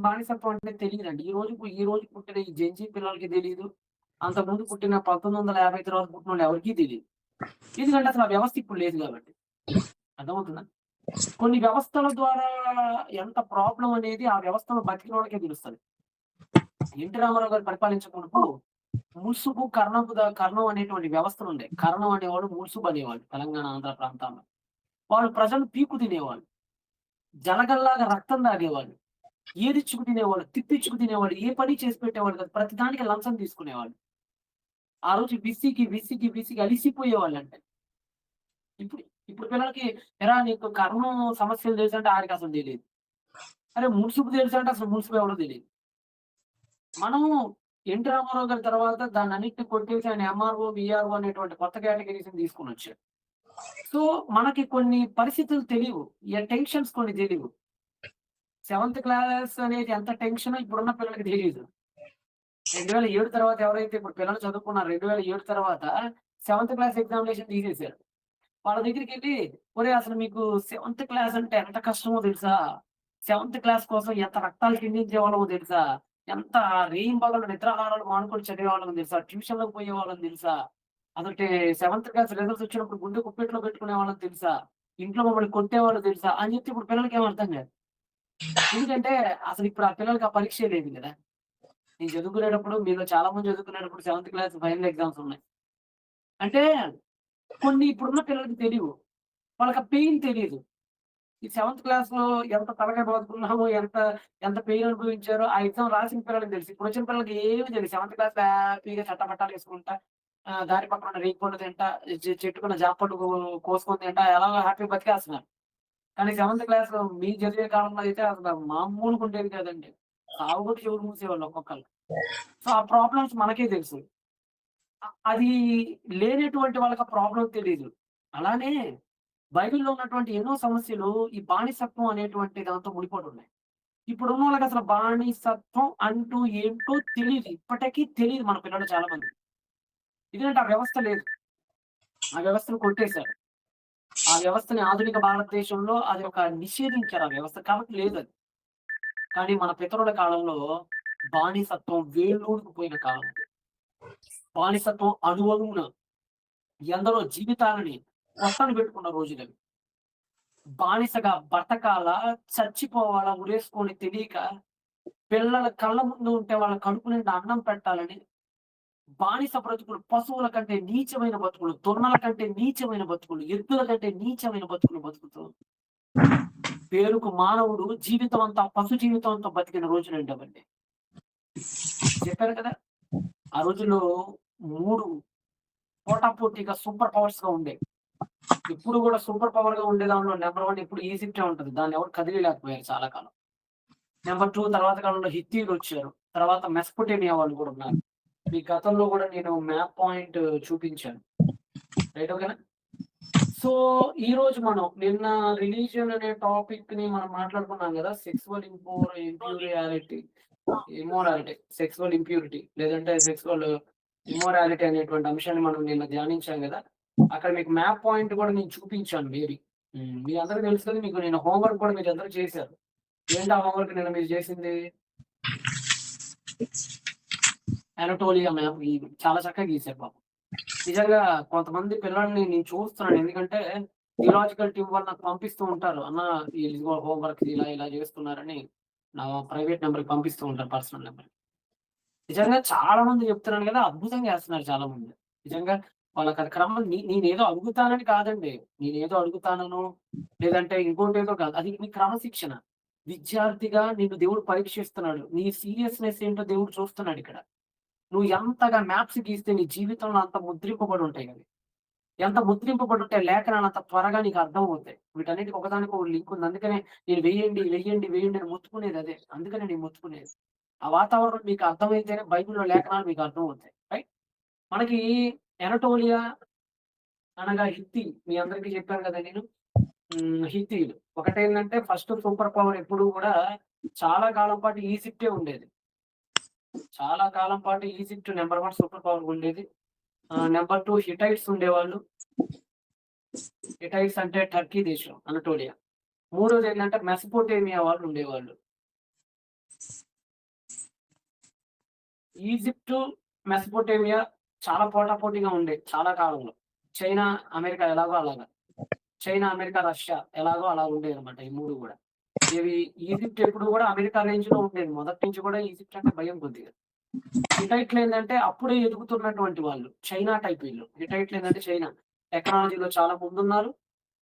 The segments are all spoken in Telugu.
బానిసత్వం అంటే తెలీదండి. ఈ రోజు పుట్టిన ఈ జెన్‌జీ పిల్లలకి తెలీదు. అంతకుముందు పుట్టిన 1950 తర్వాత పుట్టినోళ్ళు ఎవరికీ తెలీదు. ఎందుకంటే అసలు ఆ వ్యవస్థ ఇప్పుడు లేదు గాబట్టి. అర్థమవుతుందా? కొన్ని వ్యవస్థల ద్వారా ఎంత ప్రాబ్లమ్ అనేది ఆ వ్యవస్థలో బతికినోళ్ళకే తెలుస్తది. ఎన్టీ రామారావు గారు పరిపాలించకమునుపు ముసుగు, కర్ణం అనేటువంటి వ్యవస్థలుండేయి. కర్ణం అనేవాడు, ముసుగు అనేవాడు తెలంగాణ, ఆంధ్ర ప్రాంతాల్లో. వాళ్ళు ప్రజలు పీకు తినేవాళ్ళు. జలగల్లాగా రక్తం తాగేవాళ్ళు. ఏదిచ్చుకు తినేవాళ్ళు, తిప్పిచ్చుకు తినేవాళ్ళు. ఏ పని చేసి పెట్టేవాళ్ళు కాదు. ప్రతి దానికి లంచం తీసుకునేవాళ్ళు. ఆ రోజు విసిగి అలిసిపోయేవాళ్ళంట. ఇప్పుడు ఇప్పుడు పిల్లలకి "ఏరా నీకు కర్ణం సమస్యలు తెలుసంటే" ఆడికసలు తెలీదు. అరే మున్సిపు తెలుసంటే అసలు మున్సిపు ఎవడో తెలీదు. మనం ఎన్టీ రామారావు గారి తర్వాత దాన్నన్నిటిని కొట్టేసి ఆయన ఎంఆర్‌ఓ, వీఆర్‌ఓ అనేటువంటి కొత్త కేటగరీస్‌ని తీసుకొనొచ్చాడు. సో, మనకి కొన్ని పరిస్థితులు తెలీవు. టెన్షన్స్ కొన్ని తెలీవు. సెవెంత్ క్లాస్ అనేది ఎంత టెన్షనో ఇప్పుడున్న పిల్లలకి తెలీదు. 2007 తర్వాత ఎవరైతే ఇప్పుడు పిల్లలు చదువుకున్నారో 2007 తర్వాత సెవెంత్ క్లాస్ ఎగ్జామినేషన్ తీసేసారు. వాళ్ళ దగ్గరికెళ్ళి "ఒరేయ్! అసలు మీకు సెవెంత్ క్లాస్ అంటే ఎంత కష్టమో తెలుసా? సెవెంత్ క్లాస్ కోసం ఎంత రక్తాలు చిందించేవాళ్ళమో తెలుసా? ఎంత రేయింబగళ్ళు నిద్రాహారాలు మానుకొని చదివేవాళ్ళమో తెలుసా? ట్యూషన్‌లకు పోయేవాళ్ళం తెలుసా? అసలు సెవెంత్ క్లాస్ రిజల్ట్స్ వచ్చినప్పుడు గుండె గుప్పెట్లో పెట్టుకునేవాళ్ళం తెలుసా? ఇంట్లో మమ్మల్ని కొట్టేవాళ్ళు తెలుసా?" అని చెప్తే ఇప్పుడు పిల్లలకేం అర్థం కాదు. ఎందుకంటే అసలిప్పుడు ఆ పిల్లలకి ఆ పరీక్షే లేదు గదా! నేను చదువుకునేటప్పుడు మీలో చాలా మంది చదువుకునేటప్పుడు సెవెంత్ క్లాస్ ఫైనల్ ఎగ్జామ్స్ ఉన్నాయి. అంటే కొన్ని ఇప్పుడున్న పిల్లలకి తెలీవు. వాళ్ళకి ఆ పెయిన్ తెలీదు. ఈ సెవెంత్ క్లాస్‌లో ఎంత తలకాయ బాదుకున్నామో, ఎంత పెయిన్ అనుభవించారో ఆ ఎగ్జామ్ రాసిన పిల్లలకి తెలుసు. ఇప్పుడొచ్చిన పిల్లలకి ఏమి తెలీదు. సెవెంత్ క్లాస్‌లో హ్యాపీగా చట్టపట్టాలేసుకుంటా, దారి పక్కన ఉన్న రేగి పళ్ళు తింటా, చెట్టుకున్న జామ పళ్ళు కోసుకొని తింటా ఎలాగో హ్యాపీగా బతికేస్తున్నారు. కానీ సెవెంత్ క్లాస్‌లో మేము చదివే కాలంలో అయితే అసలు మామూలుగా ఉండేది కాదండి. సావు కొట్టి చెవులు మూసేవాళ్ళు ఒక్కొక్కళ్ళు. సో, ఆ ప్రాబ్లమ్స్ మనకే తెలుసు. అది లేనటువంటి వాళ్ళకి ఆ ప్రాబ్లమ్ తెలీదు. అలానే బైబిల్‌లో ఉన్నటువంటి ఎన్నో సమస్యలు ఈ బానిసత్వం అనేటువంటి దాంతో ముడిపడి ఉన్నాయి. ఇప్పుడున్నోళ్ళకి అసలు బానిసత్వం అంటూ ఏంటో తెలీదు. ఇప్పటికి తెలీదు మన పిల్లలు చాలా మందికి. ఎందుకంటే ఆ వ్యవస్థ లేదు. ఆ వ్యవస్థను కొట్టేశారు. ఆ వ్యవస్థని ఆధునిక భారతదేశంలో అది ఒక నిషేధించారు ఆ వ్యవస్థ. కాబట్టి లేదది. కానీ మన పితరుల కాలంలో బానిసత్వం వేళ్ళూనుకుపోయిన కాలం అది. బానిసత్వం అణువణువున ఎందరో జీవితాలని పొట్టన పెట్టుకున్న రోజులవి. బానిసగా బతకాలా? చచ్చిపోవాలా? ఉరేసుకొని తెలియక పిల్లల కళ్ళ ముందు ఉంటే వాళ్ళ కడుపు నిండా అన్నం పెట్టాలని బానిస బ్రతుకులు, పశువుల కంటే నీచమైన బతుకులు, దున్నల కంటే నీచమైన బతుకులు, ఎద్దుల కంటే నీచమైన బతుకులు బతుకుతూ పేరుకు మానవుడు జీవితం అంతా పశు జీవితం అంతా బతికిన రోజులండి అవన్నీ. చెప్పాను కదా! ఆ రోజుల్లో 3 పోటాపోటీగా సూపర్ పవర్స్‌గా ఉండేవి. ఎప్పుడు గూడా సూపర్ పవర్‌గా ఉండే దాంట్లో నంబర్ 1 ఎప్పుడు ఈజిప్టే ఉంటది. దాన్ని ఎవరు కదిలియలేకపోయారు చాలా కాలం. నంబర్ 2 తర్వాత కాలంలో హిత్తీయులొచ్చారు. తర్వాత మెసొపొటేమియా వాళ్ళు గూడా ఉన్నారు. మీకు గతంలో గూడా నేను మ్యాప్ పాయింట్ చూపించాను. రైట్ ఓకేనా? సో, ఈరోజు మనం నిన్న రిలీజియన్ అనే టాపిక్‌ని మనం మాట్లాడుకున్నాం గదా! సెక్సువల్ ఇంప్యూరియాలిటీ, ఇమ్మోరాలిటీ, సెక్సువల్ ఇంప్యూరిటీ లేదంటే సెక్సువల్ ఇమ్మోరాలిటీ అనేటువంటి అంశాన్ని మనం నిన్న ధ్యానించాం గదా! అక్కడ మీకు మ్యాప్ పాయింట్ గూడా నేను చూపించాను మేబీ. మీ అందరికి తెలుసు కదా! మీకు నేను హోంవర్క్ కూడా మీరందరూ చేశారు. ఏంటి ఆ హోంవర్క్ నిన్న మీరు చేసింది? అనటోలియా మ్యాప్ చాలా చక్కగా గీశారు పాపం. నిజంగా కొంతమంది పిల్లల్ని నేను చూస్తున్నాను. ఎందుకంటే థియలాజికల్ టీమ్ వాళ్ళు నాకు పంపిస్తూ ఉంటారు. అన్న ఇదిగో హోంవర్క్ ఇలా చేస్తున్నారని నా ప్రైవేట్ నంబర్‌కి పంపిస్తూ ఉంటారు పర్సనల్ నంబర్‌కి. నిజంగా చాలా మంది చెప్తున్నాను కదా! అద్భుతంగా చేస్తున్నారు చాలా మంది. నిజంగా వాళ్ళకది క్రమం నేనేదో అడుగుతానని కాదండి. నేనేదో అడుగుతాననో, లేదంటే ఇంకోటేదో కాదు. అది నీ క్రమశిక్షణ. విద్యార్థిగా నిన్ను దేవుడు పరీక్షిస్తున్నాడు. నీ సీరియస్‌నెస్ ఏంటో దేవుడు చూస్తున్నాడిక్కడ. నువ్వు ఎంతగా మ్యాప్స్ గీస్తే నీ జీవితంలో అంత ముద్రింపబడి ఉంటాయి అవి. ఎంత ముద్రింపబడుంటే లేఖనాలు అంత త్వరగా నీకు అర్థమవుతాయి. వీటన్నిటికి ఒకదానికి ఒక లింక్ ఉంది. అందుకనే నేను వెయ్యండి అని మొత్తుకునేది అదే. అందుకనే నేను మొత్తుకునేది. ఆ వాతావరణం మీకు అర్థమైతేనే బైబిల్‌లో లేఖనాలు మీకు అర్థమవుతాయి. రైట్? మనకి ఎనటోలియా అనగా హిత్తీ మీ అందరికీ చెప్పాను కదా నేను. హిత్తీయులు. ఒకటేంటంటే ఫస్ట్ సూపర్ పవర్ ఎప్పుడు గూడా చాలా కాలం పాటు ఈజిప్టే ఉండేది. చాలా కాలం పాటు ఈజిప్ట్ నంబర్ 1 సూపర్ పవర్‌గా ఉండేది. నంబర్ 2 హిట్టైట్స్ ఉండేవాళ్ళు. హిట్టైట్స్ అంటే టర్కీ దేశం అనటోలియా. మూడోదేంటంటే మెసొపొటేమియా వాళ్ళు ఉండేవాళ్ళు. ఈజిప్ట్, మెసపోటేమియా చాలా పోటాపోటీగా ఉండేది చాలా కాలంలో. చైనా, అమెరికా ఎలాగో అలాగా. చైనా, అమెరికా, రష్యా ఎలాగో అలా ఉండేదన్నమాట ఈ 3 గూడా. ఇవి ఈజిప్ట్ ఎప్పుడు గూడా అమెరికా రేంజ్‌లో ఉండేది. మొదటి నుంచి కూడా ఈజిప్ట్ అంటే భయం కొద్దిగా. హిట్టైట్‌లేందంటే అప్పుడే ఎదుగుతున్నటువంటి వాళ్ళు. చైనా టైప్ వీళ్ళు. హిట్టైట్‌లేందంటే చైనా. టెక్నాలజీలో చాలా ముందున్నారు.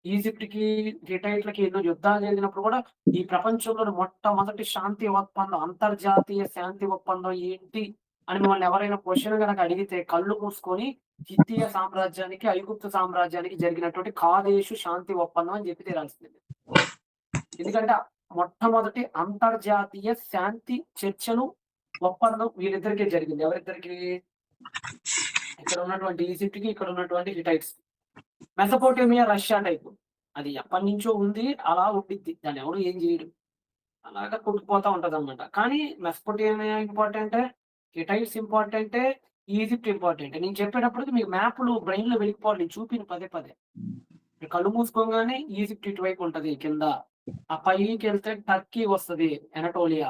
ఈజిప్ట్‌కి, హిట్టైట్‌లకి ఎన్నో యుద్ధాలు జరిగినప్పుడు కూడా ఈ ప్రపంచంలోని మొట్టమొదటి శాంతి ఒప్పందం, అంతర్జాతీయ శాంతి ఒప్పందం ఏంటి అని మిమ్మల్ని ఎవరైనా క్వెషన్ గనక అడిగితే కళ్ళు మూసుకొని హిత్తీయ సామ్రాజ్యానికి, ఐగుప్తు సామ్రాజ్యానికి జరిగినటువంటి కాదేశు శాంతి ఒప్పందం అని జెప్పి తీరాల్సిందే. ఎందుకంటే మొట్టమొదటి అంతర్జాతీయ శాంతి చర్చలు, ఒప్పందం వీళ్ళిద్దరికే జరిగింది. ఎవరిద్దరికీ? ఇక్కడ ఉన్నటువంటి ఈజిప్ట్‌కి, ఇక్కడ ఉన్నటువంటి హిట్టైట్స్. మెసపోటేమియా రష్యా టైపు. అది ఎప్పటినుంచో ఉంది. అలా ఉండిద్ది. దాన్నెవడు ఏం జేయడు. అలాగా కొట్టుకుపోతా ఉంటదనమాట. కానీ మెసపోటేమియా ఇంపార్టెంటే, హిట్టైట్స్ ఇంపార్టెంటే, ఈజిప్ట్ ఇంపార్టెంటే. నేను చెప్పేటప్పటికి మీకు మ్యాప్‌లు బ్రెయిన్‌లో వెళ్ళిపోవాలి. నేను చూపిను పదే పదే. మీరు కళ్ళు మూసుకోగానే ఈజిప్ట్ ఇటువైపు ఉంటది కింద. ఆ పైకెళ్తే టర్కీ వస్తది ఎనటోలియా.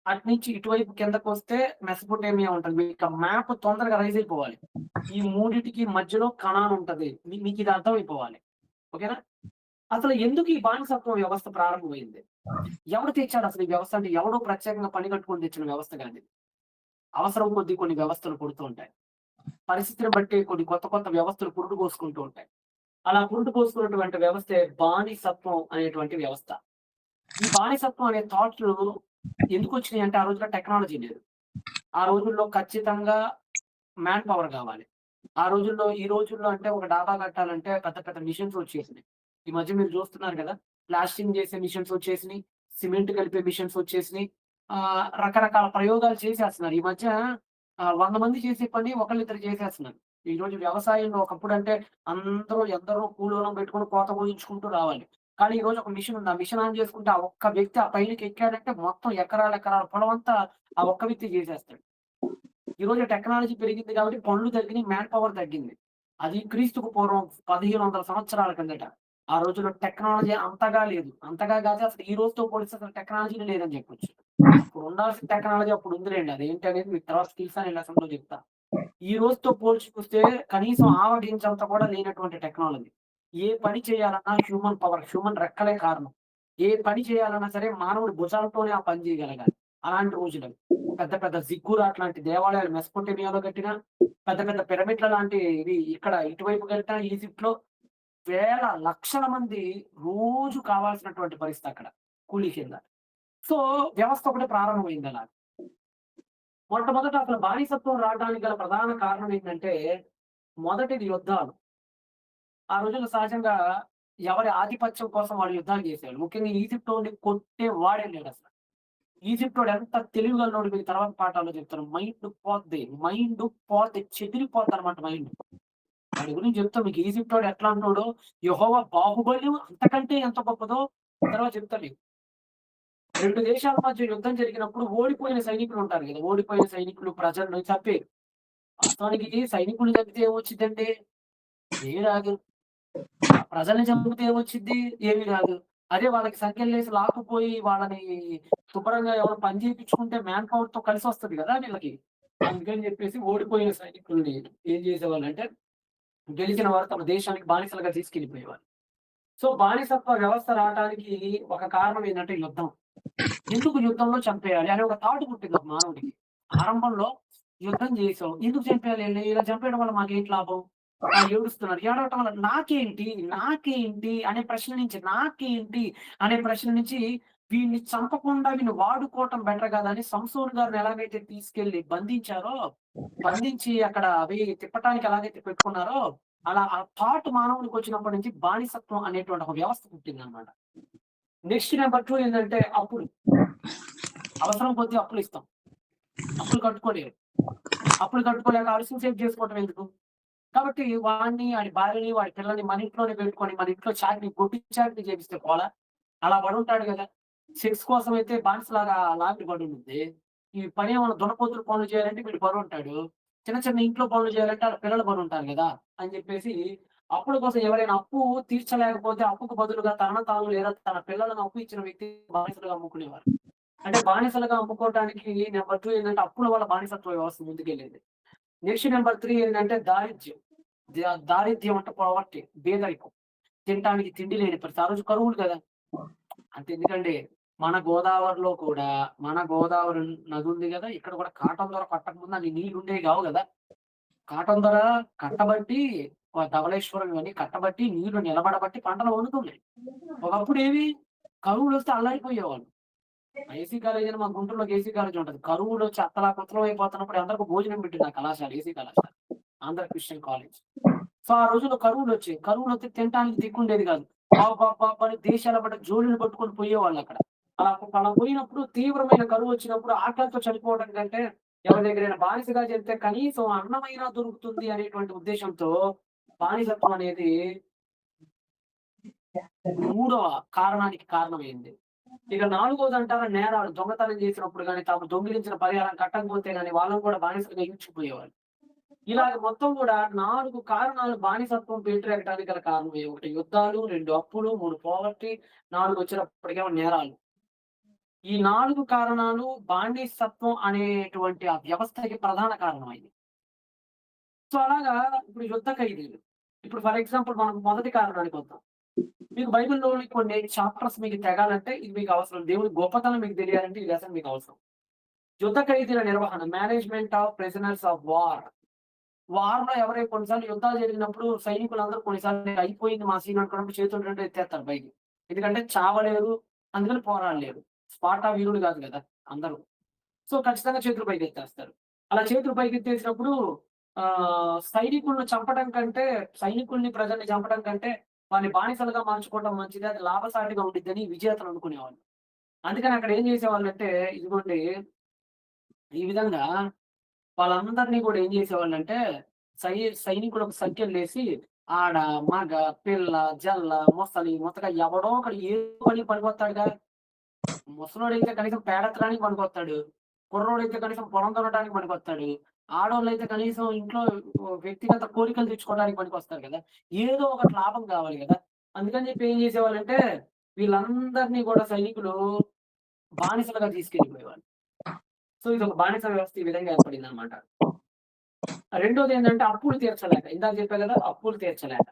అటునుంచి ఇటువైపు కిందకొస్తే మెసపోటేమియా ఉంటది. మీకు ఆ మ్యాప్ తొందరగా రైజ్ అయిపోవాలి. ఈ మూడిటికి మధ్యలో కనాన్ ఉంటది. మీకిది అర్థమైపోవాలి. ఓకేనా? అసలు ఎందుకు ఈ బానిసత్వ వ్యవస్థ ప్రారంభమైంది? ఎవడు తెచ్చాడు అసలు ఈ వ్యవస్థ అంటే ఎవడో ప్రత్యేకంగా పని కట్టుకొని తెచ్చిన వ్యవస్థ కాదు ఇది. అవసరం కొద్దీ కొన్ని వ్యవస్థలు పుడుతూ ఉంటాయి. పరిస్థితిని బట్టి కొన్ని కొత్త కొత్త వ్యవస్థలు పురుడు పోసుకుంటూ ఉంటాయి. అలా పురుడు పోసుకున్నటువంటి వ్యవస్థే బానిసత్వం అనేటువంటి వ్యవస్థ. ఈ బానిసత్వం అనే థాట్‌లు ఎందుకొచ్చినాయి అంటే ఆ రోజుల్లో టెక్నాలజీ లేదు. ఆ రోజుల్లో ఖచ్చితంగా మ్యాన్ పవర్ గావాలి. ఈ రోజుల్లో అంటే ఒక డాబా కట్టాలంటే పెద్ద పెద్ద మిషన్స్ వచ్చేసినాయి. ఈ మధ్య మీరు చూస్తున్నారు గదా! ప్లాస్టింగ్ చేసే మిషన్స్ వచ్చేసినియి. సిమెంట్ కలిపే మిషన్స్ వచ్చేసినియి. రకరకాల ప్రయోగాలు చేసేస్తున్నారు. ఈ మధ్య 100 మంది చేసే పని ఒకళ్ళిద్దరు చేసేస్తున్నారు. ఈరోజు వ్యవసాయంలో ఒకప్పుడంటే అందరూ ఎందరో కూలోళ్ళని పెట్టుకొని కోత కోయించుకుంటూ రావాలి. కానీ ఈరోజు ఒక మిషన్ ఉంది. ఆ మిషన్ ఆన్ చేసుకుంటే ఆ ఒక్క వ్యక్తి ఆ పైనకి ఎక్కాడంటే మొత్తం ఎకరాల ఎకరాల పొలం అంతా ఆ ఒక్క వ్యక్తి చేసేస్తాడు. ఈరోజు టెక్నాలజీ పెరిగింది కాబట్టి పనులు తగ్గినియి. మ్యాన్ పవర్ తగ్గింది. అది క్రీస్తుకు పూర్వం 1500 సంవత్సరాల కిందట. ఆ రోజుల్లో టెక్నాలజీ అంతగా లేదు. అంతగా కాదు అసలు ఈ రోజుతో పోలిస్తే అసలు టెక్నాలజీనే లేదని చెప్పొచ్చు. అప్పుడు ఉండాల్సిన టెక్నాలజీ అప్పుడు ఉందిలెండి. అదేంటనేది మీకు తర్వాత స్కిల్స్ అనే లెసన్‌లో చెప్తా. ఈ రోజుతో పోల్చి చూస్తే కనీసం ఆమడించంత కూడా లేనటువంటి టెక్నాలజీ. ఏ పని చేయాలన్నా హ్యూమన్ పవర్, హ్యూమన్ రెక్కలే కారణం. ఏ పని చేయాలన్నా సరే మానవుడి భుజాలతోనే ఆ పని చేయగలగాలి. అలాంటి రోజులవి. పెద్ద పెద్ద జిగ్గూరాట్ లాంటి దేవాలయాలు మెసొపొటేమియాలో కట్టిన, పెద్ద పెద్ద పిరమిడ్ల లాంటివి ఇక్కడ ఇటువైపు కట్టిన ఈజిప్ట్‌లో వేల, లక్షల మంది రోజు కావాల్సినటువంటి పరిస్థితి అక్కడ కూలీ కింద. సో, వ్యవస్థ ఒకటి ప్రారంభమైందలా. మొట్టమొదట అసలు బానిసత్వం రావడానికి గల ప్రధాన కారణం ఏంటంటే, మొదటిది యుద్ధాలు. ఆ రోజుల్లో సహజంగా ఎవరి ఆధిపత్యం కోసం వాళ్ళు యుద్ధాలు చేసేవాళ్ళు. ముఖ్యంగా ఈజిప్టోడిని కొట్టే వాడే లేడసల. ఈజిప్టోడు ఎంత తెలివిగల్లోడు మీకు తర్వాత పాఠాల్లో చెప్తాను. మైండ్ పోద్ది. చెదిరిపోద్దనమాట మైండ్. వాడి గురించి చెప్తా మీకు ఈజిప్టోడు ఎట్లాంటోడో, యెహోవా బాహుబల్యం అంతకంటే ఎంత గొప్పదో తర్వాత చెప్తా మీకు. 2 దేశాల మధ్య యుద్ధం జరిగినప్పుడు ఓడిపోయిన సైనికులుంటారు గదా! ఓడిపోయిన సైనికులు ప్రజలను చంపేరు. వాస్తవానికి సైనికుల్ని చంపితే ఏమొచ్చిద్దండి? ఏమి రాదు. ప్రజల్ని చంపితే ఏమొచ్చిద్ది? ఏమి రాదు. అదే వాళ్ళకి సంకెళ్ళేసి లాక్కుపోయి వాళ్ళని శుభ్రంగా ఎవరో పని చేపించుకుంటే మ్యాన్ పవర్‌తో కలిసొస్తది గదా! వీళ్ళకి. అందుకని జెప్పేసి ఓడిపోయిన సైనికుల్ని ఏం జేసేవాళ్ళంటే, గెలిచిన వారు తమ దేశానికి బానిసలుగా తీసుకెళ్ళిపోయేవాళ్ళు. సో, బానిసత్వ వ్యవస్థ రావటానికి ఒక కారణం ఏంటంటే యుద్ధం. ఎందుకు యుద్ధంలో చంపేయాలి అనే ఒక థాట్ పుట్టింది ఒక మానవుడికి. ఆరంభంలో యుద్ధం చేసాం. ఎందుకు చంపేయాలి ఈళ్ళని? ఇలా చంపేయడం వల్ల మాకేంటి లాభం? ఏడుస్తున్నారు. ఏడవటం వల్ల నాకేంటి అనే ప్రశ్న నుంచి వీడిని చంపకుండా వీడిని వాడుకోవటం బెటర్ కదా! అని సంసోన్ గారిని ఎలాగైతే తీసుకెళ్ళి బంధించారో, బంధించి అక్కడ అవి తిప్పటానికి ఎలాగైతే పెట్టుకున్నారో, అలా ఆ థాట్ మానవుడికొచ్చినప్పటి నుంచి బానిసత్వం అనేటువంటి ఒక వ్యవస్థ పుట్టిందనమాట. నెక్స్ట్ నంబర్ 2 ఏందంటే అప్పులు. అవసరం కొద్దీ అప్పులిస్తాం. అప్పులు కట్టుకోలేరు. అప్పులు కట్టుకోలేక అరిసి సేవ్ చేసుకోవటం ఎందుకు? కాబట్టి వాడిని, ఆడి భార్యని, వాడి పిల్లల్ని మన ఇంట్లోనే పెట్టుకొని, మన ఇంట్లో చాకిరీ, గొడ్డు చాకిరీ చేపిస్తే పోలా? అలా పడుంటాడు గదా! సెక్స్ కోసమైతే బానిసలాగా లాగుడు పడుండిద్ది. ఈ పనేమన్నా దున్నపోతులు పనులు చేయాలంటే వీడు బరువుంటాడు. చిన్న చిన్న ఇంట్లో పనులు చేయాలంటే ఆళ్ళ పిల్లలు బరువుంటారు గదా! అని జెప్పేసి అప్పుల కోసం ఎవరైనా అప్పు తీర్చలేకపోతే అప్పుకు బదులుగా తనను తాను లేదా తన పిల్లలను అప్పు ఇచ్చిన వ్యక్తి బానిసలుగా అమ్ముకునేవారు. అంటే బానిసలుగా అమ్ముకోవడానికి నెంబర్ 2 ఏంటంటే అప్పుల వల్ల బానిసత్వ వ్యవస్థ ముందుకెళ్ళింది. నెక్స్ట్ నెంబర్ 3 ఏంటంటే దారిద్ర్యం. దారిద్ర్యం అంటే పావర్టీ, పేదరికం. తినటానికి తిండి లేని పరిస్థితి. ఆ రోజు కరువులు కదా! అంతెందుకండి మన గోదావరి నది ఉంది గదా! ఇక్కడ కూడా కాటన్ దొర కట్టకముందు అన్ని నీళ్లుండేవి గావు గదా! కాటన్ దొర కట్టబట్టి ధవళేశ్వరం ఇవన్నీ కట్టబట్టి నీళ్లు నిలబడబట్టి పంటలు వండుతున్నాయి. ఒకప్పుడేవి కరువులొస్తే అల్లాడిపోయేవాళ్ళు. ఏసీ కాలేజ్ అని మా గుంటూరులోకి ఏసీ కాలేజ్ ఉంటది. కరువులొచ్చి అత్తలాకుతలం అయిపోతున్నప్పుడు అందరికి భోజనం పెట్టింది ఆ కళాశాల ఏసీ కళాశాల. Andhra Christian college. సో, ఆ రోజుల్లో కరువులొచ్చాయి. కరువులొస్తే తినటానికి దిక్కుండేది గాదు. అబ్బబ్బబ్బా! అని దేశాల బట జోళీలు పట్టుకొని పోయేవాళ్ళక్కడ. అలా పోయినప్పుడు తీవ్రమైన కరువొచ్చినప్పుడు ఆకలితో చనిపోవడం కంటే ఎవరి దగ్గరైనా బానిసగా చెప్తే కనీసం అన్నమైనా దొరుకుతుంది అనేటువంటి ఉద్దేశంతో బానిసత్వం అనేది మూడవ కారణానికి కారణమైంది. ఇక నాలుగోదంటారా నేరాలు. దొంగతనం చేసినప్పుడు గాని, తాము దొంగిలించిన పరిహారం కట్టకపోతే గాని వాళ్ళని కూడా బానిసలుగా ఈడ్చుకుపోయేవాళ్ళు. ఇలాగ మొత్తం గూడా 4 కారణాలు బానిసత్వం పేటరేగటానికి గల కారణమే. 1 యుద్ధాలు, 2 అప్పులు, 3 పోవర్టీ, 4 వచ్చేటప్పటికేమో నేరాలు. ఈ 4 కారణాలు బానిసత్వం అనేటువంటి ఆ వ్యవస్థకి ప్రధాన కారణమైంది. సో, అలాగా ఇప్పుడు యుద్ధ ఖైదీలు. ఇప్పుడు ఫర్ ఎగ్జాంపుల్ మనం మొదటి కారణానికొద్దాం. మీకు బైబిల్‌లోని కొన్ని చాప్టర్స్ మీకు తెగాలంటే ఇది మీకు అవసరం. దేవుని గొప్పతనం మీకు తెలియాలంటే ఈ లెసన్ మీకు అవసరం. యుద్ధ ఖైదీల నిర్వహణ, management of prisoners of war. వార్‌లో ఎవరైనా కొన్నిసార్లు యుద్ధాలు జరిగినప్పుడు సైనికులందరూ కొన్నిసార్లు అయిపోయింది మా సీన్ అనుకున్నప్పుడు చేతులు 2 ఎత్తేస్తారు పైకి. ఎందుకంటే చావలేరు, అందుకని పోరాడలేరు. స్పార్టా వీరులు గాదు గదా! అందరూ. సో, ఖచ్చితంగా చేతులు పైకెత్తేస్తారు. అలా చేతులు పైకెత్తేసినప్పుడు సైనికులను చంపడం కంటే, సైనికుల్ని, ప్రజల్ని చంపడం కంటే వారిని బానిసలుగా మార్చుకోవడం మంచిది. అది లాభసాటిగా ఉండిద్దని విజేతలు అనుకునేవాళ్ళు. అందుకని అక్కడ ఏం చేసేవాళ్ళంటే, ఇదిగోండి ఈ విధంగా వాళ్ళందరిని గూడా ఏం జేసేవాళ్ళంటే, సై సైనికులకు సంకెళ్ళేసి ఆడ, మగ, పిల్ల, జల్ల, మొసలి, మొతక ఎవడో ఒకడు ఏదో పనికి పనికొత్తాడుగా. ముసలోడైతే కనీసం పేడెత్తడానికి పనికొత్తాడు. కుర్రోడైతే కనీసం పొలం దున్నడానికి పనికొత్తాడు. ఆడోళ్ళైతే కనీసం ఇంట్లో వ్యక్తిగత కోరికలు తీర్చుకోవడానికి పనికొస్తారు గదా! ఏదో ఒకటి లాభం గావాలి గదా! అందుకని జెప్పి ఏం జేసేవాళ్ళంటే, వీళ్ళందరిని గూడా సైనికులు బానిసలుగా తీసుకెళ్ళిపోయేవాళ్ళు. సో, ఇదొక బానిస వ్యవస్థ ఈ విధంగా ఏర్పడిందనమాట. రెండోదేంటంటే అప్పులు తీర్చలేక. ఇందాక చెప్పా గదా! అప్పులు తీర్చలేక.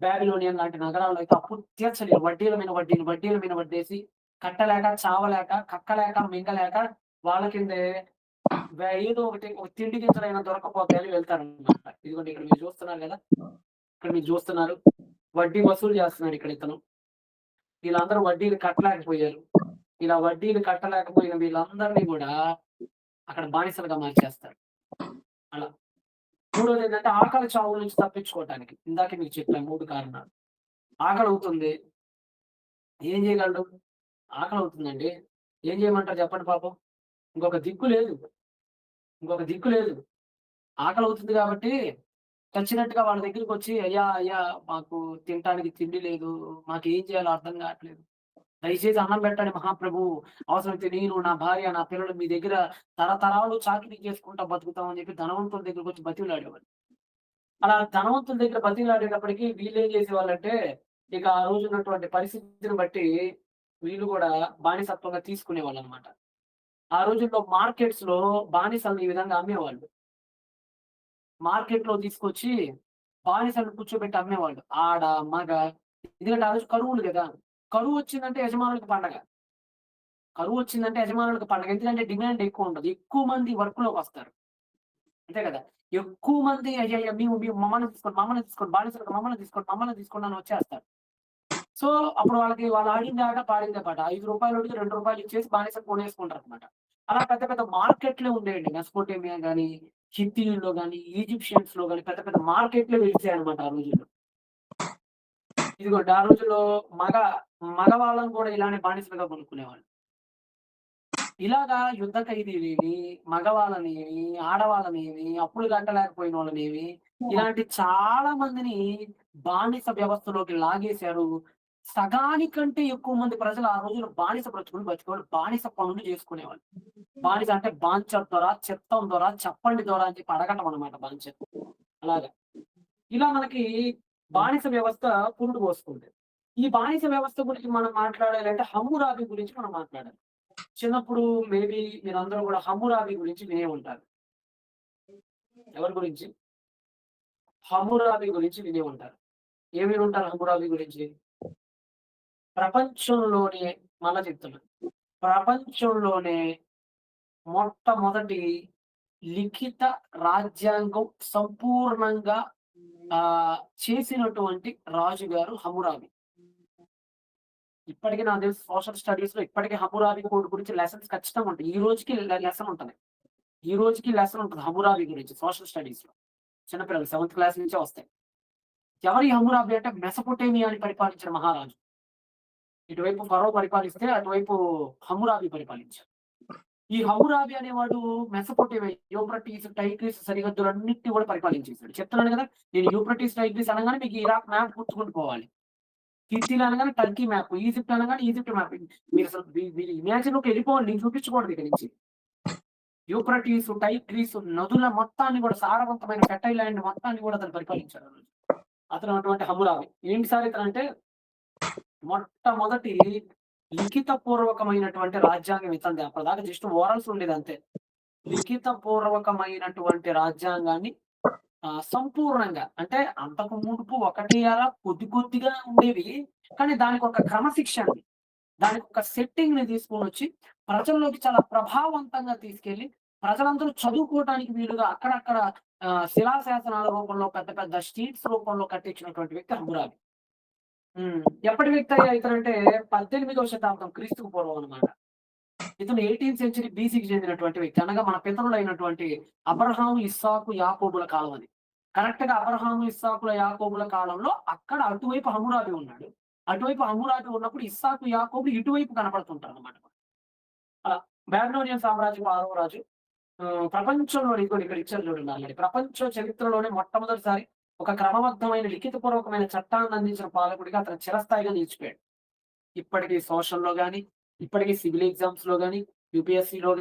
బాబిలోనియన్ లాంటి నగరాల్లో అయితే అప్పులు తీర్చలేరు. వడ్డీల మీద వడ్డీలు, వడ్డీల మీద వడ్డేసి కట్టలేక, చావలేక, కక్కలేక, మింగలేక వాళ్ళ కిందే ఏదో ఒకటి ఒక తిండి గింజలైనా దొరక్కపోతే అని వెళ్తారనమాట. ఇదిగోండి ఇక్కడ మీరు చూస్తున్నారు గదా! ఇక్కడ మీరు చూస్తున్నారు. వడ్డీ వసూలు చేస్తున్నాడు ఇక్కడ ఇతను. వీళ్ళందరూ వడ్డీలు కట్టలేకపోయారు. ఇలా వడ్డీలు కట్టలేకపోయిన వీళ్ళందరిని గూడా అక్కడ బానిసలుగా మార్చేస్తారు. అలా. మూడోదేంటంటే ఆకలి చావుల నుంచి తప్పించుకోవటానికి. ఇందాకే మీకు చెప్పా 3 కారణాలు. ఆకలవుతుంది. ఏం చేయగలడు? ఆకలవుతుందండి. ఏం చేయమంటారు చెప్పండి పాపం? ఇంకొక దిక్కు లేదు. ఇంకొక దిక్కు లేదు. ఆకలవుతుంది గాబట్టి చచ్చినట్టుగా వాళ్ళ దగ్గరికొచ్చి "అయ్యా! అయ్యా! మాకు తినటానికి తిండి లేదు. మాకేం చేయాలో అర్థం గాట్లేదు. దయచేసి అన్నం పెట్టండి మహాప్రభు. అవసరమైతే నేను, నా భార్య, నా పిల్లలు మీ దగ్గర తరతరాలు చాకిరీ చేసుకుంటా బతుకుతాం" అని చెప్పి ధనవంతుల దగ్గరకొచ్చి బతిమిలాడేవాళ్ళు. అలా ధనవంతుల దగ్గర బతిమిలాడేటప్పటికి వీళ్ళేం చేసేవాళ్ళంటే, ఇక ఆ రోజు ఉన్నటువంటి పరిస్థితిని బట్టి వీళ్ళు గూడా బానిసత్వంగా తీసుకునేవాళ్ళనమాట. ఆ రోజుల్లో మార్కెట్స్‌లో బానిసలను ఈ విధంగా అమ్మేవాళ్ళు. మార్కెట్‌లో తీసుకొచ్చి బానిసలను కూర్చోబెట్టి అమ్మేవాళ్ళు. ఆడ, మగ ఎందుకంటే ఆ రోజు కరువులు గదా! కరువొచ్చిందంటే యజమానులకి పండగ. కరువొచ్చిందంటే యజమానులకు పండగ. ఎందుకంటే డిమాండ్ ఎక్కువుంటది. ఎక్కువ మంది వర్క్‌లోకొస్తారు. అంతే గదా! ఎక్కువ మంది అయ్యయ్య! మేము మమ్మల్ని తీసుకోండి, మమ్మల్ని తీసుకోండి, బానిసలుగా మమ్మల్ని తీసుకోండి, మమ్మల్ని తీసుకోండి అని వచ్చేస్తారు. సో, అప్పుడు వాళ్ళకి వాళ్ళు ఆడిందే ఆట, పాడిందే పాట. రూ. 5కి రూ. 2 ఇచ్చేసి బానిసను కొనేసుకుంటారనమాట. అలా పెద్ద పెద్ద మార్కెట్‌లే ఉండేయండి. మెసొపొటేమియా గాని, హిత్తీయుల్లో గాని, ఈజిప్షియన్స్‌లో గాని పెద్ద పెద్ద మార్కెట్‌లే వెలిసాయన్నమాట ఆ రోజుల్లో. ఇదిగోండి ఆ రోజుల్లో మగ మగవాళ్ళని కూడా ఇలానే బానిసలుగా కొనుక్కునేవాళ్ళు. ఇలాగా యుద్ధ ఖైదీలని, మగవాళ్ళనేమి, ఆడవాళ్ళనేమి, అప్పులు కట్టలేకపోయినోళ్ళనేమి, ఇలాంటి చాలా మందిని బానిస వ్యవస్థలోకి లాగేశారు. సగానికంటే ఎక్కువ మంది ప్రజలు ఆ రోజుల్లో బానిస బ్రతుకులు బతికేవాళ్ళు. బానిస పనులు చేసుకునేవాళ్ళు. బానిస అంటే బాంచర్ దొర, చెత్తం దొర, చెప్పండి దొర అని చెప్పి అడగటం అన్నమాట బాంచర్. అలాగా. ఇలా మనకి బానిస వ్యవస్థ పురుడు పోసుకుంది. ఈ బానిస వ్యవస్థ గురించి మనం మాట్లాడాలంటే హమ్మురాబి గురించి మనం మాట్లాడాలి. చిన్నప్పుడు మేబీ మీరందరూ కూడా హమ్మురాబి గురించి వినే ఉంటారు. ఎవరి గురించి? హమ్మురాబి గురించి వినే ఉంటారు. ఏం విని ఉంటారు హమ్మురాబి గురించి? ప్రపంచంలోనే మళ్ళా చెప్తున్నా. ప్రపంచంలోనే మొట్టమొదటి లిఖిత రాజ్యాంగం సంపూర్ణంగా చేసినటువంటి రాజుగారు హమ్మురాబి. ఇప్పటికి నాకు తెలిసి సోషల్ స్టడీస్‌లో ఇప్పటికి హమ్మురాబి కోడ్ గురించి లెసన్స్ ఖచ్చితంగా ఉంటాయి. ఈ రోజుకి లెసన్ ఉంటది. ఈ రోజుకి లెసన్ ఉంటది హమ్మురాబి గురించి సోషల్ స్టడీస్‌లో. చిన్న పిల్లలు 7థ్ క్లాస్ నుంచే వస్తాయి. ఎవరు ఈ హమ్మురాబి అంటే మెసొపొటేమియాని పరిపాలించిన మహారాజు. ఇటువైపు ఫరో పరిపాలిస్తే అటువైపు హమ్మురాబి పరిపాలించారు. ఈ హమ్మురాబి అనేవాడు మెసొపొటేమియా, యూఫ్రటీస్, టైగ్రిస్ సరిహద్దులన్నిటిని కూడా పరిపాలించేసాడు. చెప్తున్నాను కదా! నేను యూఫ్రటీస్, టైగ్రిస్ అనగానే మీకు ఇరాక్ మ్యాప్ గుర్తుకుంటూ పోవాలి. సిరిసిల్ల అనగానే టర్కీ మ్యాప్, ఈజిప్ట్ అనగానే ఈజిప్ట్ మ్యాప్. మీరసలు మీరు ఇమాజిన్‌లోకి వెళ్ళిపోవాలి. నేను చూపించకూడదు ఇక నుంచి. యూఫ్రటీస్, టైగ్రిస్ నదుల మొత్తాన్ని కూడా సారవంతమైన ఫెర్టైల్ ల్యాండ్ మొత్తాన్ని కూడా అతను పరిపాలించాడు. అతను అటువంటి హమ్మురాబి. ఏంటి సార్ ఇతనంటే మొట్టమొదటి లిఖిత పూర్వకమైనటువంటి రాజ్యాంగం ఇతనిది. అప్పటిదాకా జస్ట్ ఓరల్స్ ఉండేది అంతే. లిఖిత పూర్వకమైనటువంటి రాజ్యాంగాన్ని సంపూర్ణంగా అంటే అంతకు మునుపు ఒకటి అలా కొద్ది కొద్దిగా ఉండేవి. కానీ దానికొక క్రమశిక్షణ, దానికొక సెట్టింగ్‌ని తీసుకొనొచ్చి ప్రజల్లోకి చాలా ప్రభావవంతంగా తీసుకెళ్ళి ప్రజలందరూ చదువుకోవటానికి వీలుగా అక్కడక్కడ శిలాశాసనాల రూపంలో పెద్ద పెద్ద స్ట్రీట్స్ రూపంలో కట్టించినటువంటి వ్యక్తి హమ్మురాబి. ఎప్పటి వ్యక్తి అయ్యా ఇతనంటే 18వ శతాబ్దం క్రీస్తుకు పూర్వం అన్నమాట. ఇతను 18థ్ సెంచరీ బీసీకి చెందినటువంటి వ్యక్తి. అనగా మన పితరులైనటువంటి అబ్రహాము, ఇస్సాకు, యాకోబుల కాలం అది. కరెక్ట్‌గా అబ్రహాము, ఇస్సాకుల, యాకోబుల కాలంలో అక్కడ అటువైపు హమ్మురాబి ఉన్నాడు. అటువైపు హమ్మురాబి ఉన్నప్పుడు ఇస్సాకు, యాకోబులు ఇటువైపు కనపడుతుంటారన్నమాట. అలా బాబిలోనియన్ సామ్రాజ్యం 6వ రాజు. ప్రపంచంలోని ఇదిగోండి ఇక్కడ ఇచ్చారు చూడండి ఆల్రెడీ. ప్రపంచ చరిత్రలోనే మొట్టమొదటిసారి ఒక క్రమబద్ధమైన లిఖితపూర్వకమైన చట్టాన్ని అందించిన పాలకుడిగా అతను చిరస్థాయిగా నిలిచిపోయాడు. ఇప్పటికి సోషల్‌లో గాని, ఇప్పటికి సివిల్ ఎగ్జామ్స్‌లో గాని, యూపీఎస్సీలో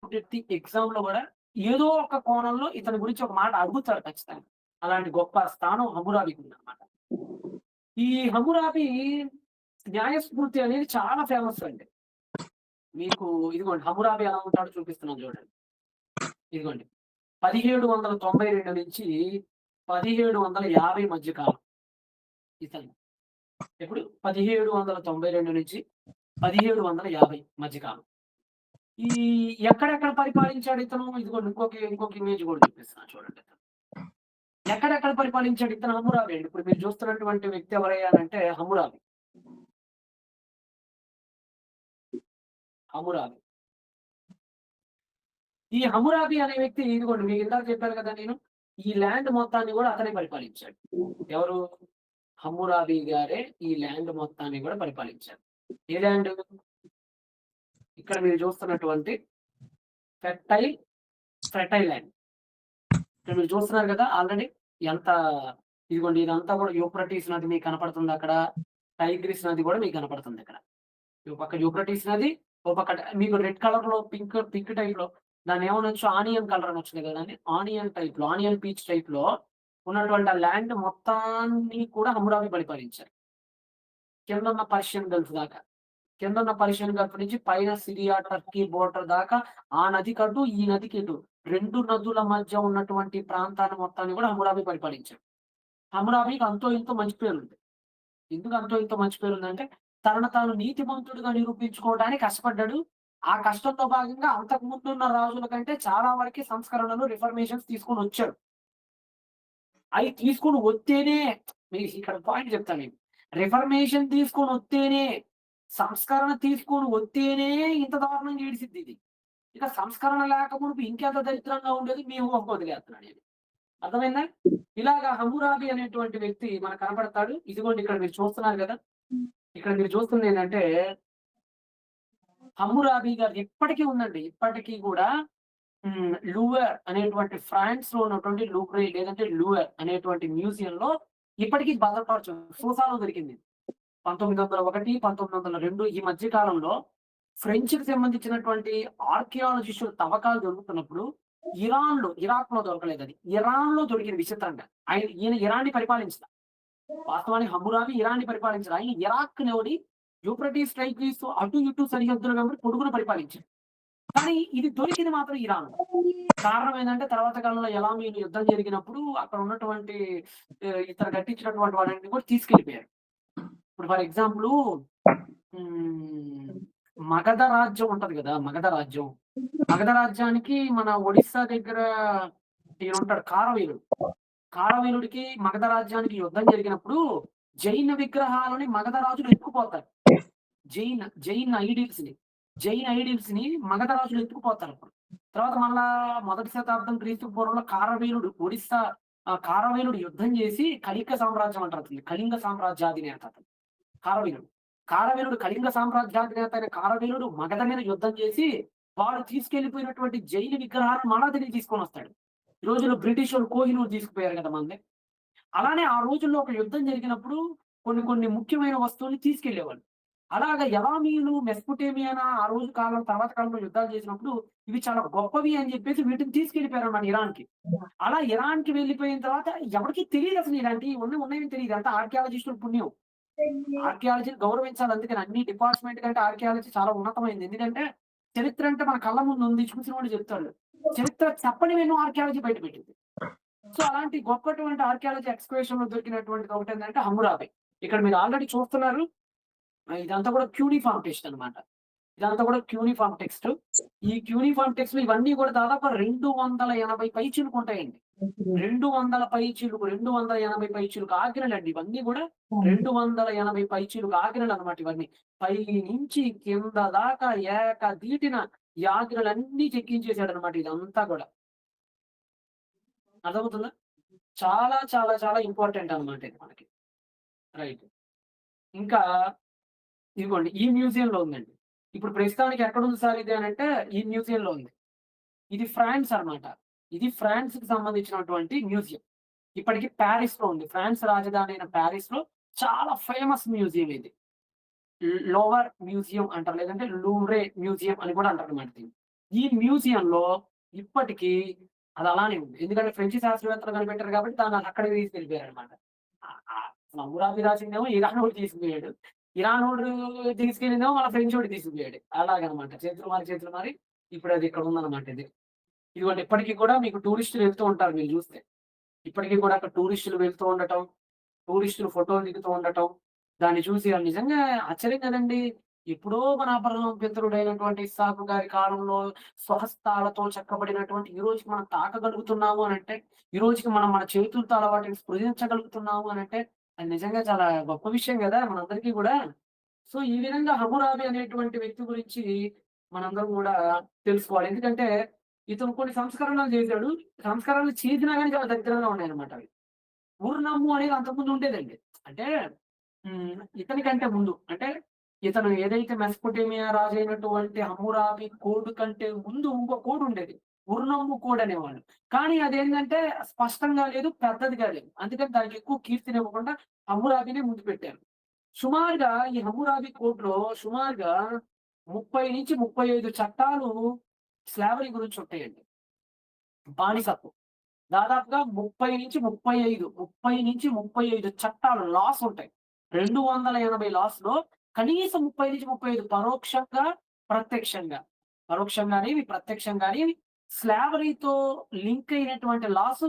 ప్రతి ఎగ్జామ్‌లో కూడా ఏదో ఒక కోణంలో ఇతని గురించి ఒక మాట అడుగుతారు ఖచ్చితంగా. అలాంటి గొప్ప స్థానం హమ్మురాబికి ఉందన్నమాట. ఈ హమ్మురాబి న్యాయస్ఫూర్తి అనేది చాలా ఫేమస్ అండి. మీకు ఇదిగోండి హమ్మురాబి ఎలా ఉంటాడో చూపిస్తున్నాను చూడండి. ఇదిగోండి 1792 నుంచి 1750 మధ్య కాలం ఇతను. ఎప్పుడు 1792 నుంచి 1750 మధ్య కాలం. ఈ ఎక్కడెక్కడ పరిపాలించాడు ఇతను? ఇదిగోండి ఇంకొక ఇమేజ్ కూడా చూపిస్తున్నాను చూడండి. ఎక్కడెక్కడ పరిపాలించాడు ఇతను? హమ్మురాబి అండి. ఇప్పుడు మీరు చూస్తున్నటువంటి వ్యక్తి ఎవరయ్యానంటే హమ్మురాబి. హమ్మురాబి. ఈ హమ్మురాబి అనే వ్యక్తి ఇదిగోండి మీకు ఇందాక చెప్పాను కదా నేను. ఈ ల్యాండ్ మొత్తాన్ని కూడా అతనే పరిపాలించాడు. ఎవరు? హమ్మురాబి గారే ఈ ల్యాండ్ మొత్తాన్ని కూడా పరిపాలించారు. ఏ ల్యాండ్? ఇక్కడ మీరు చూస్తున్నటువంటి ఫెర్టైల్ ల్యాండ్. ఇక్కడ మీరు చూస్తున్నారు కదా ఆల్రెడీ ఎంత ఇదిగోండి ఇదంతా కూడా యూఫ్రటీస్ నది మీకు కనపడుతుంది అక్కడ. టైగ్రిస్ నది కూడా మీకు కనపడుతుంది ఇక్కడ. ఓ పక్క యూఫ్రటీస్ నది, ఓ పక్క మీకు రెడ్ కలర్‌లో పింక్ టైప్‌లో దాన్ని ఏమనొచ్చు ఆనియన్ కలర్ అనొచ్చు కదా దాన్ని. ఆనియన్ పీచ్ టైప్‌లో ఉన్నటువంటి ఆ ల్యాండ్ మొత్తాన్ని కూడా హమ్మురాబి పరిపాలించారు. కిందున్న పర్షియన్ గల్ఫ్ దాకా. కిందున్న పర్షియన్ గల్ఫ్ నుంచి పైన సిరియా, టర్కీ బోర్డర్ దాకా ఆ నదికటు, ఈ నదికిటు 2 నదుల మధ్య ఉన్నటువంటి ప్రాంతాన్ని మొత్తాన్ని కూడా హమ్మురాబి పరిపాలించాడు. హమ్మురాబికి అంతో ఇంతో మంచి పేరుంది. ఎందుకు అంతో ఇంతో మంచి పేరుందంటే తనను తాను నీతిమంతుడిగా నిరూపించుకోవడానికి కష్టపడ్డాడు. ఆ కష్టంలో భాగంగా అంతకు ముందున్న రాజుల కంటే చాలా వరకి సంస్కరణలు, రిఫర్మేషన్స్ తీసుకొనొచ్చాడు. అయి తీసుకొని వత్తేనే ఇక్కడ పాయింట్ చెప్తాను నేను. రిఫర్మేషన్ తీసుకొనొత్తేనే, సంస్కరణ తీసుకొని వత్తేనే ఇంత దారుణంగా ఈడిసిద్దిది. ఇక సంస్కరణ లేకమునుపు ఇంకెంత దరిద్రంగా ఉండేది మీ ఊహకు వదిలేస్తున్నాను నేను. అర్థమైందా? ఇలాగా హమ్మురాబి అనేటువంటి వ్యక్తి మనకు కనపడతాడు. ఇదిగోండి ఇక్కడ మీరు చూస్తున్నారు కదా! ఇక్కడ మీరు చూస్తుంది ఏంటంటే హమ్మురాబి గారు ఇప్పటికీ ఉందండి. ఇప్పటికీ కూడా లూవర్ అనేటువంటి ఫ్రాన్స్‌లో ఉన్నటువంటి లూవ్రే లేదంటే లూవర్ అనేటువంటి మ్యూజియంలో ఇప్పటికీ సూసాలో దొరికింది. 1901, 1902 ఈ మధ్య కాలంలో ఫ్రెంచ్‌కి సంబంధించినటువంటి ఆర్కియాలజిస్టులు తవ్వకాలు జరుగుతున్నప్పుడు ఇరాక్‌లో దొరకలేదది. ఇరాన్‌లో దొరికింది విచిత్రంగా. ఈయన ఇరాన్‌ని పరిపాలించిన. వాస్తవానికి హమ్మురాబి ఇరాన్‌ని పరిపాలించాడు. ఆయన ఇరాక్‌లోని యూఫ్రటీస్ టైగ్రీస్ అటు ఇటు సరిహద్దులు వెంబడి పొడుగున పరిపాలించాడు. కానీ ఇది దొరికింది మాత్రం ఇరాన్. కారణం ఏందంటే తర్వాత కాలంలో ఎలామీలు యుద్ధం జరిగినప్పుడు అక్కడ ఉన్నటువంటి ఇతను కట్టించినటువంటి వాడిని కూడా తీసుకెళ్ళిపోయారు. ఇప్పుడు ఫర్ ఎగ్జాంపుల్ మగధ రాజ్యం ఉంటది గదా! మగధ రాజ్యం. మగధ రాజ్యానికి మన ఒడిస్సా దగ్గర ఈయనుంటాడు కారవేలుడు. కారవేలుడికి మగధ రాజ్యానికి యుద్ధం జరిగినప్పుడు జైన విగ్రహాలని మగధ రాజులు ఎత్తుకుపోతారు. జైన్ ఐడిల్స్‌ని. జైన్ ఐడిల్స్‌ని మగధ రాజులు ఎత్తుకుపోతారప్పుడు. తర్వాత మళ్ళా మొదటి శతాబ్దం క్రీస్తు పూర్వంలో కారవేలుడు ఒడిస్సా కారవేలుడు యుద్ధం చేసి కళింగ సామ్రాజ్యం అంటారు అతన్ని. కళింగ సామ్రాజ్యాధినేత అతను. కారవేలుడు. కారవేలుడు కళింగ సామ్రాజ్యాధినేత అయిన కారవేలుడు మగధ మీద యుద్ధం చేసి వాడు తీసుకెళ్ళిపోయినటువంటి జైలు విగ్రహాలను మళ్ళా తిరిగి తీసుకొనొస్తాడు. ఈ రోజుల్లో బ్రిటిషోళ్ళు కోహినూర్ తీసుకుపోయారు కదా మనది. అలానే ఆ రోజుల్లో ఒక యుద్ధం జరిగినప్పుడు కొన్ని ముఖ్యమైన వస్తువుల్ని తీసుకెళ్ళేవాళ్ళు. అలాగా ఎలామీలు, మెసొపొటేమియా ఆ రోజు కాలం తర్వాత కాలంలో యుద్ధాలు చేసినప్పుడు ఇవి చాలా గొప్పవి అని చెప్పేసి వీటిని తీసుకెళ్ళిపోయారన్నమాట ఇరాన్‌కి. అలా ఇరాన్‌కి వెళ్ళిపోయిన తర్వాత ఎవరికీ తెలీదసలు ఇలాంటియి ఉన్నాయని తెలీదు. అంతా ఆర్కియాలజిస్టుల పుణ్యం. ఆర్కియాలజీని గౌరవించాలి. అందుకని అన్ని డిపార్ట్‌మెంట్ కంటే ఆర్కియాలజీ చాలా ఉన్నతమైంది. ఎందుకంటే చరిత్ర అంటే మన కళ్ళ ముందు ఉంది. చూసినోడు చెప్తాడు. చరిత్ర చెప్పనివెన్నో ఆర్కియాలజీ బయట పెట్టింది. సో అలాంటి గొప్పటువంటి ఆర్కియాలజీ ఎక్స్‌కవేషన్‌లో దొరికినటువంటిది ఒకటేంటంటే హమ్మురాబి. ఇక్కడ మీరు ఆల్రెడీ చూస్తున్నారు. ఇదంతా కూడా క్యూనిఫార్మ్ టెక్స్ట్ అన్నమాట. ఇదంతా కూడా క్యూనిఫార్మ్ టెక్స్ట్. ఈ క్యూనిఫార్మ్ టెక్స్ట్‌లు ఇవన్నీ కూడా దాదాపు 280 పైచిలుకు ఉంటాయండి. 200 పైచిలుకు, 280 పైచిలుకు ఆజ్ఞలండి ఇవన్నీ కూడా 280 పైచిలుకు ఆజ్ఞలన్నమాట ఇవన్నీ. పై నుంచి కింద దాకా ఏకధాటిన ఈ ఆజ్ఞలన్నీ చెక్కించేసాడన్నమాట ఇదంతా కూడా. అర్థమవుతుందా? చాలా ఇంపార్టెంట్ అన్నమాట ఇది మనకి. రైట్. ఇంకా ఇదిగోండి ఈ మ్యూజియంలో ఉందండి. ఇప్పుడు ప్రస్తుతానికి ఎక్కడుంది సార్ ఇది అనంటే ఈ మ్యూజియంలో ఉంది. ఇది ఫ్రాన్స్ అన్నమాట. ఇది ఫ్రాన్స్‌కి సంబంధించినటువంటి మ్యూజియం. ఇప్పటికి పారిస్‌లో ఉంది. ఫ్రాన్స్ రాజధాని అయిన పారిస్‌లో చాలా ఫేమస్ మ్యూజియం ఇది. లోవర్ మ్యూజియం అంటారు. లేదంటే లూవ్రే మ్యూజియం అని కూడా అంటారన్నమాట దీన్ని. ఈ మ్యూజియంలో ఇప్పటికి అది అలానే ఉంది. ఎందుకంటే ఫ్రెంచ్ శాస్త్రవేత్తలు కనిపెట్టారు కాబట్టి దాన్ని అక్కడికి తీసుకెళ్ళిపోయారన్నమాట. హమ్మురాబి రాసిందేమో ఇరానోడు తీసుకుపోయాడు. ఇరానోడు తీసుకెళ్ళిందేమో మళ్ళా ఫ్రెంచోడు తీసుకుపోయాడు. అలాగనమాట. చేతులు మారి ఇప్పుడు అది ఇక్కడ ఉందన్నమాట ఇది. ఇదిగోండి ఇప్పటికి కూడా మీకు టూరిస్టులు వెళ్తూ ఉంటారు మీరు చూస్తే. ఇప్పటికి కూడా అక్కడ టూరిస్టులు వెళ్తూ ఉండటం, టూరిస్టులు ఫోటోలు దిగుతూ ఉండటం, దాన్ని చూసి నిజంగా ఆశ్చర్యం కదండీ! ఎప్పుడో మన అబ్రహాం పితరుడైనటువంటి ఇస్సాకు గారి కాలంలో స్వహస్తాలతో చెక్కబడినటువంటి ఈ రోజుకి మనం తాకగలుగుతున్నాము అనంటే, ఈ రోజుకి మనం మన చేతులతో వాటిని స్పృశించగలుగుతున్నాము అనంటే, అది నిజంగా చాలా గొప్ప విషయం గదా! మనందరికీ గూడా. సో, ఈ విధంగా హమ్మురాబి అనేటువంటి వ్యక్తి గురించి మనందరం గూడా తెలుసుకోవాలి. ఎందుకంటే, ఇతను కొన్ని సంస్కరణలు చేశాడు. సంస్కరణలు చేసినా గాని చాలా దరిద్రంగా ఉన్నాయన్నమాట అవి. ఊర్నమ్ము అనేది అంతకుముందు ఉండేదండి. అంటే ఇతనికంటే ముందు అంటే ఇతను ఏదైతే మెసొపొటేమియా రాజైనటువంటి హమ్మురాబి కోడ్ కంటే ముందు ఇంకో కోడ్ ఉండేది. ఉర్నమ్ము కోడ్ అనేవాళ్ళు. కానీ అదేంటంటే స్పష్టంగా లేదు, పెద్దదిగా లేదు. అందుకని దానికి ఎక్కువ కీర్తినివ్వకుండా హమ్మురాబినే ముందు పెట్టారు. సుమారుగా ఈ హమ్మురాబి కోడ్‌లో సుమారుగా 30-35 చట్టాలు స్లావరీ గురించి ఉంటాయండి. బానిసత్వం. దాదాపుగా 30-35 చట్టాలు లాస్ ఉంటాయి. 280 లాస్‌లో కనీసం 30-35 పరోక్షంగా, ప్రత్యక్షంగా. పరోక్షంగానివి, ప్రత్యక్షంగానివి స్లావరీతో లింక్ అయినటువంటి లాసు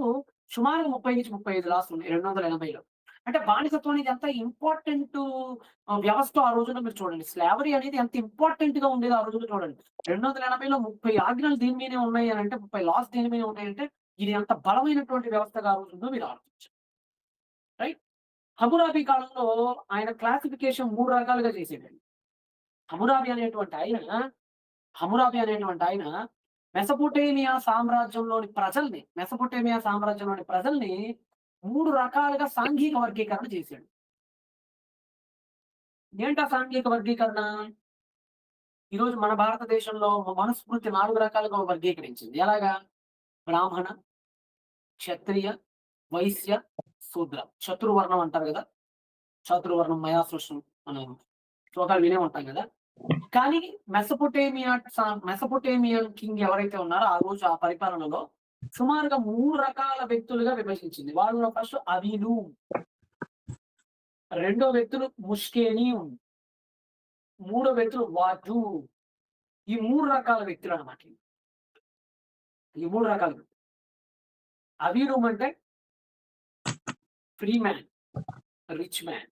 సుమారుగా 30-35 లాసులున్నాయి 280లో. అంటే బానిసత్వం అనేది ఎంత ఇంపార్టెంటు వ్యవస్థ ఆ రోజుల్లో మీరు చూడండి. స్లావరీ అనేది ఎంత ఇంపార్టెంట్‌గా ఉండేదో ఆ రోజుల్లో చూడండి. 280లో 30 ఆజ్ఞలు దీని మీదే ఉన్నాయి అనంటే 30 లాస్ దీని మీద ఉన్నాయంటే ఇది ఎంత బలమైనటువంటి వ్యవస్థగా ఆ రోజుల్లో మీరు ఆలోచించండి. రైట్. హమ్మురాబి కాలంలో ఆయన క్లాసిఫికేషన్ 3 రకాలుగా చేసేడండి. హమ్మురాబి అనేటువంటి ఆయన హమ్మురాబి అనేటువంటి ఆయన మెసొపొటేమియా సామ్రాజ్యంలోని ప్రజల్ని 3 రకాలుగా సాంఘిక వర్గీకరణ చేశాడు. ఏంటా సాంఘిక వర్గీకరణ? ఈరోజు మన భారతదేశంలో మనుస్మృతి 4 రకాలుగా వర్గీకరించింది. ఎలాగా? బ్రాహ్మణ, క్షత్రియ, వైశ్య, శూద్ర. చతుర్వర్ణం అంటారు గదా! చాతుర్వర్ణం మయా సృష్టం మనం శ్లోకాలు వినే ఉంటాం గదా! కానీ మెసొపొటేమియన్ కింగ్ ఎవరైతే ఉన్నారో ఆ రోజు ఆ పరిపాలనలో సుమారుగా 3 రకాల వ్యక్తులుగా విభజించింది. వాళ్ళలో ఫస్ట్ అవీలు, రెండో వ్యక్తులు ముష్కేని, మూడో వ్యక్తులు వార్డు. ఈ 3 రకాల వ్యక్తులు అనమాట. ఈ 3 రకాల వ్యక్తులు. అవీరూమ్ అంటే ఫ్రీ మ్యాన్, రిచ్ మ్యాన్.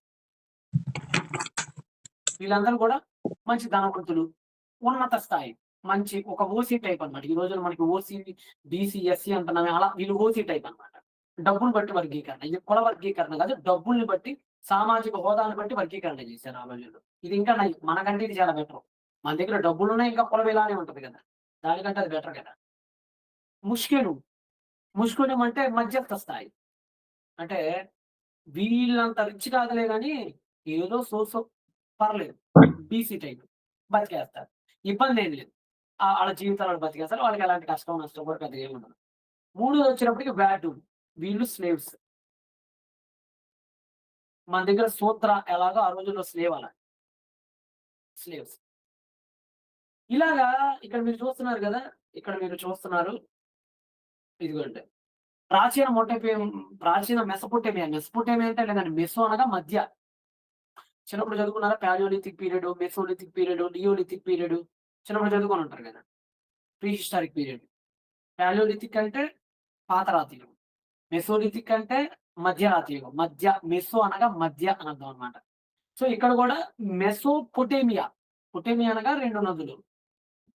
వీళ్ళందరూ కూడా మంచి ధనవంతులు, ఉన్నత స్థాయి. మంచి ఒక ఓసీ టైప్ అనమాట. ఈ రోజున మనకి ఓసీ, బీసీ, ఎస్సీ అంటున్నామే అలా వీళ్ళు ఓసీ టైప్ అనమాట. డబ్బును బట్టి వర్గీకరణ. ఇది కుల వర్గీకరణ కాదు. డబ్బుల్ని బట్టి, సామాజిక హోదాను బట్టి వర్గీకరణ చేశారు ఆ రోజుల్లో. ఇది ఇంకా నయం. మనకంటే ఇది చాలా బెటర్. మన దగ్గర డబ్బులున్నాయి, ఇంకా కులం ఇలానే ఉంటది కదా! దానికంటే అది బెటర్ కదా! ముష్కెలు. ముష్కెలు అంటే మధ్యస్థ స్థాయి. అంటే వీళ్ళంత రిచ్ కాదులే గానీ, ఏదో సో పర్లేదు. బీసీ టైప్ బతికేస్తారు. ఇబ్బందేం లేదు. ఆళ్ళ జీవితాలు ఆళ్ళు బతికేస్తారు. వాళ్ళకి ఎలాంటి కష్టం, నష్టం కూడా పెద్దగా ఏమి ఉండదు. మూడోదొచ్చేటప్పటికి వ్యాటు. వీళ్ళు స్లేవ్స్. మన దగ్గర శూద్ర ఎలాగో ఆ రోజుల్లో స్లేవ్ అలా. స్లేవ్స్. ఇలాగా ఇక్కడ మీరు చూస్తున్నారు గదా! ఇక్కడ మీరు చూస్తున్నారు. ఇదిగోండి. ప్రాచీన మెసొపొటేమియా. మెసొపొటేమియా అంటే లేదండి. మెసో అనగా మధ్య. చిన్నప్పుడు చదువుకున్నారా? Palaeolithic period, mesolithic period, neolithic period చిన్నప్పుడు చదువుకొని ఉంటారు గదా! Pre historic period. పాలియోలిథిక్ అంటే పాత రాతి యుగం. మెసోలిథిక్ అంటే మధ్య రాతి యుగం. మెసో అనగా మధ్య అని అర్థం అన్నమాట. సో, ఇక్కడ గూడా మెసోపొటేమియా. పొటేమియా అనగా 2 నదులు.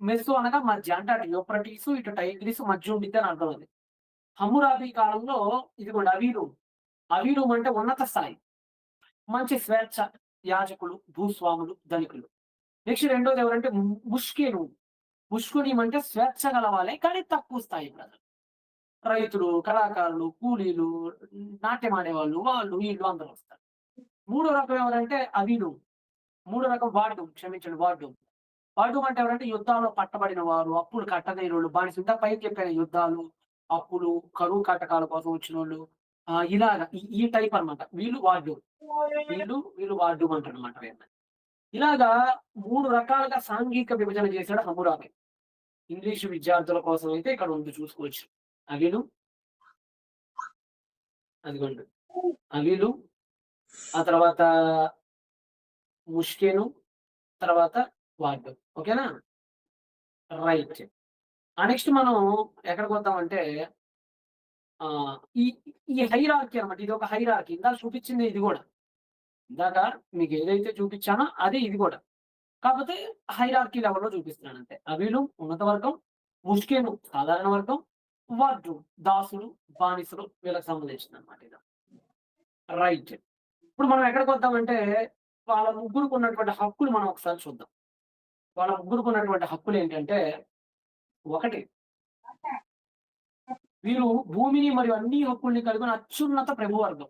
మెసో అనగా మధ్య. అంటే అటు యూఫ్రటీసు, ఇటు టైగ్రిస్ మధ్య ఉండిద్ది అని అర్థం అది. హమ్మురాబీ కాలంలో ఇదిగోండి అవీరూమ్. అవీరూమ్ అంటే ఉన్నత స్థాయి. మంచి స్వేచ్ఛ. యాజకులు, భూస్వాములు, ధనికులు. నెక్స్ట్ రెండోది ఎవరంటే ముష్కెను. ముష్కునీం అంటే స్వేచ్ఛ గలవాళ్ళే కానీ తక్కువ స్థాయి ప్రజలు. రైతులు, కళాకారులు, కూలీలు, నాట్యం ఆడేవాళ్ళు, వాళ్ళు వీళ్ళు అందరూ వస్తారు. మూడో రకం ఎవరంటే అవీరూమ్. మూడో రకం వార్డూమ్. క్షమించండి వార్డూమ్. వార్డూమ్ అంటే ఎవరంటే యుద్ధాల్లో పట్టబడిన వారు, అప్పులు కట్టలేనోళ్ళు, బానిస ఇందాక పైన చెప్పాను యుద్ధాలు, అప్పులు, కరువు కాటకాల కోసం వచ్చినోళ్ళు. ఇలాగ ఈ టైప్ అన్నమాట. వీళ్ళు వార్డూమ్. వీళ్ళు వార్డూమ్ అంటారన్నమాట వీళ్ళని. ఇలాగా 3 రకాలుగా సాంఘిక విభజన చేశాడు హమ్మురాబి. ఇంగ్లీషు విద్యార్థుల కోసం అయితే ఇక్కడ ఉంది చూసుకోవచ్చు. అవిలు, అదిగోండి. అవిలు, ఆ తర్వాత ముష్కెను, తర్వాత వార్డు. ఓకేనా? రైట్. నెక్స్ట్ మనం ఎక్కడికొద్దామంటే ఈ ఈ హైరార్కీ అన్నమాట. ఇది ఒక హైరార్కీ. ఇందాక చూపించింది ఇది గూడా. ఇందాక మీకు ఏదైతే చూపించానో అదే ఇది గూడా. కాకపోతే హైరార్కీ లెవెల్‌లో చూపిస్తున్నాను అంతే. అవీలు ఉన్నత వర్గం, ముష్కెను సాధారణ వర్గం, వార్డు దాసులు, బానిసలు వీళ్ళకి సంబంధించిందన్నమాట ఇది. రైట్. ఇప్పుడు మనం ఎక్కడికొద్దామంటే వాళ్ళ ముగ్గురికి ఉన్నటువంటి హక్కులు మనం ఒకసారి చూద్దాం. వాళ్ళ ముగ్గురికి ఉన్నటువంటి హక్కులేంటంటే, ఒకటి వీరు భూమిని మరియు అన్ని హక్కుల్ని కలిగిన అత్యున్నత ప్రభువర్గం.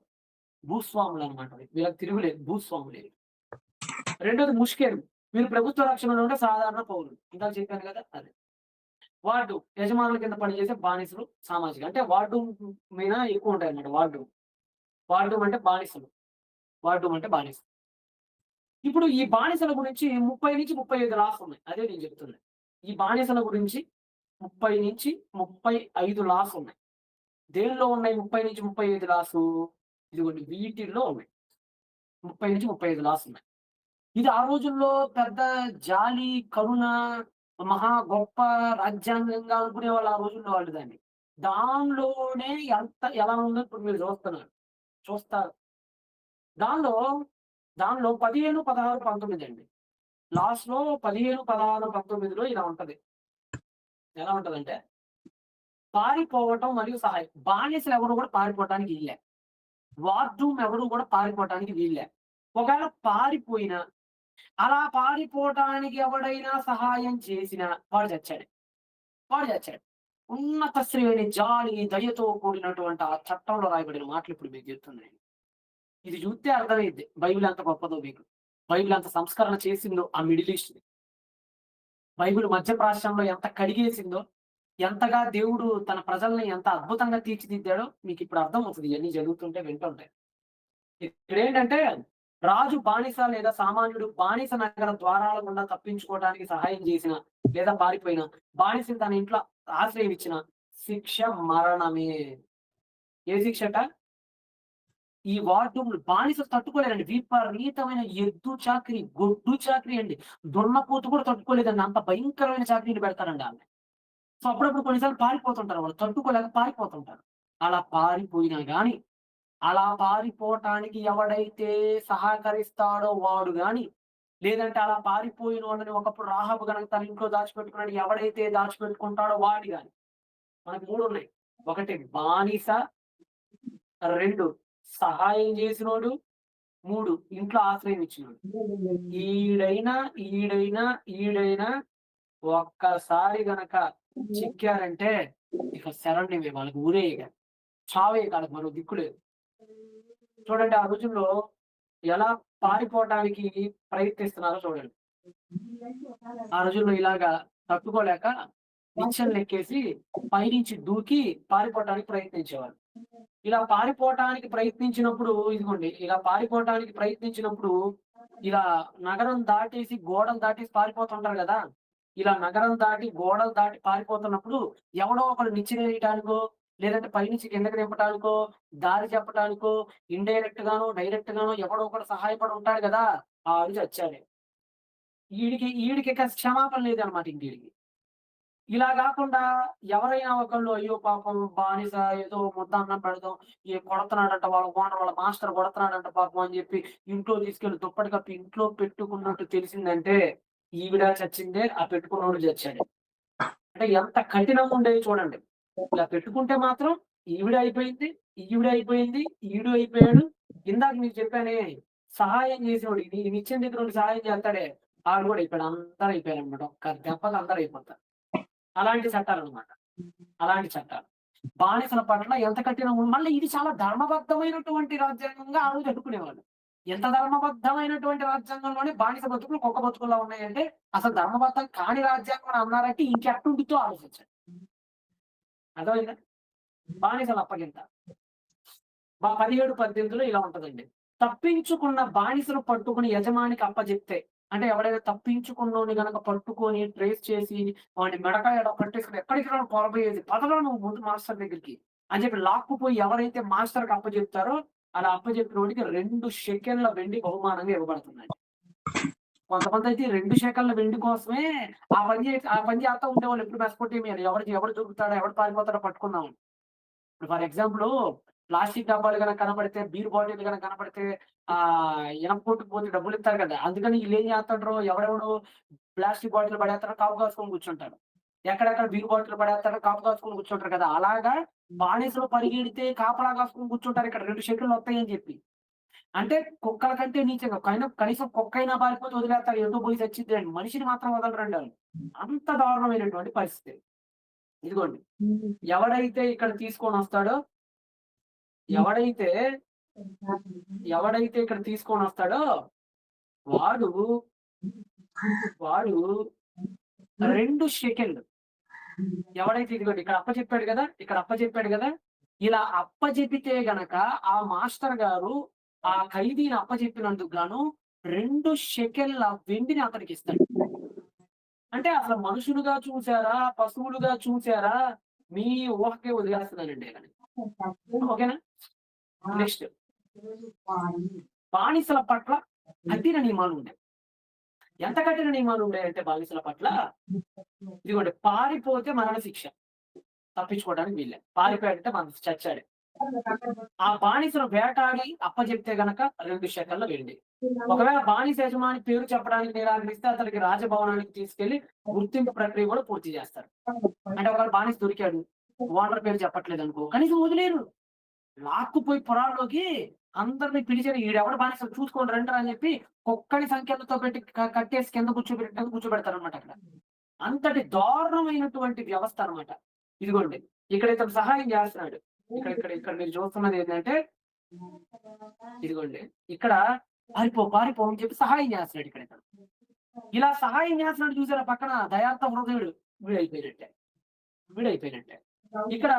భూస్వాములనమాట. వీళ్ళకి తిరుగులేదు. భూస్వాములే. రెండోది ముష్కెలు. వీరు ప్రభుత్వ రక్షణలో ఉండే సాధారణ పౌరులు. ఇందాక చెప్పాను కదా! అదే. వార్డు యజమానుల కింద పనిచేసే బానిసలు, సామాజిక. అంటే వార్డు మీద ఎక్కువ ఉంటాయన్నమాట వార్డు. వార్డూమ్ అంటే బానిసలు. వార్డూమ్ అంటే బానిస. ఇప్పుడు ఈ బానిసల గురించి 30-35 లాస్ ఉన్నాయి. అదే నేను చెప్తుంది. ఈ బానిసల గురించి 30-35 లాస్ ఉన్నాయి. దేనిలో ఉన్నాయి 30-35 లాసు? ఇదిగోండి వీటిల్లో ఉన్నాయి. 30-35 లాస్ ఉన్నాయి. ఇది ఆ రోజుల్లో పెద్ద జాలి, కరుణ, మహా గొప్ప రాజ్యాంగంగా అనుకునేవాళ్ళు ఆ రోజుల్లో వాళ్ళు దాన్ని. దానిలోనే ఎలా ఉందో ఇప్పుడు మీరు చూస్తారు. దానిలో 15, 16, 19 అండి. లాస్ట్‌లో 15, 16, 19లో ఇలా ఉంటది. ఎలా ఉంటదంటే పారిపోవటం మరియు సహాయం. బానిసలు ఎవరు కూడా పారిపోవటానికి వీల్లే. వార్డూమ్ ఎవరు కూడా పారిపోవటానికి వీల్లే. ఒకవేళ పారిపోయినా, అలా పారిపోవటానికి ఎవడైనా సహాయం చేసినా వాడు చచ్చాడు. ఉన్నత శ్రేణి జాలి, దయతో కూడినటువంటి ఆ చట్టంలో రాయబడిన మాటలు ఇప్పుడు మీకు చెప్తున్నాను. ఇది చూస్తే అర్థమైద్ది. బైబిల్ ఎంత గొప్పదో మీకు. బైబిల్ ఎంత సంస్కరణ చేసిందో ఆ మిడిల్ ఈస్ట్‌ని. బైబిల్ మధ్య ప్రాచ్యంలో ఎంత కడిగేసిందో, ఎంతగా దేవుడు తన ప్రజల్ని ఎంత అద్భుతంగా తీర్చిదిద్దాడో మీకిప్పుడు అర్థమవుతది ఇయన్నీ చదువుతుంటే, వింటుంటే. ఇక్కడేంటంటే రాజు బానిస లేదా సామాన్యుడు బానిస నగర ద్వారాల గుండా తప్పించుకోవడానికి సహాయం చేసిన లేదా పారిపోయిన, బానిసని తన ఇంట్లో ఆశ్రయం ఇచ్చిన శిక్ష మరణమే. ఏ శిక్షట? ఈ వార్డూమ్లు బానిసలు తట్టుకోలేరండి. విపరీతమైన ఎద్దు చాకిరి, గొడ్డు చాకిరి అండి. దున్నపోతు కూడా తట్టుకోలేదండి. అంత భయంకరమైన చాకిరీలు పెడతారండి ఆళ్ళని. సో, అప్పుడప్పుడు కొన్నిసార్లు పారిపోతుంటారు వాళ్ళు. తట్టుకోలేక పారిపోతుంటారు. అలా పారిపోయినా గాని, అలా పారిపోవటానికి ఎవడైతే సహకరిస్తాడో వాడు గాని, లేదంటే అలా పారిపోయినోళ్ళని ఒకప్పుడు రాహాబు గనక తన ఇంట్లో దాచిపెట్టుకున్నాడు ఎవడైతే దాచిపెట్టుకుంటాడో వాడు గాని. మనకు 3 ఉన్నాయి. ఒకటి బానిస, 2 సహాయం చేసినోడు, 3 ఇంట్లో ఆశ్రయం ఇచ్చినోడు. ఈడైనా, ఈడైనా, ఈడైనా ఒక్కసారి గనక చిక్కారంటే ఇక శరణ్యమే వాళ్ళకి ఊరే ఇక. చావే ఇక ఆళ్ళకి మరో దిక్కు లేదు. చూడండి ఆ రోజుల్లో ఎలా పారిపోవటానికి ప్రయత్నిస్తున్నారో చూడండి. ఆ రోజుల్లో ఇలాగా తట్టుకోలేక నిచ్చెనలెక్కేసి పైనుంచి దూకి పారిపోవటానికి ప్రయత్నించేవారు. ఇలా పారిపోవటానికి ప్రయత్నించినప్పుడు ఇదిగోండి, ఇలా పారిపోవటానికి ప్రయత్నించినప్పుడు ఇలా నగరం దాటేసి, గోడలు దాటేసి పారిపోతుంటారు గదా! ఇలా నగరం దాటి, గోడలు దాటి పారిపోతున్నప్పుడు ఎవడో ఒకడు నిచ్చెనేయటానికో, లేదంటే పైనుంచి కిందకి దింపటానికో, దారి చెప్పటానికో, ఇండైరెక్ట్ గానో, డైరెక్ట్ గానో ఎవడో ఒకడు సహాయపడి ఉంటాడు గదా! ఆడు చచ్చాడే. ఈడికిక క్షమాపణ లేదనమాట ఇంకీడికి. ఇలా గాకుండా ఎవరైనా ఒకళ్ళు అయ్యో పాపం బానిస ఏదో ముద్ద అన్నం పెడదాం, కొడతన్నాడంట వాళ్ళ ఓనర్ వాళ్ళ మాస్టర్ కొడతన్నాడంట పాపం అని జెప్పి ఇంట్లో తీసుకెళ్ళి దుప్పటి కప్పి ఇంట్లో పెట్టుకున్నట్టు తెలిసిందంటే, ఈవిడ చచ్చిందే, ఆ పెట్టుకున్నోడు చచ్చాడే. అంటే ఎంత కఠినంగా ఉండేది చూడండి. ఇలా పెట్టుకుంటే మాత్రం ఈవిడ అయిపోయింది, ఈవిడ అయిపోయింది, ఈడు అయిపోయాడు. ఇందాక మీకు చెప్పానే సహాయం చేసేవాడు ఈ నిచ్చెన దగ్గర ఉండి సహాయం చేస్తాడే, ఆడు గూడా అయిపోయాడు. అందరూ అయిపోయారన్నమాట. ఒక్క దెబ్బకి అందరూ అయిపోతారు. అలాంటి చట్టాలన్నమాట. అలాంటి చట్టాలు. బానిసల పట్ల ఎంత కఠినంగా మళ్ళీ ఇది చాలా ధర్మబద్ధమైనటువంటి రాజ్యాంగంగా ఆ రోజు అడ్డుకునేవాళ్ళు. ఎంత ధర్మబద్ధమైనటువంటి రాజ్యాంగంలోనే బానిస బతుకులు కుక్క బతుకుల్లా ఉన్నాయంటే, అసలు ధర్మబద్ధం కాని రాజ్యాంగం అని అన్నారంటే ఇంకెట్టుండిద్దో ఆలోచించండి. అర్థమైందా? బానిసల అప్పగింత. 17, 18లో ఇలా ఉంటదండి. తప్పించుకున్న బానిసను పట్టుకొని యజమానికి అప్పజెప్తే, అంటే ఎవడైనా తప్పించుకున్నోడిని గనక పట్టుకొని ట్రేస్ చేసి వాడిని మెడకాయ కట్టేసుకొని ఎక్కడికి రా పొరబోయేది. పదరా నువ్వు ముందు మాస్టర్ దగ్గరికి అని చెప్పి లాక్కుపోయి ఎవరైతే మాస్టర్‌కి అప్పజెప్తారో అలా అప్పజెప్పినోడికి 2 షెకెల్‌ల వెండి బహుమానంగా ఇవ్వబడుతుందండి. కొంతమందైతే 2 షెకెల్‌ల వెండి కోసమే ఆ పని చేస్తా ఉండేవాళ్ళు ఎప్పుడు మెస్పోటేమియాలో ఎవడు దొరుకుతాడో, ఎవడు పారిపోతాడో పట్టుకుందామని. ఇప్పుడు ఫర్ ఎగ్జాంపుల్ ప్లాస్టిక్ డబ్బాలు గనక కనపడితే, బీర్ బాటిల్ గనక కనపడితే ఇనప కొట్టుకు పోతే డబ్బులిత్తారు కదా! అందుకని ఈళ్ళేం చేస్తుండ్రు ఎవడెవడు ప్లాస్టిక్ బాటిల్ పడేత్తాడో కాపు కాసుకొని కూర్చుంటాడు. ఎక్కడెక్కడ బీర్ బాటిల్ పడేత్తాడో కాపు కాసుకొని కూర్చుంటారు కదా! అలాగా బానిసలు పరిగెడితే కాపలా కాసుకొని కూర్చుంటారు ఇక్కడ 2 షెకెల్‌లొత్తాయని చెప్పి. అంటే కుక్కల కంటే నీచంగా కనీసం కుక్కైనా పారిపోతే వదిలేస్తారు. ఎటో పోయి చచ్చిద్దని. మనిషిని మాత్రం వదలరండి ఆళ్ళు. అంత దారుణమైనటువంటి పరిస్థితి. ఇదిగోండి. ఎవడైతే ఇక్కడ తీసుకొనొస్తాడో ఎవడైతే, ఎవడైతే ఇక్కడ తీసుకొనొస్తాడో వాడు, వాడు 2 షెకెల్‌లు. ఎవడైతే ఇదిగోండి ఇక్కడ అప్పచెప్పాడు గదా! ఇక్కడ అప్పచెప్పాడు గదా! ఇలా అప్పజెపితే గనక ఆ మాస్టర్ గారు ఆ ఖైదీని అప్పజెప్పినందుకు గాను 2 షెకెల్‌ల వెండిని అతనికిస్తాడు. అంటే అసలు మనుషులుగా చూసారా? పశువులుగా చూసారా? మీ ఊహకే వదిలేస్తున్నానండి ఈళ్ళని. ఓకేనా? నెక్స్ట్ బానిసల పట్ల కఠిన నియమాలుండేవి. ఎంత కఠిన నియమాలుండేయంటే బానిసల పట్ల ఇదిగోండి పారిపోతే మరణశిక్ష. తప్పించుకోవడానికి వీల్లేదు. పారిపోయాడంటే చచ్చాడే. ఆ బానిసను వేటాడి అప్పజెప్తే గనక 2 షెకల్‌ల వెండి. ఒకవేళ బానిస యజమాని పేరు చెప్పడానికి నిరాకరిస్తే అతనికి రాజభవనానికి తీసుకెళ్ళి గుర్తింపు ప్రక్రియ కూడా పూర్తి చేస్తారు. అంటే ఒకవేళ బానిస దొరికాడు. ఓనర్ పేరు చెప్పట్లేదనుకో కనీసం వదిలేయరు. లాక్కుపోయి పొలాల్లోకి అందరిని పిలిచారు. ఈడెవడు బానిస చూసుకోండి రండిరా అని చెప్పి కుక్కని సంకెళ్ళతో పెట్టి కట్టేసి కింద కూర్చోబెడతారనమాట అక్కడ. అంతటి దారుణమైనటువంటి వ్యవస్థ అన్నమాట. ఇదిగోండి ఇక్కడ ఇతను సహాయం చేస్తున్నాడు. ఇక్కడ మీరు చూస్తున్నది ఏంటంటే ఇదిగోండి ఇక్కడ పారిపో అని చెప్పి సహాయం చేస్తున్నాడు ఇక్కడ ఇతను. ఇలా సహాయం చేస్తున్నాడు చూసారా పక్కన దయార్థ హృదయుడు వీడైపోయినట్టే. వీడైపోయినట్టే. ఇక్కడ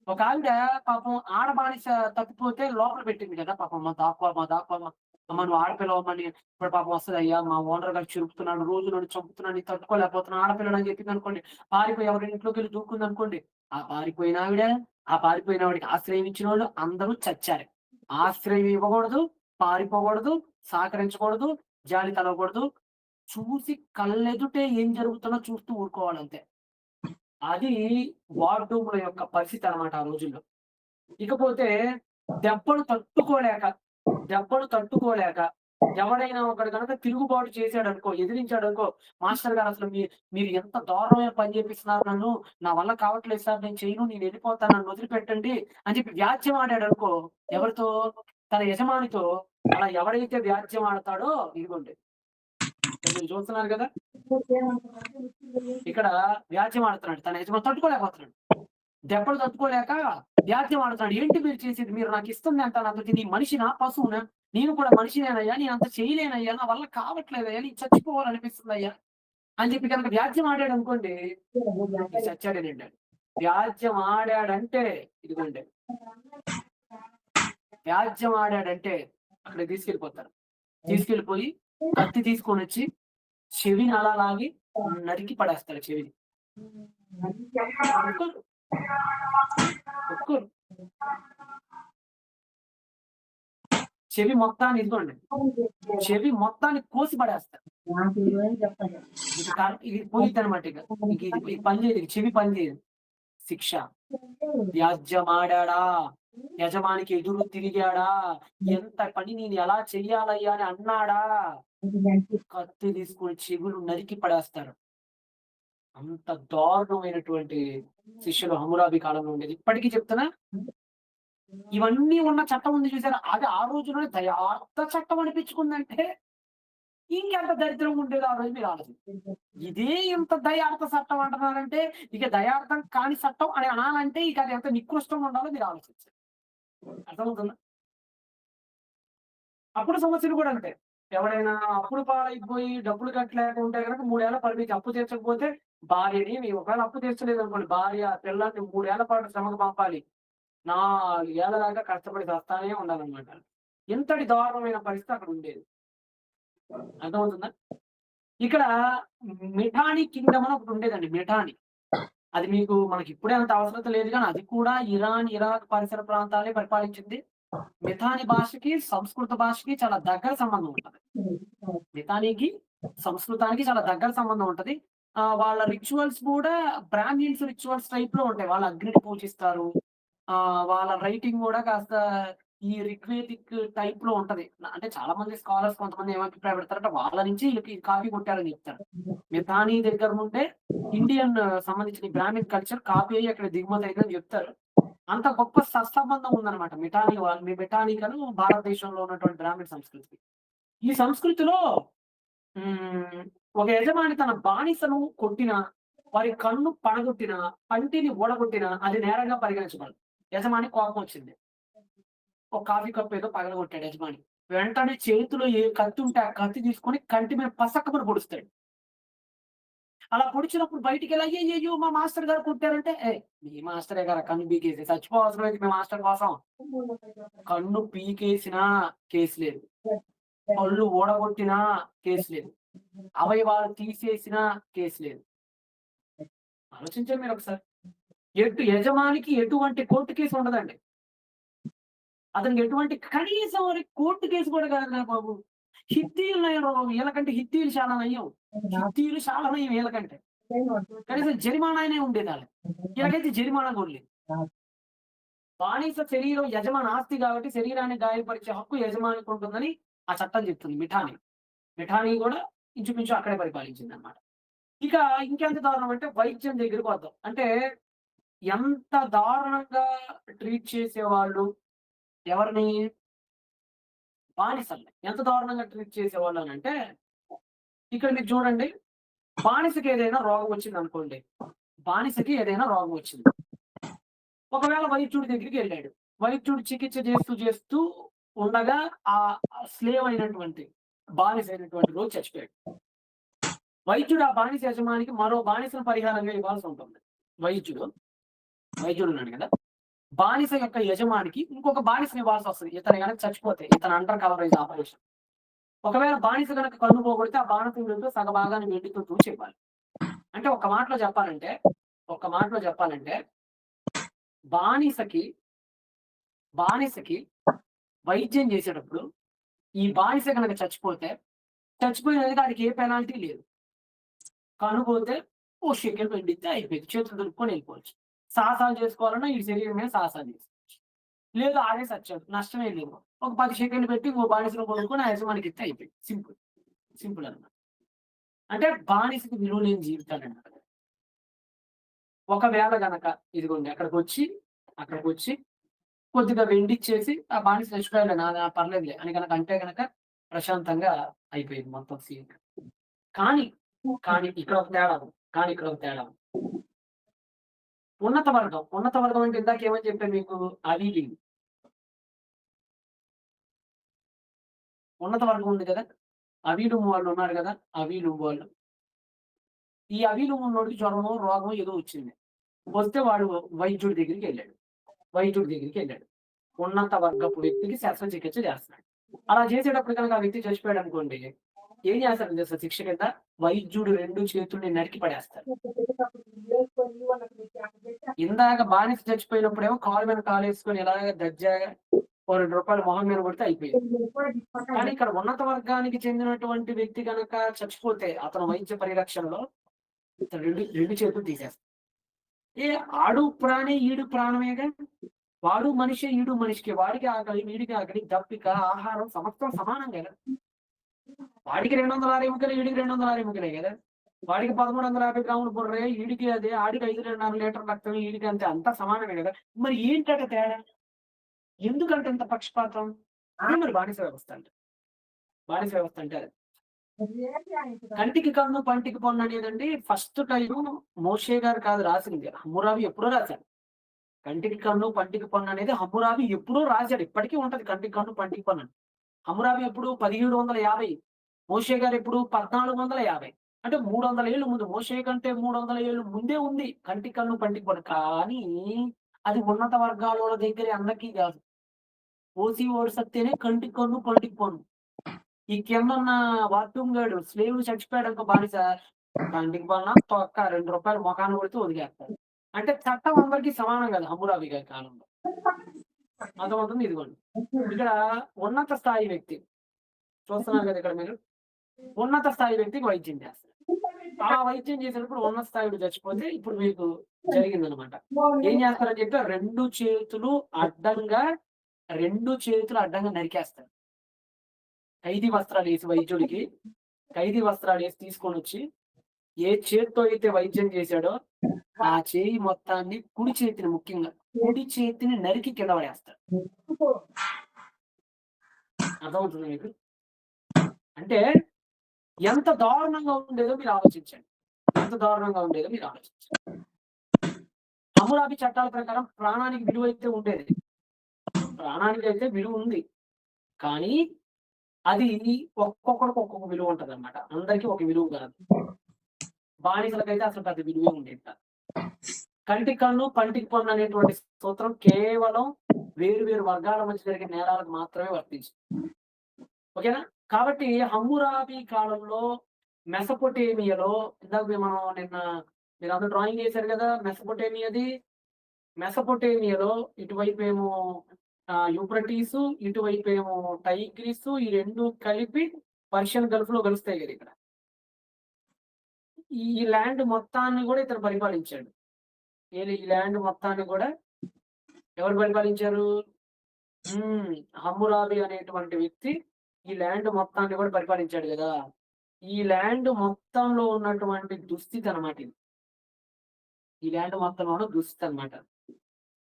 ఒక ఆవిడ పాపం ఆడ బానిస తప్పిపోతే లోపల పెట్టింది కదా! పాపం దాక్కో అమ్మ నువ్వు ఆడపిల్లవమ్మని ఇప్పుడు పాపం వస్తదయ్యా మా ఓనర్ గారు చిరుకుతున్నాడు, రోజు నన్ను చంపుతున్నాడు, నేను తట్టుకోలేకపోతున్నాను ఆడపిల్లని చెప్పిందనుకోండి. పారిపోయి ఎవరి ఇంట్లోకెళ్ళి దూక్కుందనుకోండి. ఆ పారిపోయిన ఆవిడ, ఆ పారిపోయిన ఆవిడకి ఆశ్రయం ఇచ్చినోళ్ళు అందరూ చచ్చారు. ఆశ్రయం ఇవ్వకూడదు, పారిపోకూడదు, సహకరించకూడదు, జాలి కలగకూడదు. చూసి కళ్ళెదుటే ఏం జరుగుతుందో చూస్తూ ఊరుకోవాలంతే. అది వార్డ్‌రూమ్‌ల యొక్క పరిస్థితి అన్నమాట ఆ రోజుల్లో. ఇకపోతే దెబ్బలు తట్టుకోలేక, దెబ్బలు తట్టుకోలేక ఎవడైనా ఒకడు గనక తిరుగుబాటు చేసాడనుకో, ఎదిరించాడనుకో, "మాస్టర్ గారు అసలు మీరు ఎంత దారుణమైన పని చేపిస్తున్నారు నన్ను. నా వల్ల కావట్లేదు సార్. నేను చేయను. నేను వెళ్ళిపోతాను. నన్ను వదిలిపెట్టండి" అని చెప్పి వ్యాజ్యం ఆడాడనుకో, ఎవరితో? తన యజమానితో. అలా ఎవడైతే వ్యాజ్యం ఆడతాడో ఇదిగోండి. ఇక్కడ మీరు చూస్తున్నారు గదా! ఇక్కడ వ్యాజ్యం ఆడుతున్నాడు. తన యజమాని తట్టుకోలేకపోతున్నాడు. దెబ్బలు తట్టుకోలేక వ్యాజ్యం ఆడుతున్నాడు. "ఏంటి మీరు చేసేది? మీరు నాకిస్తుంది ఎంత నాతోటి? నీ మనిషినా? పశువునా? నేను కూడా మనిషినేనయ్యా. నేనంత చేయలేనయ్యా. నా వల్ల కావట్లేదయ్యా. నేను చచ్చిపోవాలనిపిస్తుందయ్యా" అని చెప్పి గనక వ్యాజ్యం ఆడాడనుకోండి, ఇక చచ్చాడేనండి ఆడు. వ్యాజ్యం ఆడాడంటే ఇదిగోండి. వ్యాజ్యం ఆడాడంటే అక్కడికి తీసుకెళ్ళిపోతారు. తీసుకెళ్ళిపోయి కత్తి తీసుకొనొచ్చి చెవిని అలా లాగి నరికి పడేస్తాడు చెవిని. ఒప్పుకోరు. ఒప్పుకోరు. చెవి మొత్తాన్ని ఇదిగోండి. చెవి మొత్తాన్ని కోసి పడేస్తారు. ఇది పోయిద్దనమాట ఇక. ఇక ఇది పని చేయదు. చెవి పని చేయదు. శిక్ష. వ్యాజ్యమాడాడా, యజమానికి ఎదురు తిరిగాడా, ఎంత పని నేను ఎలా చెయ్యాలయ్యా అని అన్నాడా, కత్తి తీసుకొని చెవులు నరికి పడేస్తారు. అంత దారుణమైనటువంటి శిక్షలు హమ్మురాబి కాలంలో ఉండేది. ఇప్పటికి చెప్తున్నా, ఇవన్నీ ఉన్న చట్టం ఉంది చూసారా? అది ఆ రోజులోనే దయార్థ చట్టం అనిపించుకుందంటే, ఇంకెంత దరిద్రంగా ఉండేదో ఆ రోజు మీరు ఆలోచించండి. ఇదే ఇంత దయార్థ చట్టం అంటున్నారంటే, ఇక దయార్థం కాని చట్టం అని అనాలంటే, ఇక అది ఎంత నికృష్టంగా ఉండాలో మీరు ఆలోచించండి. అర్థమవుతుందా? అప్పుడు సమస్యలు కూడా అంతే. ఎవడైనా అప్పుల పాలైపోయి డబ్బులు కట్టలేక ఉంటే గనక 3 ఏళ్ల పరిమితి అప్పు తీర్చకపోతే భార్యని ఒకవేళ అప్పు తీర్చలేదనుకోండి, భార్య, పిల్లల్ని 3 ఏళ్ల పాటు శ్రమకు పంపాలి. 4 ఏళ్ల దాకా కష్టపడి చస్తానే ఉండాలన్నమాట. ఇంతటి దారుణమైన పరిస్థితి అక్కడ ఉండేది. అర్థమవుతుందా? ఇక్కడ మిఠాని కింగ్‌డమ్ అని ఒకటి ఉండేదండి. మిఠాని. అది మనకి ఇప్పుడే అంత అవసరత లేదు గానీ, అది కూడా ఇరాన్, ఇరాక్ పరిసర ప్రాంతాలే పరిపాలించింది. మిథాని భాషకి, సంస్కృత భాషకి చాలా దగ్గర సంబంధం ఉంటది. మిథానీకి, సంస్కృతానికి చాలా దగ్గర సంబంధం ఉంటది. వాళ్ళ రిచువల్స్ కూడా బ్రాహ్మిన్స్ రిచువల్స్ టైప్‌లో ఉంటాయి. వాళ్ళు అగ్నిని పూజిస్తారు. వాళ్ళ రైటింగ్ గూడా కాస్త ఈ రిగ్వేదిక్ టైప్‌లో ఉంటది. అంటే చాలా మంది స్కాలర్స్ కొంతమంది ఏం అభిప్రాయపడతారంటే వాళ్ళ నుంచి ఈళ్ళకి కాపీ కొట్టారని చెప్తారు. మిథాని దగ్గర నుండే ఇండియన్ సంబంధించిన బ్రాహ్మిన్ కల్చర్ కాపీ అయ్యి అక్కడ దిగుమతి అయిందని చెప్తారు. అంత గొప్ప సత్సంబంధం ఉందన్నమాట మిఠానీకను భారతదేశంలో ఉన్నటువంటి బ్రాహ్మిణ సంస్కృతికి. ఈ సంస్కృతిలో హ్మ్. ఒక యజమాని తన బానిసను కొట్టినా, వారి కన్ను పడగొట్టినా, పంటిని ఊడగొట్టినా అది నేరంగా పరిగణించబడదు. యజమానికి కోపమొచ్చింది. ఒక కాఫీ కప్ ఏదో పగలగొట్టాడు యజమాని. వెంటనే చేతిలో ఏ కత్తుంటే ఆ కత్తి తీసుకొని కంటి మీద పసక్కమని పొడుస్తాడు. అలా పొడిచినప్పుడు బయటికెళ్ళి అయ్యయ్యయ్యో! మా మాస్టర్ గారు కొట్టారంటే, "ఏయ్! మీ మాస్టరే గారా కన్ను పీకేసి చచ్చిపోవసరమేంటి మీ మాస్టర్ కోసం." కన్ను పీకేసినా కేసు లేదు. పళ్ళు ఊడగొట్టినా కేసు లేదు. అవయవాలు తీసేసినా కేసు లేదు. ఆలోచించండి మీరొకసారి. యజమానికి ఎటువంటి కోర్టు కేసు ఉండదండి. అతనికి ఎటువంటి కనీసం కోర్టు కేసు కూడా కాదురా బాబు. హిత్తీయులు నయం రా బాబు. ఈళ్ళకంటే హిత్తీయులు చాలా నయం. హిత్తీయులు చాలా నయం ఈళ్ళకంటే. కనీసం జరిమానా అయినా ఉండేది ఆళ్ళకి. ఈళ్ళకైతే జరిమానా కూడా లేదు. బానిస శరీరం యజమాని ఆస్తి కాబట్టి శరీరాన్ని గాయపరిచే హక్కు యజమానికి ఉంటుందని ఆ చట్టం చెప్తుంది మిఠాని. మిఠాని కూడా ఇంచుమించు అక్కడే పరిపాలించిందన్నమాట. ఇక ఇంకెంత దారుణం అంటే వైద్యం దగ్గరికి వద్దాం. అంటే ఎంత దారుణంగా ట్రీట్ చేసేవాళ్ళు ఎవరిని? బానిసల్ని. ఎంత దారుణంగా ట్రీట్ చేసేవాళ్ళు అనంటే, ఇక్కడ మీరు చూడండి. బానిసకి ఏదైనా రోగం వచ్చిందనుకోండి. బానిసకి ఏదైనా రోగం వచ్చింది. ఒకవేళ వైద్యుడి దగ్గరికెళ్ళాడు. వైద్యుడు చికిత్స చేస్తూ ఉండగా స్లేవ్ అయినటువంటి బానిస అయినటువంటి రోజు చచ్చిపోయాడు. వైద్యుడు ఆ బానిస యజమానికి మరో బానిసను పరిహారంగా ఇవ్వాల్సి ఉంటుంది. వైద్యుడున్నాడు కదా! బానిస యొక్క యజమానికి ఇంకొక బానిసని ఇవ్వాల్సొస్తది. ఇతను గనక చచ్చిపోతే ఇతను అండర్ కవరేజ్ ఆపరేషన్. ఒకవేళ బానిస గనక కన్ను పోగొడితే ఆ బానిస సగభాగాన్ని వెండితో తూచివ్వాలి. అంటే ఒక్క మాటలో చెప్పాలంటే బానిసకి బానిసకి వైద్యం చేసేటప్పుడు ఈ బానిస కనుక చచ్చిపోయినది వాడికి ఏ పెనాల్టీ లేదు. కనుపోతే ఓ షెకెల్ వెండిస్తే అయిపోయింది. చేతులు దులుపుకొని వెళ్ళిపోవచ్చు. సాహసాలు చేసుకోవాలన్నా ఈ శరీరం మీద సాహసాలు చేసుకోవచ్చు. లేదు ఆడే సచ్చాడు. నష్టమే లేదు. ఒక 10 షెకెల్‌లు పెట్టి ఇంకో బానిసను కొనుక్కొని ఆ యజమానికి ఇస్తే అయిపోయింది. సింపుల్. సింపుల్ అన్నమాట. అంటే బానిసకి విలువ లేని జీవితాలన్నమాట. ఒకవేళ గనక ఇదిగోండి అక్కడికొచ్చి కొద్దిగా వెండిచ్చేసి ఆ బానిస చచ్చిపోయాడులే పర్లేదులే అని గనక అంటే గనక ప్రశాంతంగా అయిపోయేది మొత్తం సీన్. కానీ, ఇక్కడ ఒక తేడా ఉంది. ఉన్నత వర్గం అంటే ఇందాక ఏమని చెప్పాను మీకు? అవిలీలు. ఉన్నత వర్గం ఉంది కదా! అవీలుము వాళ్ళు ఉన్నారు కదా! అవీలుము వాళ్ళు. ఈ అవీలుము ఉన్నోడికి జ్వరమో, రోగమో ఏదో వచ్చింది. వస్తే వాడు వైద్యుడి దగ్గరికెళ్ళాడు. ఉన్నత వర్గపు వ్యక్తికి శస్త్రచికిత్స చేస్తున్నాడు. అలా చేసేటప్పుడు కనుక ఆ వ్యక్తి చచ్చిపోయాడనుకోండి, ఏం చేస్తారని తెలుసా శిక్ష కింద? వైద్యుడు 2 చేతుల్ని నరికి పడేస్తాడు. ఇందాక బానిస చచ్చిపోయినప్పుడేమో కాలు మీద కాలేసుకొని ఇలాగ దర్జాగా ఓ రూ. 2 మొహం మీద కొడితే అయిపోయింది. కానీ ఇక్కడ ఉన్నత వర్గానికి చెందినటువంటి వ్యక్తి గనక చచ్చిపోతే అతను వైద్య పరిరక్షణలో రెండు చేతులు తీసేస్తాడు. ఆడు ప్రాణి, ఈడు ప్రాణమేగా. వాడు మనిషే, ఈడు మనిషికే. వాడికి ఆకలి, వీడికి ఆకలి, దప్పిక, ఆహారం సమస్తం సమానం కదా! వాడికి 206 ఎముకలు, ఈడికి 206 ఎముకలే కదా! వాడికి 1350 గ్రాముల బుర్రే, ఈడికి అదే, ఆడికి 5.4 లీటర్ల రక్తం, ఈడికి అంతే, అంతా సమానమే కదా! మరి ఏంటట తేడా? ఎందుకంటే ఇంత పక్షపాతం? అదే మరి బానిస వ్యవస్థ అంటే. అదే. కంటికి కన్ను, పంటికి పన్ను అనేదండి ఫస్ట్ టైము మోషే గారు కాదు రాసింది. హమ్మురాబి ఎప్పుడో రాశాడు. కంటికి కన్ను, పంటికి పన్ను అనేది హమ్మురాబి ఎప్పుడో రాశాడు. ఇప్పటికీ ఉంటది కంటికి కన్ను, పంటికి పన్ను. హమ్మురాబి ఎప్పుడు 1750, మోషే గారు ఎప్పుడు 1450. అంటే 300 ఏళ్ళు ముందు. మోషే కంటే 300 ఏళ్ళు ముందే ఉంది కంటికి కన్ను, పంటికి పన్ను. కానీ అది ఉన్నత వర్గాలోళ్ళ దగ్గర అందరికీ కాదు. ఓసీ ఓడిసత్తేనే కంటికి కన్ను, పంటికి పన్ను. ఈ కిందున్న బాత్రూమ్ గాడు స్లేవ్ చచ్చిపోయాడనుకో బానిస, కంటికి పన్నా తొక్క రూ. 2 మొఖాన కొడితే వదిలేస్తారు. అంటే చట్టం అందరికీ సమానం కదా హమ్మురాబి గారి కాలంలో. అర్థమవుతుంది ఇదిగోండి. ఇక్కడ ఉన్నత స్థాయి వ్యక్తి చూస్తున్నారు కదా ఇక్కడ మీరు. ఉన్నత స్థాయి వ్యక్తికి వైద్యం చేస్తారు. ఆ వైద్యం చేసేటప్పుడు ఉన్నత స్థాయిలో చచ్చిపోతే ఇప్పుడు మీకు జరిగిందనమాట. ఏం చేస్తారని చెప్పి 2 చేతులు అడ్డంగా నరికేస్తారు. ఖైదీ వస్త్రాలేసి వైద్యుడికి ఖైదీ వస్త్రాలేసి తీసుకొనొచ్చి ఏ చేత్తో అయితే వైద్యం చేశాడో ఆ చేయి మొత్తాన్ని ముఖ్యంగా కుడి చేతిని నరికి కింద పడేస్తాడు. అర్థమవుతుంది మీకు? అంటే ఎంత దారుణంగా ఉండేదో మీరు ఆలోచించండి. హమ్మురాబి చట్టాల ప్రకారం ప్రాణానికి విలువ అయితే ఉండేది. ప్రాణానికైతే విలువ ఉంది. కానీ అది ఒక్కొక్కడికి ఒక్కొక్క విలువ ఉంటదన్నమాట. అందరికీ ఒక విలువ కాదు. బానిసలకైతే అసలు పెద్ద విలువే ఉండేది కాదు. కంటికి కన్ను, పంటికి పన్ను అనేటువంటి సూత్రం కేవలం వేరు వర్గాల మధ్య జరిగే నేరాలకు మాత్రమే వర్తించింది. ఓకేనా? కాబట్టి హమ్మురాబి కాలంలో మెసొపొటేమియాలో ఇందాక మనం నిన్న మీరందరూ డ్రాయింగ్ చేశారు కదా! మెసొపొటేమియాలో ఇటువైపేమో యూఫ్రటీసు, ఇటువైపేమో టైగ్రిసు, ఈ 2 కలిపి పర్షియన్ గల్ఫ్‌లో కలుస్తాయి కదా ఇక్కడ. ఈ ల్యాండ్ మొత్తాన్ని కూడా ఇతను పరిపాలించాడు. ఈ ల్యాండ్ మొత్తాన్ని కూడా ఎవరు పరిపాలించారు? హమ్మురాబి అనేటువంటి వ్యక్తి ఈ ల్యాండ్ మొత్తాన్ని కూడా పరిపాలించాడు కదా! ఈ ల్యాండ్ మొత్తంలో ఉన్నటువంటి దుస్థితి అన్నమాట ఇది. ఈ ల్యాండ్ మొత్తంలోనూ దుస్థితి అన్నమాట.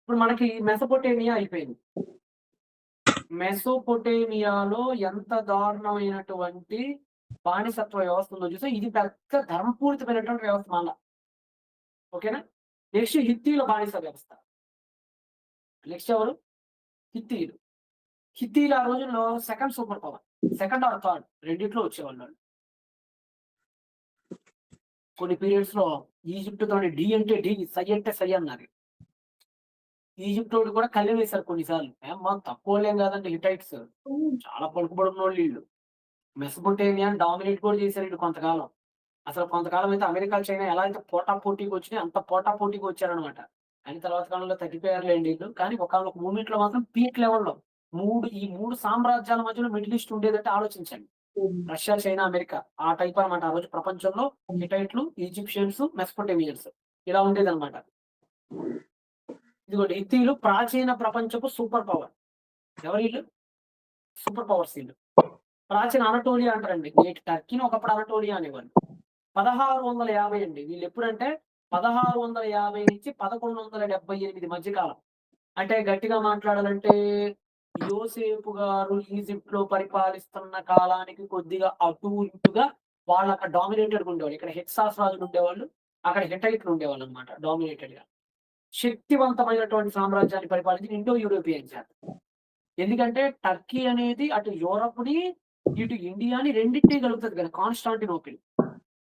ఇప్పుడు మనకి మెసొపొటేమియా అయిపోయింది. మెసొపొటేమియాలో ఎంత దారుణమైనటువంటి బానిసత్వ వ్యవస్థ ఉందో చూస్తే ఇది పెద్ద ధర్మపూరితమైనటువంటి వ్యవస్థ మళ్ళా. ఓకేనా? నెక్స్ట్ హిత్తీల బానిస వ్యవస్థ. నెక్స్ట్ ఎవరు? హిత్తీలు. హిత్తీలు ఆ రోజుల్లో second super power. Second or third రెండిట్లో వచ్చేవాళ్ళు. కొన్ని పీరియడ్స్ లో ఈజిప్ట్ తోని డి అంటే డి, సై అంటే సై అన్నారు. ఈజిప్ట్ తోటి కూడా కళ్ళెం వేశారు కొన్నిసార్లు. మనం తక్కువలేం కాదండి హిటైట్స్. చాలా పలుకుబడి ఉన్నోళ్ళు వీళ్ళు. మెసొపొటేమియాని డామినేట్ కూడా చేశారు వీళ్ళు కొంతకాలం. అసలు కొంతకాలం అయితే అమెరికా, చైనా ఎలా అయితే పోటాపోటీకి వచ్చినాయి అంత పోటాపోటీకి వచ్చారనమాట. కానీ తర్వాత కాలంలో తగ్గిపోయారులేండి వీళ్ళు. కానీ ఒకానొక మూమెంట్ లో మాత్రం పీక్ లెవెల్‌లో ఈ మూడు సామ్రాజ్యాల మధ్యలో మిడిల్ ఈస్ట్ ఉండేదంటే ఆలోచించండి. రష్యా, చైనా, అమెరికా ఆ టైప్ అనమాట. ఆ రోజు ప్రపంచంలో హిటైట్లు, ఈజిప్షియన్స్, మెసొపొటేమియన్స్ ఇలా ఉండేదన్నమాట. ఇదిగోండి హిత్తీయులు ప్రాచీన ప్రపంచపు సూపర్ పవర్. ఎవరు వీళ్ళు? సూపర్ పవర్స్ వీళ్ళు. ప్రాచీన అనటోలియా అంటారండి. నేటి టర్కీని ఒకప్పుడు అనటోలియా అనేవాళ్ళు. 1650 అండి. వీళ్ళు ఎప్పుడంటే 1650 నుంచి 1178 మధ్య కాలం. అంటే గట్టిగా మాట్లాడాలంటే యోసేపు గారు ఈజిప్ట్‌లో పరిపాలిస్తున్న కాలానికి కొద్దిగా అటు ఇటుగా వాళ్ళు అక్కడ డామినేటెడ్‌గా ఉండేవాళ్ళు. ఇక్కడ హెక్సాస్ రాజులు ఉండేవాళ్ళు. అక్కడ హిట్టైట్లు ఉండేవాళ్ళనమాట డామినేటెడ్‌గా. శక్తివంతమైనటువంటి సామ్రాజ్యాన్ని పరిపాలించిన ఇండో యూరోపియన్ జాతి. ఎందుకంటే టర్కీ అనేది అటు యూరప్‌ని, ఇటు ఇండియాని రెండిటిని కలుపుతది కదా! కాన్స్టాంటినోపిల్.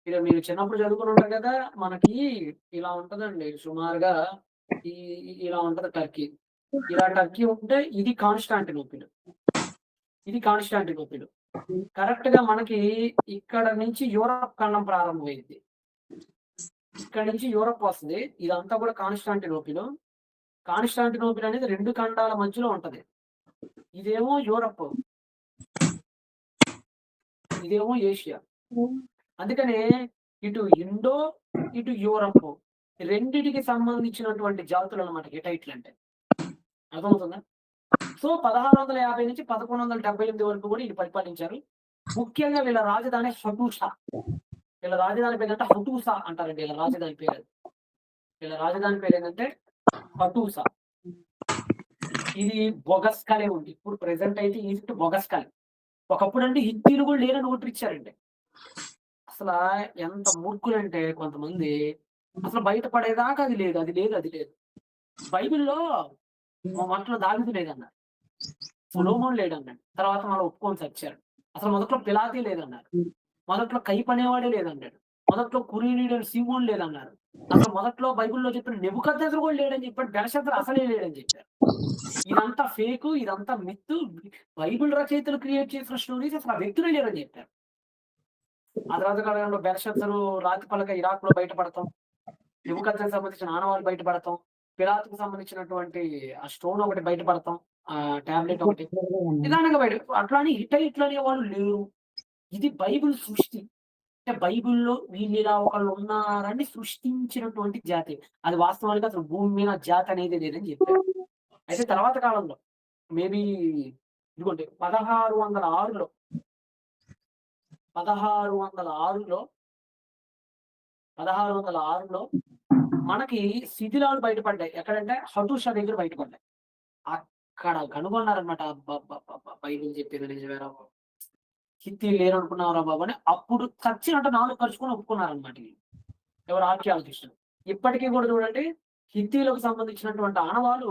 మీరు చిన్నప్పుడు చదువుకొని ఉంటారు కదా! మనకి ఇలా ఉంటదండి సుమారుగా ఈ ఇలా ఉంటది టర్కీ. ఇలా టర్కీ ఉంటే ఇది కాన్స్టాంటినోపిల్. ఇది కాన్స్టాంటినోపిల్. కరెక్ట్‌గా మనకి ఇక్కడ నుంచి యూరప్ ఖండం ప్రారంభమైద్ది. ఇక్కడి నుంచి యూరప్ వస్తది. ఇదంతా కూడా కాన్స్టాంటినోపిల్. కాన్స్టాంటినోపిల్ అనేది 2 ఖండాల మధ్యలో ఉంటది. ఇదేమో యూరప్. ఇదేమో ఏషియా. అందుకనే ఇటు ఇండో, ఇటు యూరప్ రెండిటికి సంబంధించినటువంటి జాతులనమాట హిట్టైట్లంటే. అర్థమవుతుందా? సో 1650 నుంచి 1178 వరకు కూడా ఈళ్ళు పరిపాలించారు. ముఖ్యంగా వీళ్ళ రాజధాని హటూషా. వీళ్ళ రాజధాని పేరేంటంటే హటూసా అంటారండి. వీళ్ళ రాజధాని పేరు. వీళ్ళ రాజధాని పేరేంటంటే హటూసా. ఇది బొగస్కలే ఉంది. ఇప్పుడు ప్రెజెంట్ అయితే ఈజిప్ట్ బొగస్కలే. ఒకప్పుడంటే హిత్తీలు కూడా లేరని ఓటరిచ్చారండి. అసలా ఎంత మూర్ఖులంటే కొంతమంది అసలు బయటపడేదాకా అది లేదు. అది లేదు. అది లేదు. బైబిల్‌లో మొదట్లో దావీదు లేదన్నారు. సొలొమోన్ లేడన్నాడు. తర్వాత మళ్ళా ఒప్పుకొని చచ్చారు. అసలు మొదట్లో పిలాతీ లేదన్నారు. మొదట్లో కయీఫ్ అనేవాడే లేదన్నాడు. మొదట్లో కురేనీయుడైన సీమోన్ లేదన్నారు. అసలు మొదట్లో బైబిల్‌లో చెప్పిన నెబుకద్నెజరు కూడా లేడని చెప్పాడు. బెల్షస్సర్ అసలే లేడని చెప్పారు. ఇదంతా ఫేకు, ఇదంతా మిత్తు. బైబిల్ రచయితలు క్రియేట్ చేసిన స్టోరీస్ అసలు ఆ వ్యక్తులే లేరని చెప్పారు. ఆ తర్వాత కాలంలో బెల్షస్సరు రాతి పలక ఇరాక్‌లో బయటపడతాం. నెబుకద్నెజర్‌కి సంబంధించిన ఆనవాళ్ళు బయటపడతాం. పిలాతుకు సంబంధించినటువంటి ఆ స్టోన్ ఒకటి బయటపడతాం. టాబ్లెట్ ఒకటి. నిదానంగా అట్లా అని హిట్టైట్లు అనేవాళ్ళు లేరు. ఇది బైబిల్ సృష్టి. అంటే బైబిల్‌లో వీళ్ళిలా ఒకళ్ళున్నారని సృష్టించినటువంటి జాతి. అది వాస్తవానికి అసలు భూమి మీద జాతి అనేదే లేదని చెప్పారు. అయితే తర్వాత కాలంలో మేబీ ఇదిగోండి 1606లో 1606లో 1606లో మనకి శిథిలాలు బయటపడ్డాయి. ఎక్కడంటే హటూషా దగ్గర బయటపడ్డాయి. అక్కడ కనుగొన్నారనమాట. అబ్బబ్బబ్బబ్బా! బైబిల్ చెప్పేది నిజమేరా బాబు! హిత్తీలు లేరనుకున్నావురా బాబు అని అప్పుడు చచ్చినట్టు నాలుక కరుచుకొని ఒప్పుకున్నారనమాట ఈళ్ళు. ఎవరు ఆర్కియాలజిస్టులు. ఇప్పటికి కూడా చూడండి హిత్తీలకు సంబంధించినటువంటి ఆనవాళ్ళు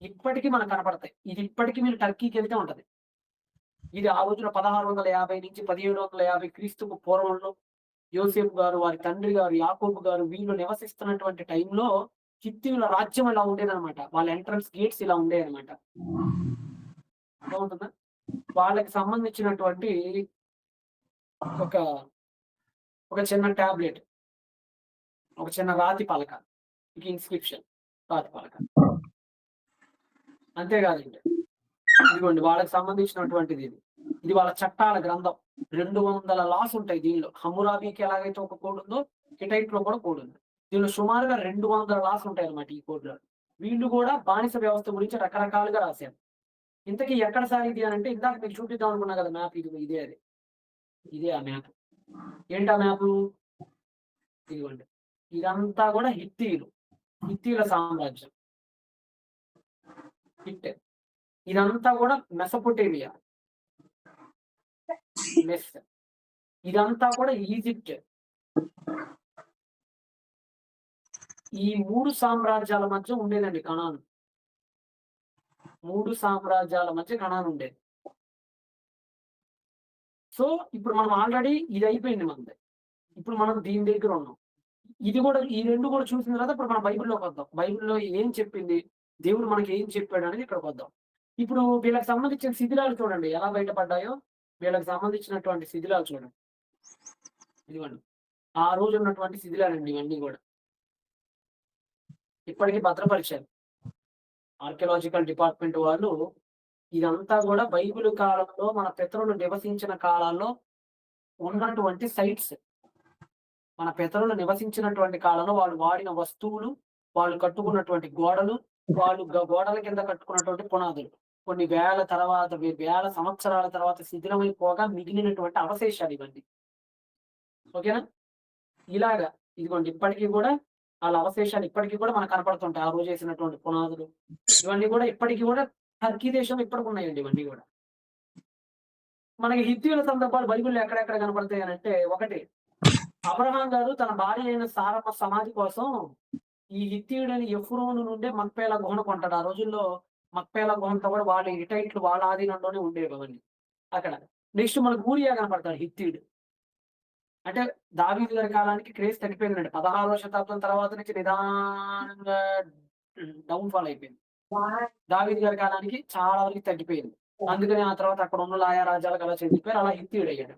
ఇప్పటికి మనకు కనపడతాయి. ఇది ఇప్పటికి మీరు టర్కీకెళ్తే ఉంటది. ఇది ఆ రోజున 1650 నుంచి 1750 క్రీస్తుకు పూర్వంలో యోసేపు గారు, వారి తండ్రి గారు, యాకోబు గారు వీళ్ళు నివసిస్తున్నటువంటి టైంలో హిత్తీయుల రాజ్యం ఇలా ఉండేదనమాట. వాళ్ళ ఎంట్రన్స్ గేట్స్ ఇలా ఉండేయన్నమాట. అర్థమవుతుందా? వాళ్ళకి సంబంధించినటువంటి ఒక, ఒక చిన్న టాబ్లెట్, ఒక చిన్న రాతి పలక, ఒక ఇన్‌స్క్రిప్షన్ రాతి పలక. అంతేకాదండి. ఇదిగోండి వాళ్ళకి సంబంధించినటువంటిది ఇది. ఇది వాళ్ళ చట్టాల గ్రంథం. 200 లాస్ ఉంటాయి దీనిలో. హమ్మురాబీకి ఎలాగైతే ఒక కోడ్ ఉందో హిట్టైట్‌లో కూడా కోడ్ ఉంది. దీనిలో సుమారుగా 200 లాస్ ఉంటాయన్నమాట ఈ కోడ్‌లో. వీళ్ళు కూడా బానిస వ్యవస్థ గురించి రకరకాలుగా రాశారు. ఇంతకీ ఎక్కడ సార్ ఇది అనంటే ఇందాక మీకు చూపిద్దాం అనుకున్నా కదా మ్యాప్ ఇదే అది. ఇదే ఆ మ్యాప్. ఏంటా మ్యాపు? ఇదిగోండి. ఇదంతా కూడా హిత్తీయులు. హిత్తీయుల సామ్రాజ్యం. హిట్. ఇదంతా కూడా మెసొపొటేమియా. మెస్. ఇదంతా కూడా ఈజిప్ట్. ఈ 3 సామ్రాజ్యాల మధ్య ఉండేదండి కనాను. 3 సామ్రాజ్యాల మధ్య కనాను ఉండేది. సో, ఇప్పుడు మనం ఆల్రెడీ ఇది అయిపోయింది మనది. ఇప్పుడు మనం దీని దగ్గర ఉన్నాం. ఇది కూడా ఈ 2 కూడా చూసిన తర్వాత ఇప్పుడు మనం బైబిల్‌లోకొద్దాం. బైబిల్‌లో ఏం చెప్పింది? దేవుడు మనకి ఏం చెప్పాడు అనేది ఇక్కడికొద్దాం. ఇప్పుడు వీళ్ళకి సంబంధించిన శిథిలాలు చూడండి ఎలా బయటపడ్డాయో, వీళ్ళకి సంబంధించినటువంటి శిథిలాలు చూడండి. ఇదిగోండి. ఆ రోజు ఉన్నటువంటి శిథిలాలండి ఇవన్నీ గూడా. ఇప్పటికి భద్రపరిచారు. ఆర్కియాలజికల్ డిపార్ట్‌మెంట్ వాళ్ళు ఇదంతా కూడా బైబిల్ కాలంలో మన పితరులు నివసించిన కాలాల్లో ఉన్నటువంటి సైట్స్. మన పితరులు నివసించినటువంటి కాలంలో వాళ్ళు వాడిన వస్తువులు, వాళ్ళు కట్టుకున్నటువంటి గోడలు, వాళ్ళు గోడల కింద కట్టుకున్నటువంటి పునాదులు. కొన్ని వేల సంవత్సరాల తర్వాత శిథిలమైపోగా మిగిలినటువంటి అవశేషాలు ఇవన్నీ. ఓకేనా? ఇలాగా ఇదిగోండి ఇప్పటికి గూడా ఆళ్ళ అవశేషాలు ఇప్పటికి కూడా మనకు కనపడుతుంటాయి. ఆ రోజు ఏసినటువంటి పునాదులు. ఇవన్నీ గూడా ఇప్పటికి గూడా టర్కీ దేశంలో ఇప్పటికున్నాయండి ఇవన్నీ గూడా. మనకి హిత్తీయుల సందర్భాలు బైబిల్‌లో ఎక్కడెక్కడ కనపడతాయి అనంటే, ఒకటి అబ్రహాం గారు తన భార్య అయిన సారమ్మ సమాధి కోసం ఈ హిత్తీయుడైన ఎఫ్రోను నుండే మక్పేలా గుహను కొంటాడు. ఆ రోజుల్లో మక్పేలా గుహంతా కూడా వాళ్ళ హిట్టైట్లు వాళ్ళ ఆధీనంలోనే ఉండేవి అవన్నీ అక్కడ. నెక్స్ట్ మనకు ఊరియా కనపడతాడు హిత్తీయుడు. అంటే దావీదు గారి కాలానికి క్రేజ్ తగ్గిపోయిందండి. 16వ శతాబ్దం తర్వాత నుంచి నిదానంగా డౌన్ ఫాల్ అయిపోయింది. దావీదు గారి కాలానికి చాలా వరకు తగ్గిపోయింది. అందుకని ఆ తర్వాత అక్కడ ఉన్న లాయా రాజ్యాలకు అలా చెందిపోయారు. అలా హిత్తీయుడయ్యాడు.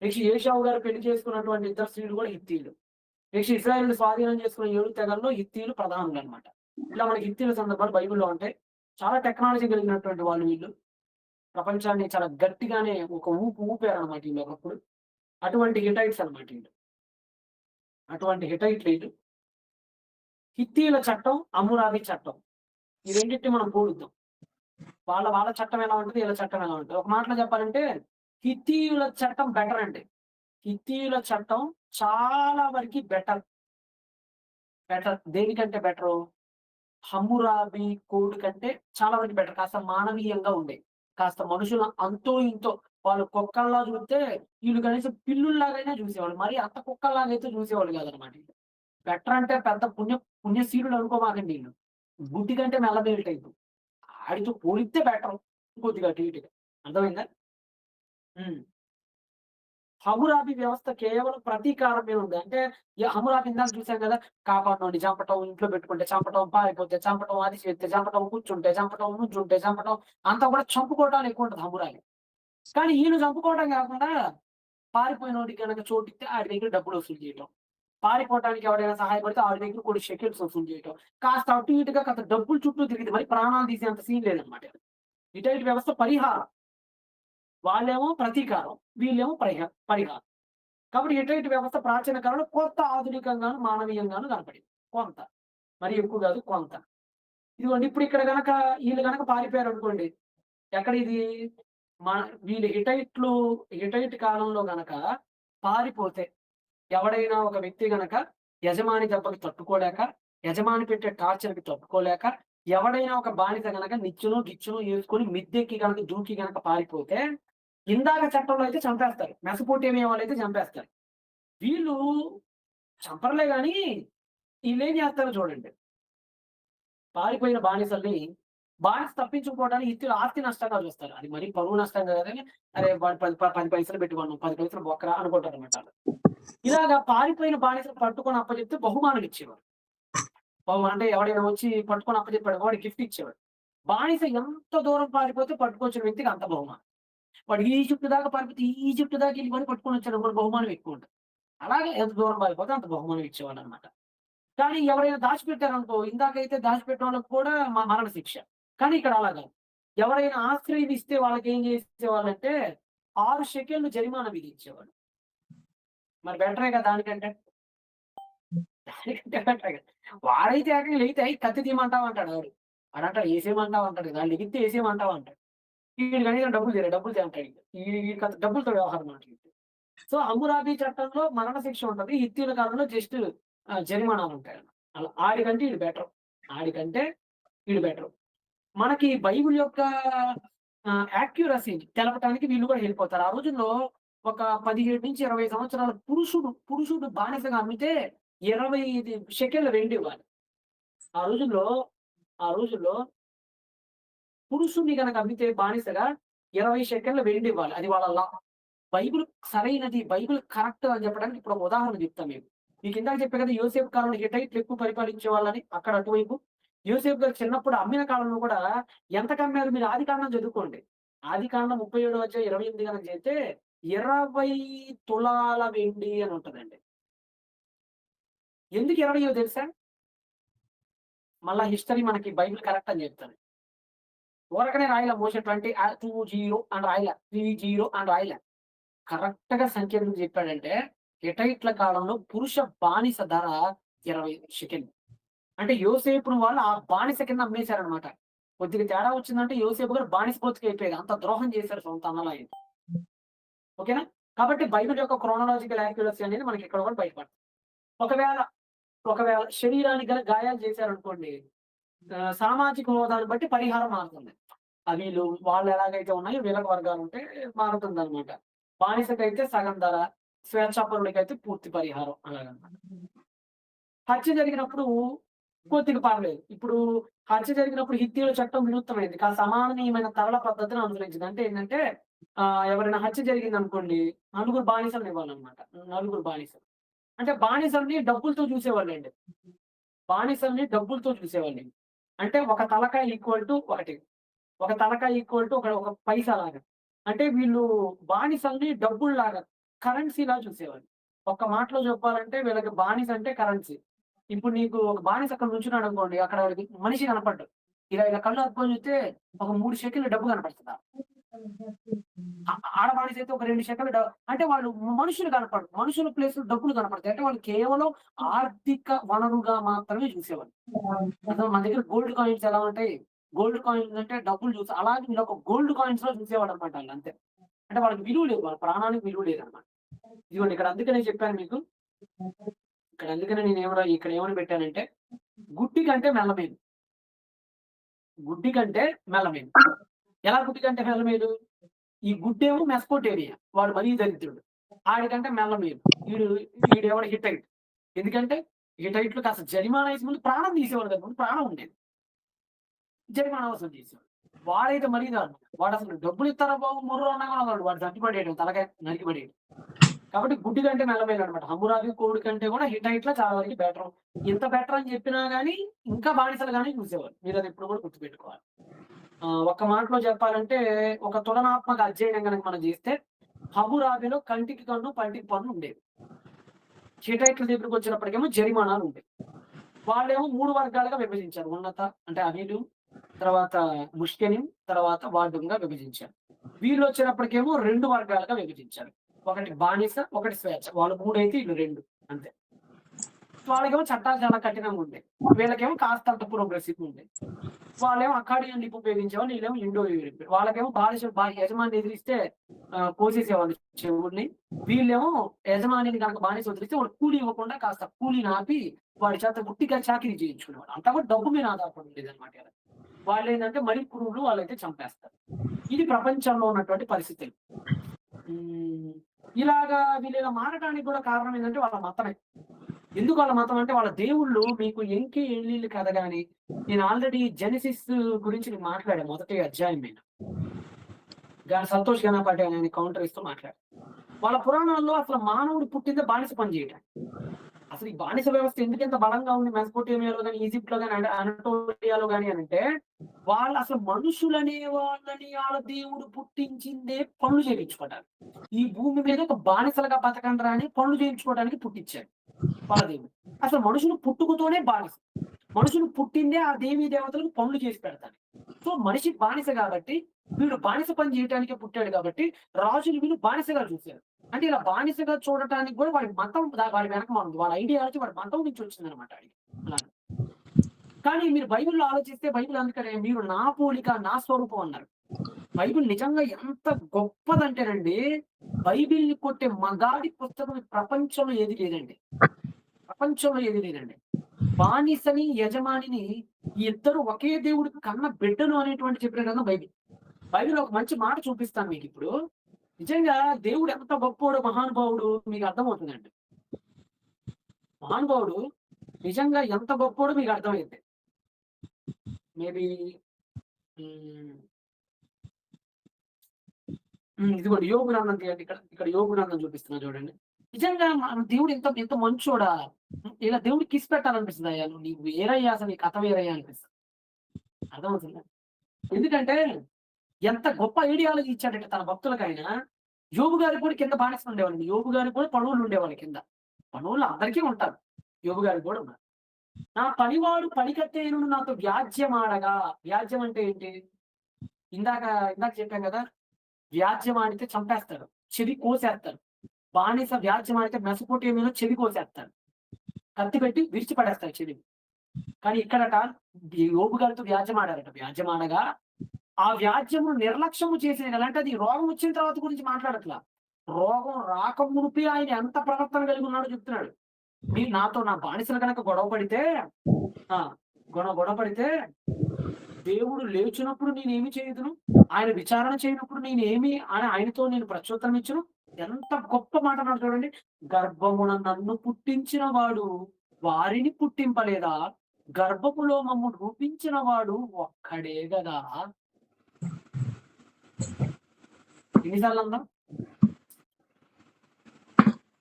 నెక్స్ట్ ఏశావు గారు పెళ్లి చేసుకున్నటువంటి ఇద్దరు స్త్రీలు కూడా హిత్తీయులు. నెక్స్ట్ ఇశ్రాయేలుని స్వాధీనం చేసుకున్న 7 తెగల్లో హిత్తీయులు ప్రధానులనమాట. ఇలా మనకి హిత్తీయుల సందర్భాలు బైబిల్‌లో ఉంటాయి. చాలా టెక్నాలజీ కలిగినటువంటి వాళ్ళు వీళ్ళు. ప్రపంచాన్ని చాలా గట్టిగానే ఒక ఊపారనమాట ఈళ్ళు ఒకప్పుడు. అటువంటి హిట్టైట్స్ అనమాట ఈళ్ళు. అటువంటి హిట్టైట్లు ఈళ్ళు. హిత్తీయుల చట్టం, హమ్మురాబీ చట్టం. ఈ రెండిటిని మనం పోలుద్దాం. వాళ్ళ చట్టం ఎలా ఉంటది, ఈళ్ళ చట్టం ఎలా ఉంటది. ఒక మాటలో చెప్పాలంటే హిత్తీయుల చట్టం బెటర్ అండి. హిత్తీయుల చట్టం చాలా వరకి బెటర్. దేనికంటే బెటరు? హమ్మురాబీ కోడ్ కంటే చాలా వరకు బెటర్. కాస్త మానవీయంగా ఉండేయి. కాస్త మనుషుల అంతో ఇంతో వాళ్ళు కుక్కల్లా చూస్తే ఈళ్ళు కనీసం పిల్లుల్లాగైనా చూసేవాళ్ళు. మరి అంత కుక్కల్లాగైతే చూసేవాళ్ళు కాదనమాట ఈళ్ళు. బెటర్ అంటే పెద్ద పుణ్యశీలుడు అనుకోమాకండి ఈళ్ళు. గుడ్డి కంటే మెల్లబేలు టైపు. ఆడితో పోలిస్తే బెటరు. కొద్దిగా అటు ఇటుగా. అర్థమైందా? హ్మ్. హమ్మురాబీ వ్యవస్థ కేవలం ప్రతీకారం మీద ఉంది. అంటే హమ్మురాబీ ఇందాక చూసాం గదా! కాపాడినోడిని చంపటం, ఇంట్లో పెట్టుకుంటే చంపటం, పారిపోతే చంపటం, అది చేస్తే చంపటం, కూర్చుంటే చంపటం, నుంచుంటే చంపటం అంతా కూడా చంపుకోవటాలు ఎక్కువుంటది హమ్మురాబీ. కానీ ఈళ్ళు చంపుకోవడం గాకుండా పారిపోయినోడికి గనక చోటిస్తే ఆడి దగ్గర డబ్బులు వసూలు చేయటం. పారిపోవటానికి ఎవరైనా సహాయపడితే ఆడి దగ్గర కొన్ని షెకెల్స్ వసూలు చేయటం. కాస్త అటు ఇటుగా కాస్త డబ్బులు చుట్టూ తిరిగితే మరి ప్రాణాలు తీసేంత సీన్ లేదనమాట. రిటైర్డ్ వ్యవస్థ పరిహారం. వాళ్ళేమో ప్రతీకారం. వీళ్ళేమో పరిహారం. కాబట్టి రిటైర్డ్ వ్యవస్థ ప్రాచీన కాలంలో కొంత ఆధునికంగాను, మానవీయంగాను కనపడింది. కొంత. మరి ఎక్కువ కాదు కొంత. ఇదిగోండి ఇప్పుడు ఇక్కడ గనక ఈళ్ళు గనక పారిపోయారనుకోండి. ఎక్కడిది? మన వీళ్ళు హిటైట్ కాలంలో గనక పారిపోతే ఎవడైనా ఒక వ్యక్తి గనక యజమాని దెబ్బకి తట్టుకోలేక, యజమాని పెట్టే టార్చర్‌కి తట్టుకోలేక, ఎవడైనా ఒక బానిస గనక నిచ్చెనో, గిచ్చెనో యేసుకొని మిద్దెక్కి గనక దూకి గనక పారిపోతే, ఇందాక చట్టంలో అయితే చంపేస్తారు. మెసపోటేమియా వాళ్ళైతే చంపేస్తారు. వీళ్ళు చంపరులే గానీ, ఈళ్ళేం జేస్తారో చూడండి. పారిపోయిన బానిసల్ని బానిస తప్పించుకోవడానికి హిత్తులు ఆస్తి నష్టంగా చూస్తారు. అది మరీ పరువు నష్టం కాదని, అరే వాడు 10 పైసలు పెట్టి కొన్నాం. 10 పైసలు బొక్కరా అనుకుంటారన్నమాట ఆళ్ళు. ఇలాగా పారిపోయిన బానిసను పట్టుకొని అప్పజెప్తే బహుమానం ఇచ్చేవారు. అంటే ఎవడైనా వచ్చి పట్టుకొని అప్పజెప్పాడు వాడికి గిఫ్ట్ ఇచ్చేవాడు. బానిస ఎంత దూరం పారిపోతే పట్టుకొచ్చిన వ్యక్తికి అంత బహుమానం. వాడు ఈజిప్ట్ దాకా పారిపోతే ఈజిప్ట్ దాకా ఎళ్లి మరి పట్టుకొని వచ్చాడనుకోండి బహుమానం ఎక్కువుంటది. అలాగే ఎంత దూరం పారిపోతే అంత బహుమానం ఇచ్చేవాళ్ళన్నమాట. కానీ ఎవరైనా దాచిపెట్టారనుకో, ఇందాకైతే దాచిపెట్టినోళ్ళకి కూడా మరణ శిక్ష. కానీ ఇక్కడ అలా కాదు. ఎవరైనా ఆశ్రయం ఇస్తే వాళ్ళకేం చేసేవాళ్ళంటే 6 షెకెల్‌లు జరిమానా విధించేవాళ్ళు. మరి బెటరే కదా దానికంటే. దానికంటే బెటరే కదా! వాడైతే ఏకంగా లెగితే కత్తి తీయమంటావా అంటాడు ఆడు. వాడంటాడు ఏసేయమంటావా అంటాడు. ఆడు లెగిస్తే ఏసేయమంటావా అంటాడు. ఈడు కనీసం డబ్బులు తేరా అంటాడు. ఈడికి డబ్బులతో వ్యవహారం మాట. సో, హమ్మురాబీ చట్టంలో మరణ శిక్ష ఉంటది. హిత్తీయుల కాలంలో జస్ట్ జరిమానాలుంటాయన్నమాట. అలా ఆడికంటే ఈడు బెటరు. ఆడికంటే ఈడు బెటరు. మనకి బైబిల్ యొక్క యాక్యురసీ తెలపటానికి వీళ్ళు కూడా హెల్పవుతారు. ఆ రోజుల్లో ఒక 17-20 సంవత్సరాల పురుషుడు బానిసగా అమ్మితే 25 షెకెల్‌ల వెండివ్వాలి. ఆ రోజుల్లో ఆ రోజుల్లో పురుషుడిని గనక అమ్మితే బానిసగా 20 షెకెల్‌ల వెండివ్వాలి. అది వాళ్ళ లా. బైబిల్ సరైనది, బైబిల్ కరెక్ట్ అని చెప్పడానికి ఇప్పుడు ఒక ఉదాహరణ చెప్తా మీకు. మీకు ఇందాక చెప్పా కదా! యోసేపు కాలంలో హిట్టైట్లు ఎక్కువ పరిపాలించేవాళ్ళని అక్కడ అటువైపు. యోసేపు గారు చిన్నప్పుడు అమ్మిన కాలంలో కూడా ఎంతకమ్మారు మీరు ఆదికాండం చదువుకోండి. ఆదికాండం 37వ అధ్యాయం 28 గనక చదివితే 20 తులాల వెండి అని ఉంటదండి. ఎందుకు 20 తెలుసా? మళ్ళా హిస్టరీ మనకి బైబిల్ కరెక్ట్ అని చెప్తది. ఊరకనే రాయలే మోషే 20 20 అని రాయలే, 30 అని రాయలే. కరెక్ట్ గా సంఖ్య ఎందుకు చెప్పాడంటే హిట్టైట్ల కాలంలో పురుష బానిస ధర 20 షెకెల్. అంటే యోసేపును వాళ్ళు ఆ బానిస కింద అమ్మేశారనమాట. కొద్దిగా తేడా వచ్చిందంటే యోసేపు గారు బానిస బ్రతుకైపోయాడు. అంత ద్రోహం చేశారు సొంత అన్నలు ఆయన. ఓకేనా? కాబట్టి బైబిల్ యొక్క క్రోనలాజికల్ యాక్యురసీ అనేది మనకి ఇక్కడ కూడా బయటపడుతుంది. ఒకవేళ ఒకవేళ శరీరానికి గల గాయాలు చేశారనుకోండి, సామాజిక హోదాను బట్టి పరిహారం మారుతుంది. వీళ్ళు వాళ్ళు ఎలాగైతే ఉన్నాయో వీళ్ళకి వర్గాలుంటే మారుతుందనమాట. బానిసకైతే సగం ధర, స్వేచ్ఛాపరుడికైతే పూర్తి పరిహారం అలాగనమాట. హత్య జరిగినప్పుడు కొద్దిగా పర్లేదు. ఇప్పుడు హత్య జరిగినప్పుడు హిత్తీయుల చట్టం వినూత్నమైంది. సమానీయమైన తరల పద్ధతిని అనుసరించింది. అంటే ఏంటంటే ఎవరైనా హత్య జరిగిందనుకోండి, నలుగురు బానిసలను ఇవ్వాలన్నమాట. నలుగురు బానిసలు. అంటే బానిసల్ని డబ్బులతో చూసేవాళ్ళండి. బానిసల్ని డబ్బులతో చూసేవాళ్ళండి. అంటే ఒక తలకాయ ఈక్వల్ టు ఒకటి. ఒక తలకాయ ఈక్వల్ టు ఒక పైసా లాగా. అంటే వీళ్ళు బానిసల్ని డబ్బుల్లాగా, కరెన్సీలా చూసేవాళ్ళు. ఒక్క మాటలో చెప్పాలంటే వీళ్ళకి బానిస అంటే కరెన్సీ. ఇప్పుడు నీకు ఒక బానిస అక్కడ నుంచున్నాడనుకోండి, అక్కడ మనిషి కనపడ్డు. ఇలా ఇలా కళ్ళు అద్దుకొని చూస్తే ఒక 3 షెకెల్‌ల డబ్బు కనపడుతదా? ఆడ బానిస అయితే ఒక 2 షెకెల్‌ల అంటే వాళ్ళు మనుషులు కనపడరు. మనుషుల ప్లేస్‌లో డబ్బులు కనపడతాయి. అంటే వాళ్ళు కేవలం ఆర్థిక వనరుగా మాత్రమే చూసేవాళ్ళు. అసలు మన దగ్గర గోల్డ్ కాయిన్స్ ఎలా ఉంటాయి? గోల్డ్ కాయిన్స్ అంటే డబ్బులు చూసి అలాగే వీళ్ళొక గోల్డ్ కాయిన్స్‌లో చూసేవాడన్నమాట ఆళ్ళంతే. అంటే వాళ్ళకి విలువ లేదు. వాళ్ళ ప్రాణానికి విలువ లేదన్నమాట. ఇదిగోండి ఇక్కడ అందుకనే చెప్పాను మీకు. ఇక్కడ అందుకనే ఇక్కడ ఏమని పెట్టానంటే గుడ్డి కంటే మెల్లమేలు. గుడ్డి కంటే మెల్లమేలు. ఎలా గుడ్డి కంటే మెల్లమేలు? ఈ గుడ్డేమో మెస్పోటేమియా. వాడు మరీ దరిద్రుడు. ఆడికంటే మెల్లమేలు. ఈడెవడు హిట్టైట్. ఎందుకంటే హిట్టైట్‌లు కాస్త జరిమానా వేసి ముందు ప్రాణం తీసేవాడు కదా! ముందు ప్రాణం ఉండేది. జరిమానా వసూలు చేసేవాడు. వాడైతే మరీ దారుణం. వాడసలు డబ్బులు ఇస్తారా బాబు మొర్రో అన్నా కూడా వదలడు. వాడు చంపి పడేయడం. తలకాయ నరికి పడేయడం. కాబట్టి గుడ్డి కంటే మెల్లమేలనమాట. హమ్మురాబి కోడి కంటే కూడా హిట్టైట్‌లో చాలా వరకు బెటరు. ఇంత బెటర్ అని చెప్పినా గాని ఇంకా బానిసలుగానే చూసేవాళ్ళు. మీరది ఎప్పుడు కూడా గుర్తుపెట్టుకోవాలి. ఒక్క మాటలో చెప్పాలంటే ఒక తులనాత్మక అధ్యయనం గనక మనం చేస్తే హమ్మురాబిలో కంటికి కన్ను, పంటికి పన్ను ఉండేవి. హిట్టైట్ల దగ్గరికి వచ్చినప్పటికేమో జరిమానాలు ఉండేవి. వాళ్ళేమో 3 వర్గాలుగా విభజించారు. ఉన్నత అంటే అవీలు, తర్వాత ముష్కెనిం, తర్వాత వార్డుంగా విభజించారు. వీళ్ళొచ్చేటప్పటికేమో 2 వర్గాలుగా విభజించారు. ఒకటి బానిస, ఒకటి స్వేచ్ఛ. వాళ్ళు 3 అయితే ఈళ్ళు 2 అంతే. వాళ్ళకేమో చట్టాలు చాలా కఠినంగా ఉండేవి. వీళ్ళకేమో కాస్తంత ప్రోగ్రెసివ్‌గా ఉండేవి. వాళ్ళేమో అక్కాడియన్ లిపి ఉపయోగించేవాళ్ళు. వీళ్ళేమో ఇండో యూరోపియన్. వాళ్ళకేమో యజమానిని ఎదిరిస్తే కోసేసేవాళ్ళు చెవుల్ని. వీళ్ళేమో యజమానిని గనక బానిస వదిలిస్తే వాడు కూలీ ఇవ్వకుండా కాస్త కూలీని ఆపి వాడి చేత గుట్టిగా చాకిరీ చేయించుకునేవాడు. అంతా కూడా డబ్బు మీద ఆధారపడి ఉండేదన్నమాట. వాళ్ళేంటంటే మరీ పురుగులు వాళ్ళైతే చంపేస్తారు. ఇది ప్రపంచంలో ఉన్నటువంటి పరిస్థితులు. ఇలాగా వీళ్ళిలా మారడానికి కూడా కారణం ఏంటంటే వాళ్ళ మతమే. ఎందుకు వాళ్ళ మతం అంటే వాళ్ళ దేవుళ్ళు మీకు ఎంకి ఎళ్ళిళ్ళు కథ గాని, నేను ఆల్రెడీ జెనెసిస్ గురించి నేను మాట్లాడా మొదటి అధ్యాయం మీద. సంతోష్ గణపాటి అని కౌంటర్ ఇస్తూ మాట్లాడా. వాళ్ళ పురాణాల్లో అసలు మానవుడు పుట్టిందే బానిస పని చేయడానికి. అసలు ఈ బానిస వ్యవస్థ ఎందుకింత బలంగా ఉంది మెసొపొటేమియాలో గాని, ఈజిప్ట్‌లో గాని, అనటోలియాలో గాని అనంటే, వాళ్ళు అసలు మనుషులనే వాళ్ళని ఆళ్ళ దేవుడు పుట్టించిందే పనులు చేయించుకోవడానికి. ఈ భూమి మీద ఒక బానిసలుగా బతకండ్రా అని పనులు చేయించుకోవడానికి పుట్టించారు వాళ్ళ దేవుడు. అసలు మనుషులు పుట్టుకతోనే బానిస. మనుషులు పుట్టిందే ఆ దేవీ దేవతలకు పనులు చేసి పెడతారు. సో మనిషి బానిస కాబట్టి వీడు బానిస పని చేయడానికే పుట్టాడు కాబట్టి రాజులు వీళ్ళు బానిసగా చూశారు. అంటే ఇలా బానిసగా చూడటానికి కూడా వాడి మతం వాడి వెనకమాల ఉంది. వాళ్ళ ఐడియాలజీ వాడి మతం నుంచి వచ్చిందనమాట ఆడికి. అలాగే. కానీ మీరు బైబిల్‌లో ఆలోచిస్తే బైబిల్ అందుకనే మీరు నా పోలిక, నా స్వరూపం అన్నారు. బైబిల్ నిజంగా ఎంత గొప్పదంటేనండి, బైబిల్‌ని కొట్టే మగాడి పుస్తకం ప్రపంచంలో ఏది లేదండి. ప్రపంచంలో ఏది లేదండి. బానిసని, యజమానిని ఈ ఇద్దరు ఒకే దేవుడికి కన్న బిడ్డలు అనేటువంటి చెప్పిన గ్రంథం బైబిల్. బైబిల్‌లో ఒక మంచి మాట చూపిస్తాను మీకిప్పుడు. నిజంగా దేవుడు ఎంత గొప్పోడో మహానుభావుడు మీకు అర్థమవుతుందండి. మహానుభావుడు నిజంగా ఎంత గొప్పోడో మీకు అర్థమైద్ది. మేబీ ఇదిగోండి యోబు గ్రంథం తీయండి. ఇక్కడ యోబు గ్రంథం చూపిస్తున్నా చూడండి. నిజంగా మన దేవుడు ఎంత ఎంత మంచోడా! ఇలా దేవుడికి కిస్ పెట్టాలనిపిస్తదయ్యా. నీకు వేరయ్యా అసలు నీ కథ వేరయ్యా అనిపిస్తది. అర్థమవుతుందా? ఎందుకంటే ఎంత గొప్ప ఐడియాలజీ ఇచ్చాడంటే తన భక్తులకైనా. యోబు గారికి కూడా కింద బానిసలు ఉండేవాళ్ళండి. యోబు గారికి కూడా పనులు ఉండేవాళ్ళు కింద. పనులు అందరికీ ఉంటారు. యోబు గారికి కూడా ఉన్నారు. నా పనివాడు పనికత్తెను నాతో వ్యాజ్యమాడగా, వ్యాజ్యం అంటే ఏంటి? ఇందాక ఇందాక చెప్పాం కదా, వ్యాజ్యం ఆడితే చంపేస్తారు, చెవి కోసేస్తారు. బానిస వ్యాజ్యం ఆడితే మెసొపొటేమియాలో చెవి కోసేస్తారు, కత్తి పెట్టి విరిచి పడేస్తారు చెవిని. కానీ ఇక్కడట యోబు గారితో వ్యాజ్యం ఆడారట. వ్యాజ్యం ఆడగా ఆ వ్యాజ్యము నిర్లక్ష్యము చేసేది. అంటే అది రోగం వచ్చిన తర్వాత గురించి మాట్లాడట్లా. రోగం రాకమునుపే ఆయన ఎంత ప్రవర్తన కలిగి ఉన్నాడో చెప్తున్నాడు. మీరు నాతో నా బానిసలు గనక గొడవ పడితే గొడవ పడితే దేవుడు లేచినప్పుడు నేనేమి చేయదును, ఆయన విచారణ చేయనప్పుడు నేనేమి అని ఆయనతో నేను ప్రత్యుత్తరం ఇచ్చును. ఎంత గొప్ప మాట అన్నాడు చూడండి. గర్భమున నన్ను పుట్టించిన వాడు వారిని పుట్టింపలేదా? గర్భములో మమ్ము రూపించిన వాడు ఒక్కడే గదా. ఎన్నిసార్లు అందాం?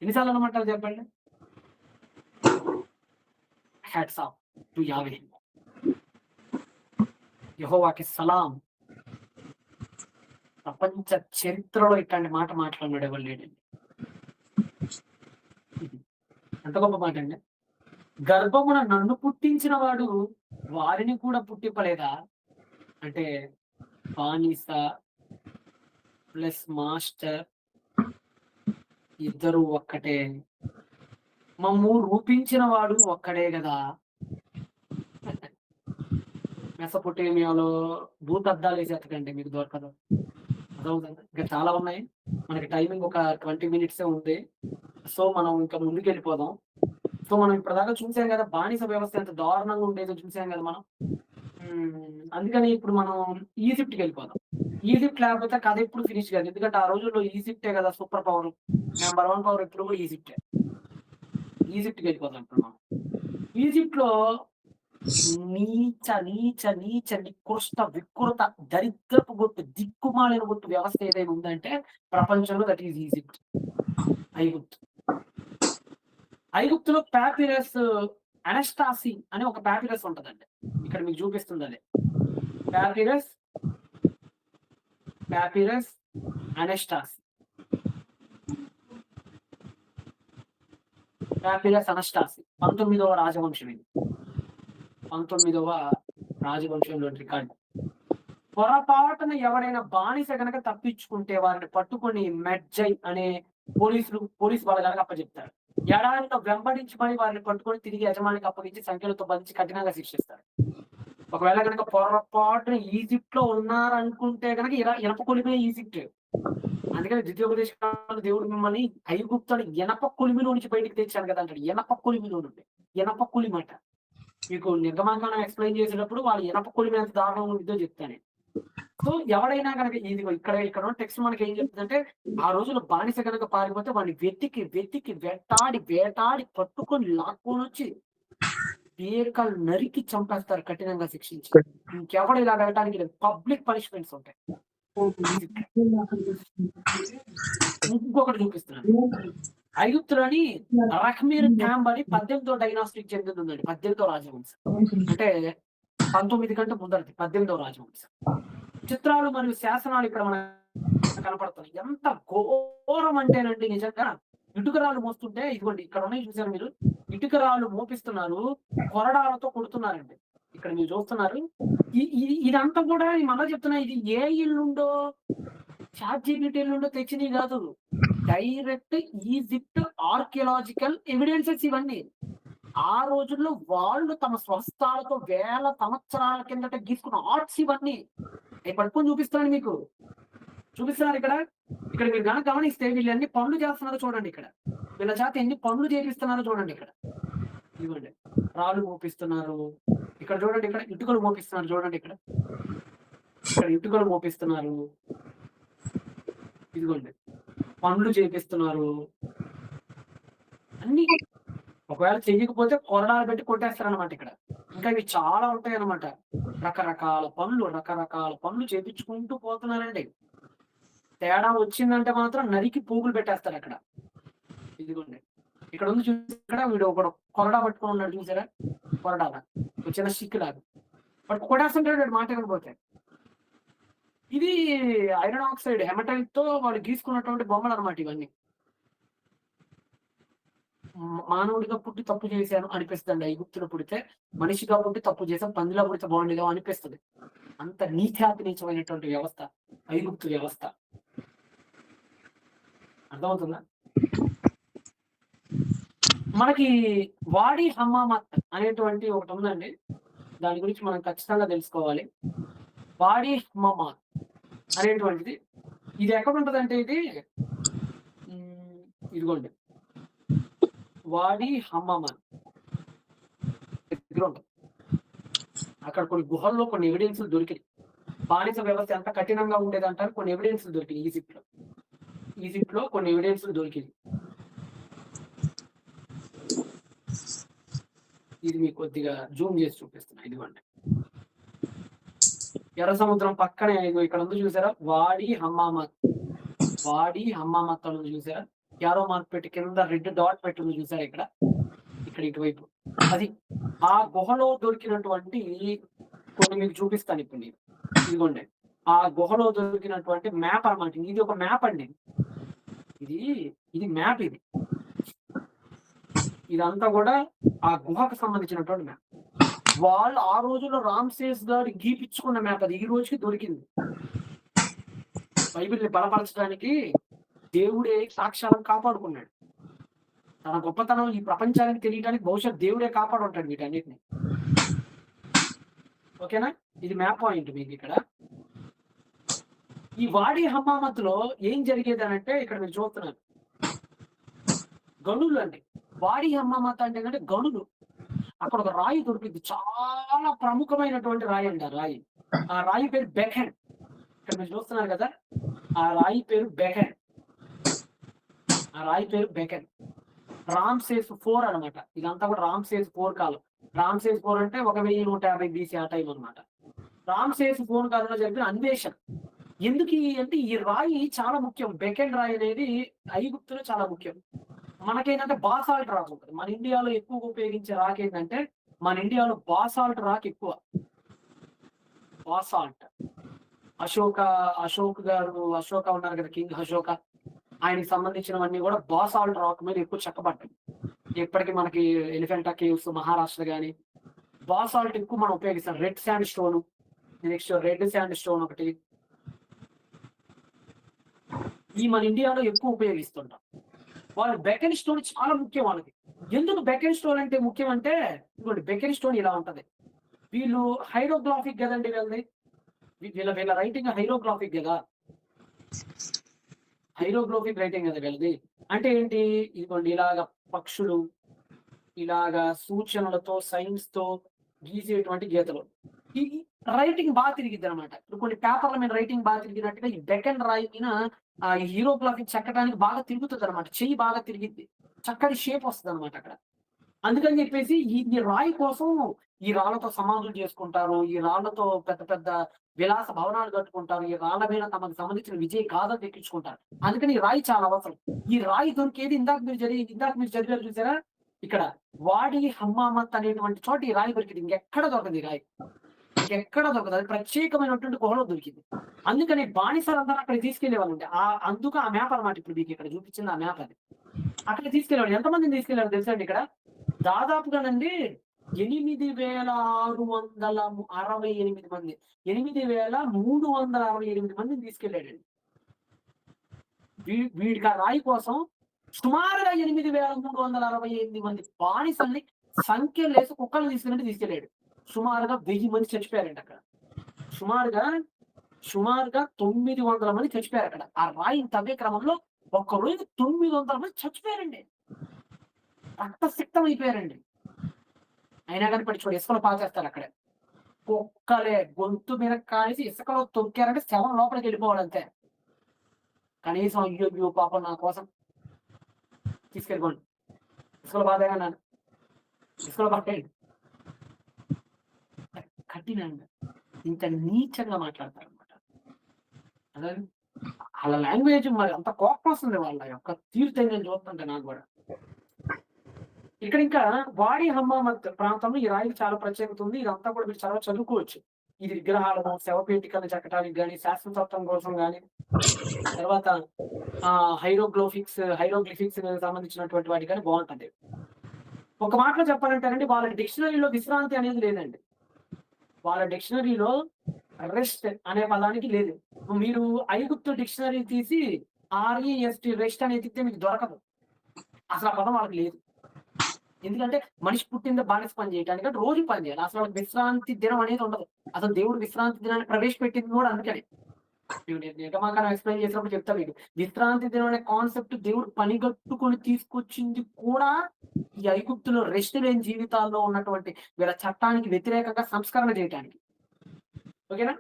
ఎన్నిసార్లు అనమంటారు చెప్పండి? హ్యాట్స్ ఆఫ్ టు యావే, యెహోవాకి సలాం. ప్రపంచ చరిత్రలో ఇట్లాంటి మాట మాట్లాడినాడు ఎవరు లేడండి. ఎంత గొప్ప మాట అండి. గర్భమున నన్ను పుట్టించిన వాడు వారిని కూడా పుట్టింపలేదా? అంటే బానిస ప్లస్ మాస్టర్ ఇద్దరు ఒక్కటే, మమ్ము రూపించిన వాడు ఒక్కడే కదా. మెసొపొటేమియాలో భూతద్దాలు వేసి ఎతకండి, మీకు దొరకదు. అర్థమవుతుంది. ఇంకా చాలా ఉన్నాయి. మనకి టైమింగ్ ఒక 20 మినిట్సే ఉంది. సో మనం ఇంకా ముందుకు వెళ్ళిపోదాం. సో మనం ఇప్పటిదాకా చూసాం కదా, బానిస వ్యవస్థ ఎంత దారుణంగా ఉండేదో చూసాం కదా మనం. అందుకని ఇప్పుడు మనం ఈజిప్ట్కి వెళ్ళిపోదాం. ఈజిప్ట్ లేకపోతే కథ ఎప్పుడు ఫినిష్ కాదు. ఎందుకంటే ఆ రోజుల్లో ఈజిప్టే కదా సూపర్ పవర్, నెంబర్ 1 పవర్ ఎప్పుడు కూడా ఈజిప్టే. ఈజిప్ట్కి వెళ్ళిపోదాం ఇప్పుడు మనం. ఈజిప్ట్ లో నీచ నీచ నీచ నికృష్ట వికృత దరిద్రపు గొట్టు దిక్కుమాలిన గొట్టు వ్యవస్థ ఏదైనా ఉందంటే ప్రపంచంలో దట్ ఈజ్ ఈజిప్ట్, ఐగుప్తు. ఐగుప్తులో పాపిరస్ అనస్టాసి అనే ఒక పాపిరస్ ఉంటదండి. ఇక్కడ మీకు చూపిస్తుంది అదే పాపిరస్ అనస్టాసి. పాపిరస్ అనస్టాసి 19వ రాజవంశం. ఇది 19వ రాజవంశంలో రికార్డు. పొరపాటున ఎవరైనా బానిస కనుక తప్పించుకుంటే వారిని పట్టుకొని మెడ్జై అనే పోలీసు వాళ్ళకి అప్పచెప్తారు. ఎడారిలో వెంబడించి మరి వారిని పట్టుకొని తిరిగి యజమానికి అప్పగించి సంఖ్యలతో బంధించి కఠినంగా శిక్షిస్తారు. ఒకవేళ కనుక పొరపాటున ఈజిప్ట్ లో ఉన్నారనుకుంటే కనుక ఇనప కొలిమే ఈజిప్ట్. అందుకని ద్వితీయోపదేశకాండంలో దేవుడు మిమ్మల్ని ఐగుప్తుని ఇనప కొలిమిలో నుంచి బయటికి తెచ్చాను కదా అంటాడు. ఇనప కొలిమిలో నుండి. ఇనప కొలిమట. మీకు నిర్గమాకాండం ఎక్స్ప్లెయిన్ చేసేటప్పుడు వాళ్ళు ఇనప కొలిమి ఎంత దారుణంగా ఉంటుందో చెప్తాను. సో ఎవడైనా కనుక ఇది ఇక్కడ టెక్స్ట్ మనకి ఏం చెప్తుందంటే, ఆ రోజుల్లో బానిస కనుక పారిపోతే వాడిని వెతికి వేటాడి పట్టుకొని లాక్కొని వచ్చి పేకలు నరికి చంపేస్తారు, కఠినంగా శిక్షించి. ఇంకెవడు ఇలా వెళ్ళడానికి లేదు. పబ్లిక్ పనిష్మెంట్స్ ఉంటాయి. ఇంకొకటి చూపిస్తున్నాను. ఐగుప్తులోని రఖ్మీర్ క్యాంప్ అని 18వ డైనాస్టిక్ చెందింది ఉందండి. 18వ రాజవంశం అంటే 19 కంటే ముందరది 18వ రాజవంశం. చిత్రాలు మరియు శాసనాలు ఇక్కడ మనకు కనపడుతున్నాయి. ఎంత ఘోరం అంటేనండి, నిజంగా ఇటుకరాలు మోస్తుంటే, ఇదిగోండి ఇక్కడ ఉన్నాయి చూసారు మీరు, ఇటుకరాలు మోపిస్తున్నారు, కొరడాలతో కొడుతున్నారండి. ఇక్కడ మీరు చూస్తున్నారు. ఇదంతా కూడా మళ్ళా చెప్తున్నా, ఇది ఏ ఇల్లుండో ChatGPT నుండో తెచ్చినవి కాదు. డైరెక్ట్ ఈజిప్ట్ ఆర్కియలాజికల్ ఎవిడెన్సెస్ ఇవన్నీ. ఆ రోజుల్లో వాళ్ళు తమ స్వస్థాలతో వేల సంవత్సరాల కిందట గీసుకున్న ఆర్ట్స్ ఇవన్నీ. అవి పట్టుకొని చూపిస్తున్నాను మీకు. చూపిస్తున్నారు ఇక్కడ మీరు కనుక గమనిస్తే వీళ్ళు ఎన్ని పనులు చేస్తున్నారో చూడండి. ఇక్కడ వీళ్ళ చేత ఎన్ని పనులు చేపిస్తున్నారో చూడండి. ఇక్కడ ఇవ్వండి, రాళ్ళు మోపిస్తున్నారు. ఇక్కడ చూడండి, ఇక్కడ ఇటుకలు మోపిస్తున్నారు. చూడండి, ఇక్కడ ఇటుకలు మోపిస్తున్నారు. ఇదిగోండి, పనులు చేపిస్తున్నారు అన్ని. ఒకవేళ చెయ్యకపోతే కొరడాలు పెట్టి కొట్టేస్తారనమాట. ఇక్కడ ఇంకా ఇవి చాలా ఉంటాయి అనమాట. రకరకాల పనులు చేపించుకుంటూ పోతున్నారండి. తేడా వచ్చిందంటే మాత్రం నరికి పోగులు పెట్టేస్తారు అక్కడ. ఇదిగోండి, ఇక్కడ ఉంది చూసి, ఇక్కడ వీడు ఒకడు కొరడా పట్టుకొని ఉన్నాడు చూసారా, కొరడాలా చిన్న స్టిక్ లాగా బట్ కొట్టేస్తుంటాడు మాట వినకపోతే. ఇది ఐరన్ ఆక్సైడ్ హెమటైట్ తో వాళ్ళు గీసుకున్నటువంటి బొమ్మలు అనమాట ఇవన్నీ. మానవుడిగా పుట్టి తప్పు చేశాను అనిపిస్తదండి. ఐగుప్తులో పుడితే మనిషిగా పుట్టి తప్పు చేశాం, పందిలా పుడితే బాగుండేదో అనిపిస్తది. అంత నీచాతి నీచమైనటువంటి వ్యవస్థ ఐగుప్తు వ్యవస్థ. అర్థమవుతుందా? మనకి వాడి హమ్మామత్ అనేటువంటి ఒకటి ఉందండి. దాని గురించి మనం ఖచ్చితంగా తెలుసుకోవాలి. వాడి హమ్మామత్ అనేటువంటిది ఇది ఎక్కడుంటదంటే ఇదిగోండి. వాడి హమ్మామత్ దగ్గరుంటది. అక్కడ కొన్ని గుహల్లో కొన్ని ఎవిడెన్స్‌లు దొరికినాయి. బానిస వ్యవస్థ ఎంత కఠినంగా ఉండేదంటారు కొన్ని ఎవిడెన్స్‌లు దొరికినాయి ఈజిప్ట్‌లో. ఈజిప్ట్‌లో కొన్ని ఎవిడెన్స్‌లు దొరికినాయి. ఇది మీకు కొద్దిగా జూమ్ చేసి చూపిస్తున్నా. ఇదిగోండి. ఎర్ర సముద్రం పక్కనే ఇక్కడ ఉంది చూసారా? వాడి హమ్మామత్. వాడి హమ్మామత్ అని ఉంది చూసారా? యారో మార్క్ పెట్టి కింద రెడ్ డాట్ పెట్టి ఉంది చూసారా ఇక్కడ? ఇక్కడ ఇటువైపు. అది ఆ గుహలో దొరికినటువంటి కొన్ని మీకు చూపిస్తాను ఇప్పుడు నేను. ఇదిగోండి. ఆ గుహలో దొరికినటువంటి మ్యాప్ అన్నమాట. ఇది ఒక మ్యాప్ అండి. ఇది మ్యాప్ ఇది. ఇదంతా కూడా ఆ గుహకు సంబంధించినటువంటి మ్యాప్. వాళ్ళు ఆ రోజుల్లో రామ్సేస్ గారు గీపించుకున్న మ్యాప్ అది. ఈ రోజుకి దొరికింది. బైబిల్‌ని బలపరచడానికి దేవుడే సాక్ష్యాలను కాపాడుకున్నాడు. తన గొప్పతనం ఈ ప్రపంచానికి తెలియడానికి బహుశా దేవుడే కాపాడుంటాడు వీటన్నిటిని. ఓకేనా? ఇది మ్యాప్ పాయింట్ మీకు ఇక్కడ. ఈ వాడి హమ్మామత్‌లో ఏం జరిగేదనంటే ఇక్కడ మీరు చూస్తున్నారు. గనులు అండి. వాడి హమ్మామత్ అంటే ఏంటంటే గనులు. అక్కడ ఒక రాయి దొరికింది. చాలా ప్రముఖమైనటువంటి రాయి అండి ఆ రాయి. ఆ రాయి పేరు బెకెన్. ఇక్కడ మీరు చూస్తున్నారు కదా! ఆ రాయి పేరు బెకెన్. ఆ రాయి పేరు బెకెన్. రామ్సేస్ 4 అన్నమాట. ఇదంతా కూడా రామ్సేస్ 4 కాలం. రామ్సేస్ 4 అంటే 1150 బీసీ ఆ టైం అన్నమాట. రామ్సేస్ 4 కాలంలో జరిగిన అన్వేషణ. అంటే ఈ రాయి చాలా ముఖ్యం. బెకెన్ రాయి అనేది ఐగుప్తులో చాలా ముఖ్యం. మనకేంటంటే బాసాల్ట్ రాక్ ఉంటది. మన ఇండియాలో ఎక్కువగా ఉపయోగించే రాక్ ఏంటంటే మన ఇండియాలో బాసాల్ట్ రాక్ ఎక్కువ. బాసాల్ట్. అశోక ఉన్నారు కదా! కింగ్ అశోక. ఆయనకి సంబంధించినవన్నీ కూడా బాసాల్ట్ రాక్ మీద ఎక్కువ చెక్కబడ్డాయి. ఇప్పటికి మనకి ఎలిఫెంటా కేవ్స్ మహారాష్ట్ర గాని బాసాల్ట్ ఎక్కువ మనం ఉపయోగిస్తాం. Red sand stone, next red sand stone ఒకటి. మన ఇండియాలో ఎక్కువ ఉపయోగిస్తుంటాం. వాళ్ళు బెకెన్ స్టోన్ చాలా ముఖ్యం వాళ్ళకి. ఎందుకు బెకెన్ స్టోన్ అంటే ముఖ్యం అంటే ఇదిగోండి బెకెన్ స్టోన్ ఇలా ఉంటది. వీళ్ళు హైరోగ్రాఫిక్ కదండి వీళ్ళది. వీళ్ళ రైటింగ్ హైరోగ్రాఫిక్ కదా! హైరోగ్రాఫిక్ రైటింగ్ కదా వీళ్ళది. అంటే ఏంటి? ఇదిగోండి ఇలాగ పక్షులు, ఇలాగా సూచనలతో, సైన్స్‌తో గీసేటువంటి గీతలు. ఈ రైటింగ్ బాగా తిరిగిద్దనమాట. ఇప్పుడు కొన్ని పేపర్ల మీద రైటింగ్ బాగా తిరిగినట్టుగా ఈ డెక్కన్ రాయి మీద ఈ హీరోగ్రాఫిక్ చెక్కడానికి బాగా తిరుగుతదనమాట. చెయ్యి బాగా తిరిగిద్ది. చక్కటి షేప్ వస్తదనమాట అక్కడ. అందుకని చెప్పేసి ఈ రాయి కోసం ఈ రాళ్ళతో సమాధులు చేసుకుంటారు. ఈ రాళ్ళతో పెద్ద పెద్ద విలాస భవనాలు కట్టుకుంటారు. ఈ రాళ్ళ మీద తమకు సంబంధించిన విజయ గాథలు దక్కించుకుంటారు. అందుకని ఈ రాయి చాలా అవసరం. ఈ రాయి దొరికేది ఇందాక మీరు చదివారు చూసారా? ఇక్కడ వాడి హమ్మామత్ అనేటువంటి చోట ఈ రాయి దొరికింది. ఇంకెక్కడ దొరకదు ఈ రాయి. ఇంకెక్కడ దొరకదు. అది ప్రత్యేకమైనటువంటి గుహలో దొరికింది. అందుకని బానిసలందరూ అక్కడికి తీసుకెళ్ళేవాళ్ళండి. అందుకు ఆ మ్యాప్ అన్నమాట ఇప్పుడు మీకు ఇక్కడ చూపించింది ఆ మ్యాప్ అది. అక్కడికి తీసుకెళ్ళేవాళ్ళు. ఎంతమందిని తీసుకెళ్లారో తెలుసా అండి ఇక్కడ? దాదాపుగానండి 8668 మంది. 8368 మందిని తీసుకెళ్ళాడండి. వీడికి ఆ రాయి కోసం సుమారుగా 8368 మంది బానిసల్ని సంఖ్యలేసి కుక్కలు తీసుకెళ్ళాడు. సుమారుగా 1000 మంది చచ్చిపోయారండి అక్కడ. సుమారుగా 900 మంది చచ్చిపోయారు అక్కడ. ఆ రాయిని తవ్వే క్రమంలో ఒక్కరోజు 900 మంది చచ్చిపోయారండి. రక్తసిక్తం అయిపోయారండి. అయినా కానీ చూడు ఇసుకలో పాచేస్తారు అక్కడే. కుక్కలే గొంతు మీద కానేసి ఇసుకలో తొక్కారంటే శవం లోపలికి వెళ్ళిపోవాలి అంతే. కనీసం అయ్యో పాపం నా కోసం తీసుకెళ్ళిపోండి. ఇసుకలో బాధేయన్నాను. ఇసుకలో పట్టేయండి. కఠినంగా ఇంత నీచంగా మాట్లాడతారనమాట. అదే వాళ్ళ లాంగ్వేజ్ మరి అంత కోపం వస్తుంది వాళ్ళ యొక్క తీరుతెన్నులు నేను చూస్తుంటే నాకు కూడా. ఇక్కడ ఇంకా వాడి హమ్మామత్ ప్రాంతంలో ఈ రాయికి చాలా ప్రత్యేకత ఉంది. ఇదంతా కూడా మీరు చాలా చదువుకోవచ్చు. ఇది విగ్రహాలను శవపేటికలను చెక్కడానికి కానీ, శాశ్వతత్వం కోసం కానీ, తర్వాత హైరోగ్లిఫిక్స్ సంబంధించినటువంటి వాటి కానీ బాగుంటుంది. ఒక మాటలో చెప్పాలంటేనండి, వాళ్ళ డిక్షనరీలో విశ్రాంతి అనేది లేదండి. వాళ్ళ డిక్షనరీలో రెస్ట్ అనే పదానికి లేదు. మీరు ఐగుప్తు డిక్షనరీ తీసి REST రెస్ట్ అనేది ఎతికితే మీకు దొరకదు. అసలు ఆ పదం వాళ్ళకి లేదు. ఎందుకంటే మనిషి పుట్టింది బానిస పని చేయడానికి, అంటే రోజు పని చేయాలి. అసలు వాళ్ళకి విశ్రాంతి దినం అనేది ఉండదు. అసలు దేవుడు విశ్రాంతి దినాన్ని ప్రవేశపెట్టింది కూడా అందుకని. నిర్గమాకాండం ఎక్స్ప్లెయిన్ చేసినప్పుడు చెప్తా మీకు. విశ్రాంతి దినం అనే కాన్సెప్ట్ దేవుడు పనిగట్టుకొని తీసుకొచ్చింది కూడా ఈ ఐగుప్తులో రెస్ట్ లేని జీవితాల్లో ఉన్నటువంటి వీళ్ళ చట్టానికి వ్యతిరేకంగా సంస్కరణ చేయడానికి. ఓకేనా?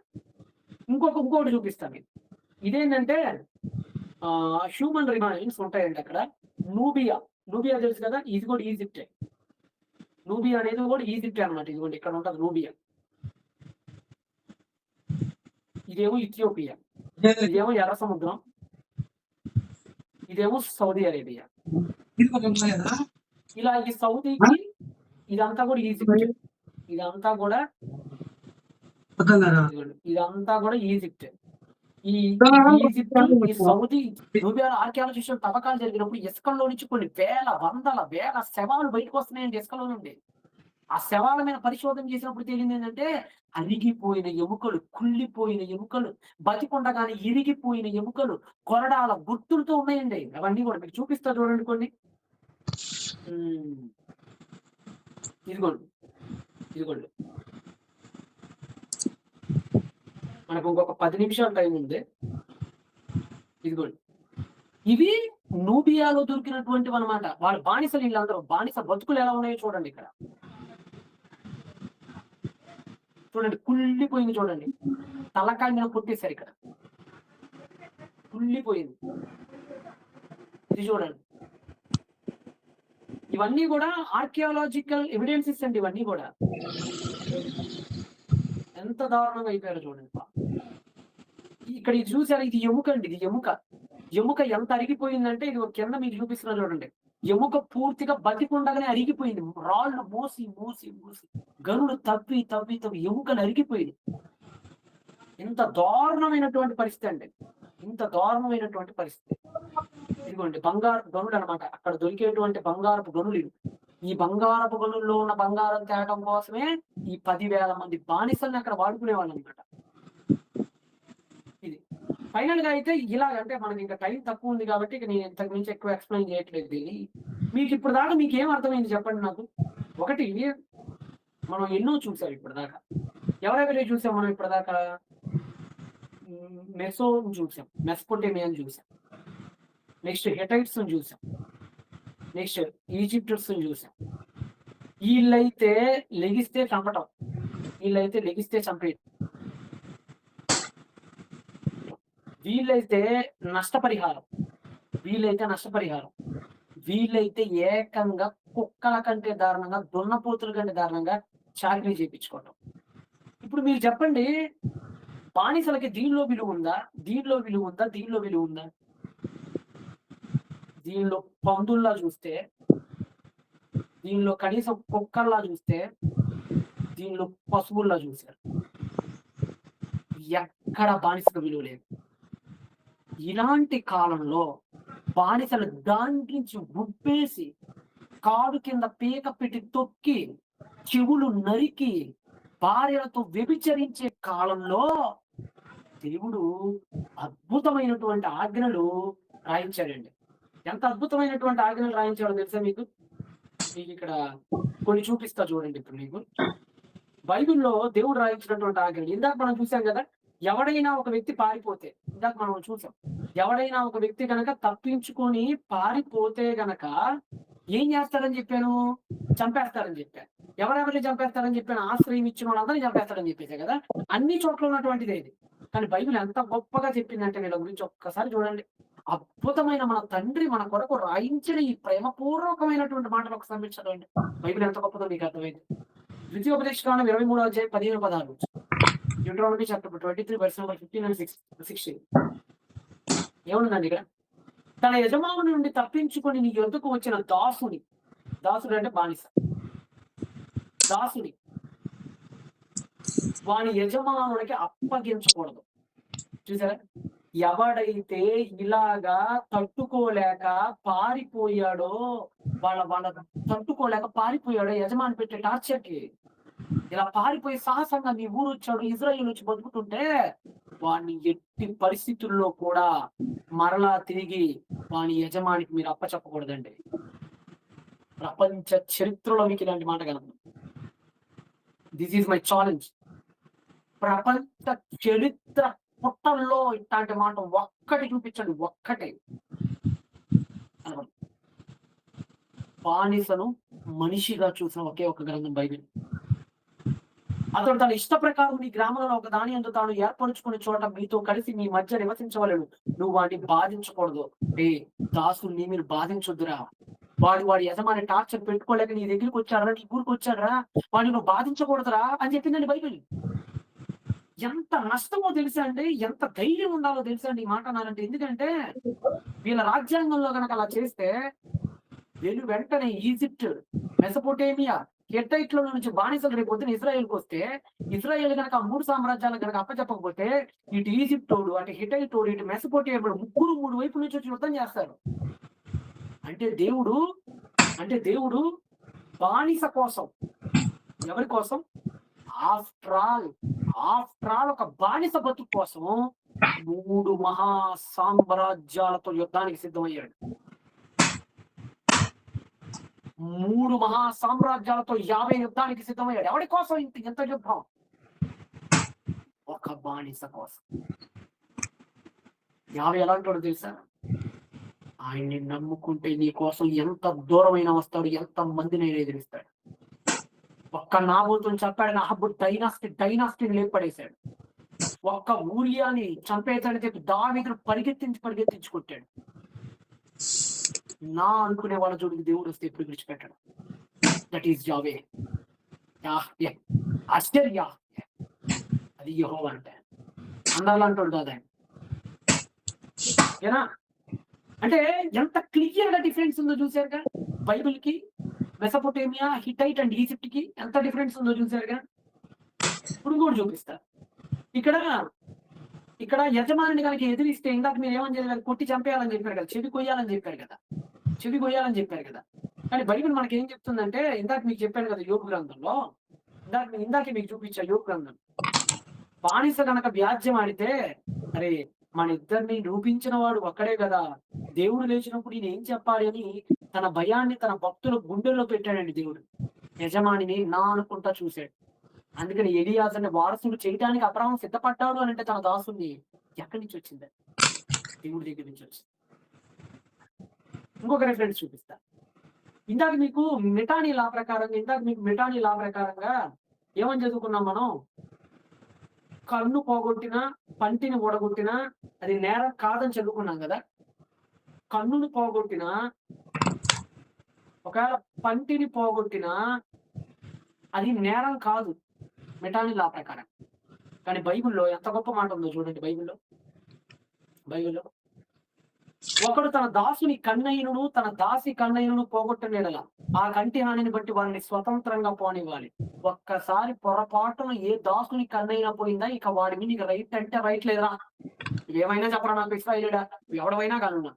ఇంకోటి చూపిస్తాను మీకు. ఇదేంటంటే హ్యూమన్ రిమైన్స్ ఉంటాయండి అక్కడ. నూబియా తెలుసు కదా, ఇది కూడా ఈజిప్టే. నూబియా అనేది కూడా ఈజిప్టే అనమాట. ఇదిగోండి ఇక్కడ ఉంటుంది నూబియా. ఇదేమో ఇథియోపియా, ఇదేమో ఎర్ర సముద్రం, ఇదేమో సౌదీ అరేబియా. ఇలా ఈ సౌదీకి ఇదంతా కూడా ఈజిప్ట్, ఇదంతా కూడా ఈజిప్ట్. ఈ ఈజిప్ట్, ఈ సౌదీ, నూబియాలో ఆర్కియాలజిస్టులు తవ్వకాలు జరిగినప్పుడు ఇసుకల్లో నుంచి కొన్ని వేల శవాలు బయటకు వస్తున్నాయండి ఇసుకలో నుండి. ఆ శవాల మీద పరిశోధన చేసినప్పుడు తేలింది ఏంటంటే అరిగిపోయిన ఎముకలు, కుళ్ళిపోయిన ఎముకలు, బతికొండగానే ఇరిగిపోయిన ఎముకలు, కొరడాల గుర్తులతో ఉన్నాయండి. అవన్నీ కూడా మీకు చూపిస్తా చూడండి కొన్ని. ఇదిగోండి మనకు ఇంకొక 10 నిమిషాల టైం ఉంది. ఇదిగోండి ఇవి నూబియాలో దొరికినటువంటివి అనమాట. వాళ్ళ బానిసలు వీళ్ళందరూ. బానిస బతుకులు ఎలా ఉన్నాయో చూడండి ఇక్కడ. చూడండి కుళ్ళిపోయింది, చూడండి తలకాయ మీద కొట్టేశారు ఇక్కడ, కుళ్ళిపోయింది. ఇది చూడండి. ఇవన్నీ కూడా ఆర్కియాలజికల్ ఎవిడెన్సెస్ అండి. ఇవన్నీ కూడా ఎంత దారుణంగా అయిపోయారో చూడండి. ఇక్కడ ఇది చూసారు, ఇది ఎముక అండి. ఇది ఎముక ఎంత అరిగిపోయిందంటే ఇది కింద మీకు చూపిస్తున్నా చూడండి. ఎముక పూర్తిగా బతికుండగానే అరిగిపోయింది. రాళ్ళు మోసి గనులు తవ్వి ఎముకలు అరిగిపోయింది. ఇంత దారుణమైనటువంటి పరిస్థితి అండి, ఇంత దారుణమైనటువంటి పరిస్థితి. ఇదిగోండి బంగారపు గనులు అనమాట. అక్కడ దొరికేటువంటి బంగారపు గనులు. ఈ బంగారపు గనుల్లో ఉన్న బంగారం తేవడం కోసమే ఈ 10,000 మంది బానిసల్ని అక్కడ వాడుకునేవాళ్ళు అనమాట. ఇది ఫైనల్ గా అయితే ఇలాగంటే మనకి ఇంకా టైం తక్కువ ఉంది కాబట్టి ఇక నేను ఇంతకు మించి ఎక్కువ ఎక్స్ప్లెయిన్ చేయట్లేదు దీన్ని. మీకు ఇప్పుడు దాకా మీకు ఏం అర్థమైంది చెప్పండి నాకు. ఒకటి, మనం ఎన్నో చూసాం ఇప్పుడు దాకా. ఎవరెవరే చూసాం మనం ఇప్పటిదాకా? చూసాం, మెసొపొటేమియా చూసాం, నెక్స్ట్ హెటైట్స్ చూసాం, నెక్స్ట్ ఈజిప్టర్స్ చూసాం. వీళ్ళైతే లెగిస్తే చంపటం, వీళ్ళైతే లెగిస్తే చంపేయడం, వీళ్ళైతే నష్టపరిహారం, వీళ్ళైతే ఏకంగా కుక్కల కంటే దారుణంగా, దున్నపోతుల కంటే దారుణంగా చాకరీ చేయించుకోవటం. ఇప్పుడు మీరు చెప్పండి, బానిసలకి దీనిలో విలువ ఉందా? దీనిలో పందుల్లా చూస్తే, దీనిలో కనీసం కుక్కల్లా చూస్తే, దీనిలో పశువుల్లా చూశారు. ఎక్కడ బానిసకు విలువ లేదు. ఇలాంటి కాలంలో బానిసలు దాంట్రించి ఉబ్బేసి కాడు కింద పీక పెట్టి తొక్కి చెవులు నరికి భార్యలతో వ్యభిచరించే కాలంలో దేవుడు అద్భుతమైనటువంటి ఆజ్ఞలు రాయించాడండి. ఎంత అద్భుతమైనటువంటి ఆజ్ఞలు రాయించాడో తెలుసా మీకు? ఇక్కడ కొన్ని చూపిస్తా చూడండి. ఇప్పుడు మీకు బైబిల్లో దేవుడు రాయించినటువంటి ఆజ్ఞలు ఇందాక మనం చూసాం కదా. ఎవడైనా ఒక వ్యక్తి పారిపోతే, ఇందాక మనం చూసాం, ఎవడైనా ఒక వ్యక్తి కనుక తప్పించుకొని పారిపోతే గనక ఏం చేస్తారని చెప్పాను? చంపేస్తారని చెప్పాను. ఎవరెవరిని చంపేస్తారని చెప్పాను? ఆశ్రయం ఇచ్చిన వాళ్ళందరినీ చంపేస్తారని చెప్పేసా కదా. అన్ని చోట్ల ఉన్నటువంటిది ఇది. కానీ బైబిల్ ఎంత గొప్పగా చెప్పిందంటే వీళ్ళ గురించి ఒక్కసారి చూడండి. అద్భుతమైన మన తండ్రి మన కొరకు రాయించిన ఈ ప్రేమపూర్వకమైనటువంటి మాటలు ఒకసారి మీరు చదవండి. బైబిల్ ఎంత గొప్పదో మీకు అర్థమైంది. ద్వితీయోపదేశకాండం 23:15-16. Deuteronomy chapter 23 verse number 15 and 16. ఏముందండి ఇక్కడ? తన యజమానుని నుండి తప్పించుకొని నీ యొద్దకు వచ్చిన దాసుడు అంటే బానిస, దాసుని వాని యజమానునికి అప్పగించకూడదు. చూసారా? ఎవడైతే ఇలాగా తట్టుకోలేక పారిపోయాడో, వాళ్ళ తట్టుకోలేక పారిపోయాడో యజమాని పెట్టే టార్చర్‌కి, ఇలా పారిపోయి సాహసంగా మీ ఊరొచ్చాడు, ఇజ్రాయేల్ వచ్చి బతుకుతుంటే, వాడిని ఎట్టి పరిస్థితుల్లో కూడా మరలా తిరిగి వాని యజమానికి మీరు అప్పచెప్పకూడదండి. ప్రపంచ చరిత్రలో మీకు ఇలాంటి మాట కనపడదు. This is my challenge. ప్రపంచ చరిత్ర పుటల్లో ఇట్లాంటి మాట ఒక్కటి చూపించండి, ఒక్కటే. బానిసను మనిషిగా చూసిన ఒకే ఒక గ్రంథం బైబిల్. అతడు తన ఇష్ట ప్రకారం నీ గ్రామంలో ఒక దాని యందు తాను ఏర్పరచుకునే చోట మీతో కలిసి మీ మధ్య నివసించవలెను. నువ్వు వాడిని బాధించకూడదు. దాసులు నీ మీరు బాధించొద్దురా. వాడి యజమాని టార్చర్ పెట్టుకోలేక నీ దగ్గరికి వచ్చారా, నీ ఊరికి వచ్చారా, వాడిని నువ్వు బాధించకూడదురా అని చెప్పిందండి బైబిల్. ఎంత నష్టమో తెలుసా అండి, ఎంత ధైర్యం ఉండాలో తెలుసా అండి ఈ మాట అన్నారంటే. ఎందుకంటే వీళ్ళ రాజ్యాంగంలో కనుక అలా చేస్తే వీళ్ళు వెంటనే ఈజిప్ట్, మెసపోటేమియా, హిట్టైట్ల నుంచి బానిసలు రేపు పొద్దున ఇజ్రాయెల్‌కి వస్తే, ఇజ్రాయెల్ గనక 3 సామ్రాజ్యాలకు గనక అప్పచెప్పకపోతే, ఇటు ఈజిప్టోడు, అటు హిట్టైటోడు, ఇటు మెసపోటేమియాడు ముగ్గురు 3 వైపుల నుంచి వచ్చి యుద్ధం చేస్తారు. అంటే దేవుడు బానిస కోసం, ఎవరి కోసం? ఆఫ్టర్ ఆల్ ఒక బానిస బతుకు కోసం 3 మహా సామ్రాజ్యాలతో యుద్ధానికి సిద్ధమయ్యాడు. 3 మహా సామ్రాజ్యాలతో 50 యుద్ధానికి సిద్ధమయ్యాడు. ఎవరి కోసం ఇంత యుద్ధం? ఒక బానిస కోసం. 50 ఎలాంటోడు తెలుసా? ఆయన్ని నమ్ముకుంటే నీ కోసం ఎంత దూరమైనా వస్తాడు, ఎంత మందినైనా ఎదిరిస్తాడు. ఒక్క నాబోతుని చెప్పాడు, నాబు డైనాస్టీని లేపడేశాడు. ఒక్క ఊరియాని చంపేతాడని చెప్పి దావీదును పరిగెత్తించి కొట్టాడు. నా అనుకునే వాళ్ళ జోడికి దేవుడు వస్తే ఎప్పుడు విడిచిపెట్టాడు. దట్ ఈస్ యావే. ఆశ్చర్య, అది యెహోవా అంటే. అందాలంటాడు కాదు ఆయన. ఏనా? అంటే ఎంత క్లియర్ గా డిఫరెన్స్ ఉందో చూసారుగా బైబిల్ కి, మెసపోటేమియా, హిట్టైట్ అండ్ ఈజిప్ట్ కి ఎంత డిఫరెన్స్ ఉందో చూసారుగా. ఇప్పుడు కూడా చూపిస్తా. ఇక్కడ యజమానిని కనుక ఎదిరిస్తే, ఇందాక మీరు ఏమని చెప్పారు? కొట్టి చంపేయాలని చెప్పారు కదా, చెవి కొయ్యాలని చెప్పారు కదా. కానీ బైబిల్ మనకి ఏం చెప్తుందంటే, ఇందాక మీకు చెప్పాను కదా యోబు గ్రంథంలో, ఇందాకే మీకు చూపించా యోబు గ్రంథం. బానిస కనుక వ్యాజ్యం ఆడితే, అరే మన ఇద్దరిని రూపించిన వాడు ఒక్కడే కదా, దేవుడు లేచినప్పుడు ఈయన ఏం చెప్పాలి అని తన భయాన్ని తన భక్తుల గుండెల్లో పెట్టాడండి దేవుడు. యజమానిని నా అనుకుంటా చూశాడు. అందుకని ఎలియాజర్ని వారసుడు చేయడానికి అబ్రాహాం సిద్ధపడ్డాడు అని అంటే తన దాసుని ఎక్కడి నుంచి వచ్చింది? దేవుడి దగ్గర నుంచి వచ్చింది. ఇంకొక రెఫరెన్స్ చూపిస్తా. ఇందాక మీకు మిటానీ లా ప్రకారంగా ఏమని చదువుకున్నాం మనం? కన్ను పోగొట్టినా, పంటిని ఊడగొట్టినా అది నేరం కాదని చదువుకున్నాం కదా. కన్నును పోగొట్టినా, ఒకవేళ పంటిని పోగొట్టినా అది నేరం కాదు మిటానీ లా ప్రకారం. కానీ బైబిల్లో ఎంత గొప్ప మాట ఉందో చూడండి. బైబిల్లో ఒకడు తన దాసుని కన్నయ్యను, తన దాసి కన్నయ్యను పోగొట్టనేలా ఆ కంటి హానిని బట్టి వారిని స్వతంత్రంగా పోనివ్వాలి. ఒక్కసారి పొరపాటున ఏ దాసుని కన్నయ్య పోయిందా, ఇక వాడి మీద నీకు రైట్ అంటే రైట్ లేదురా, ఏమైనా చెప్పరా నాకు, ఇస్రాయేలుడా, ఎవడమైనా కానున్నా.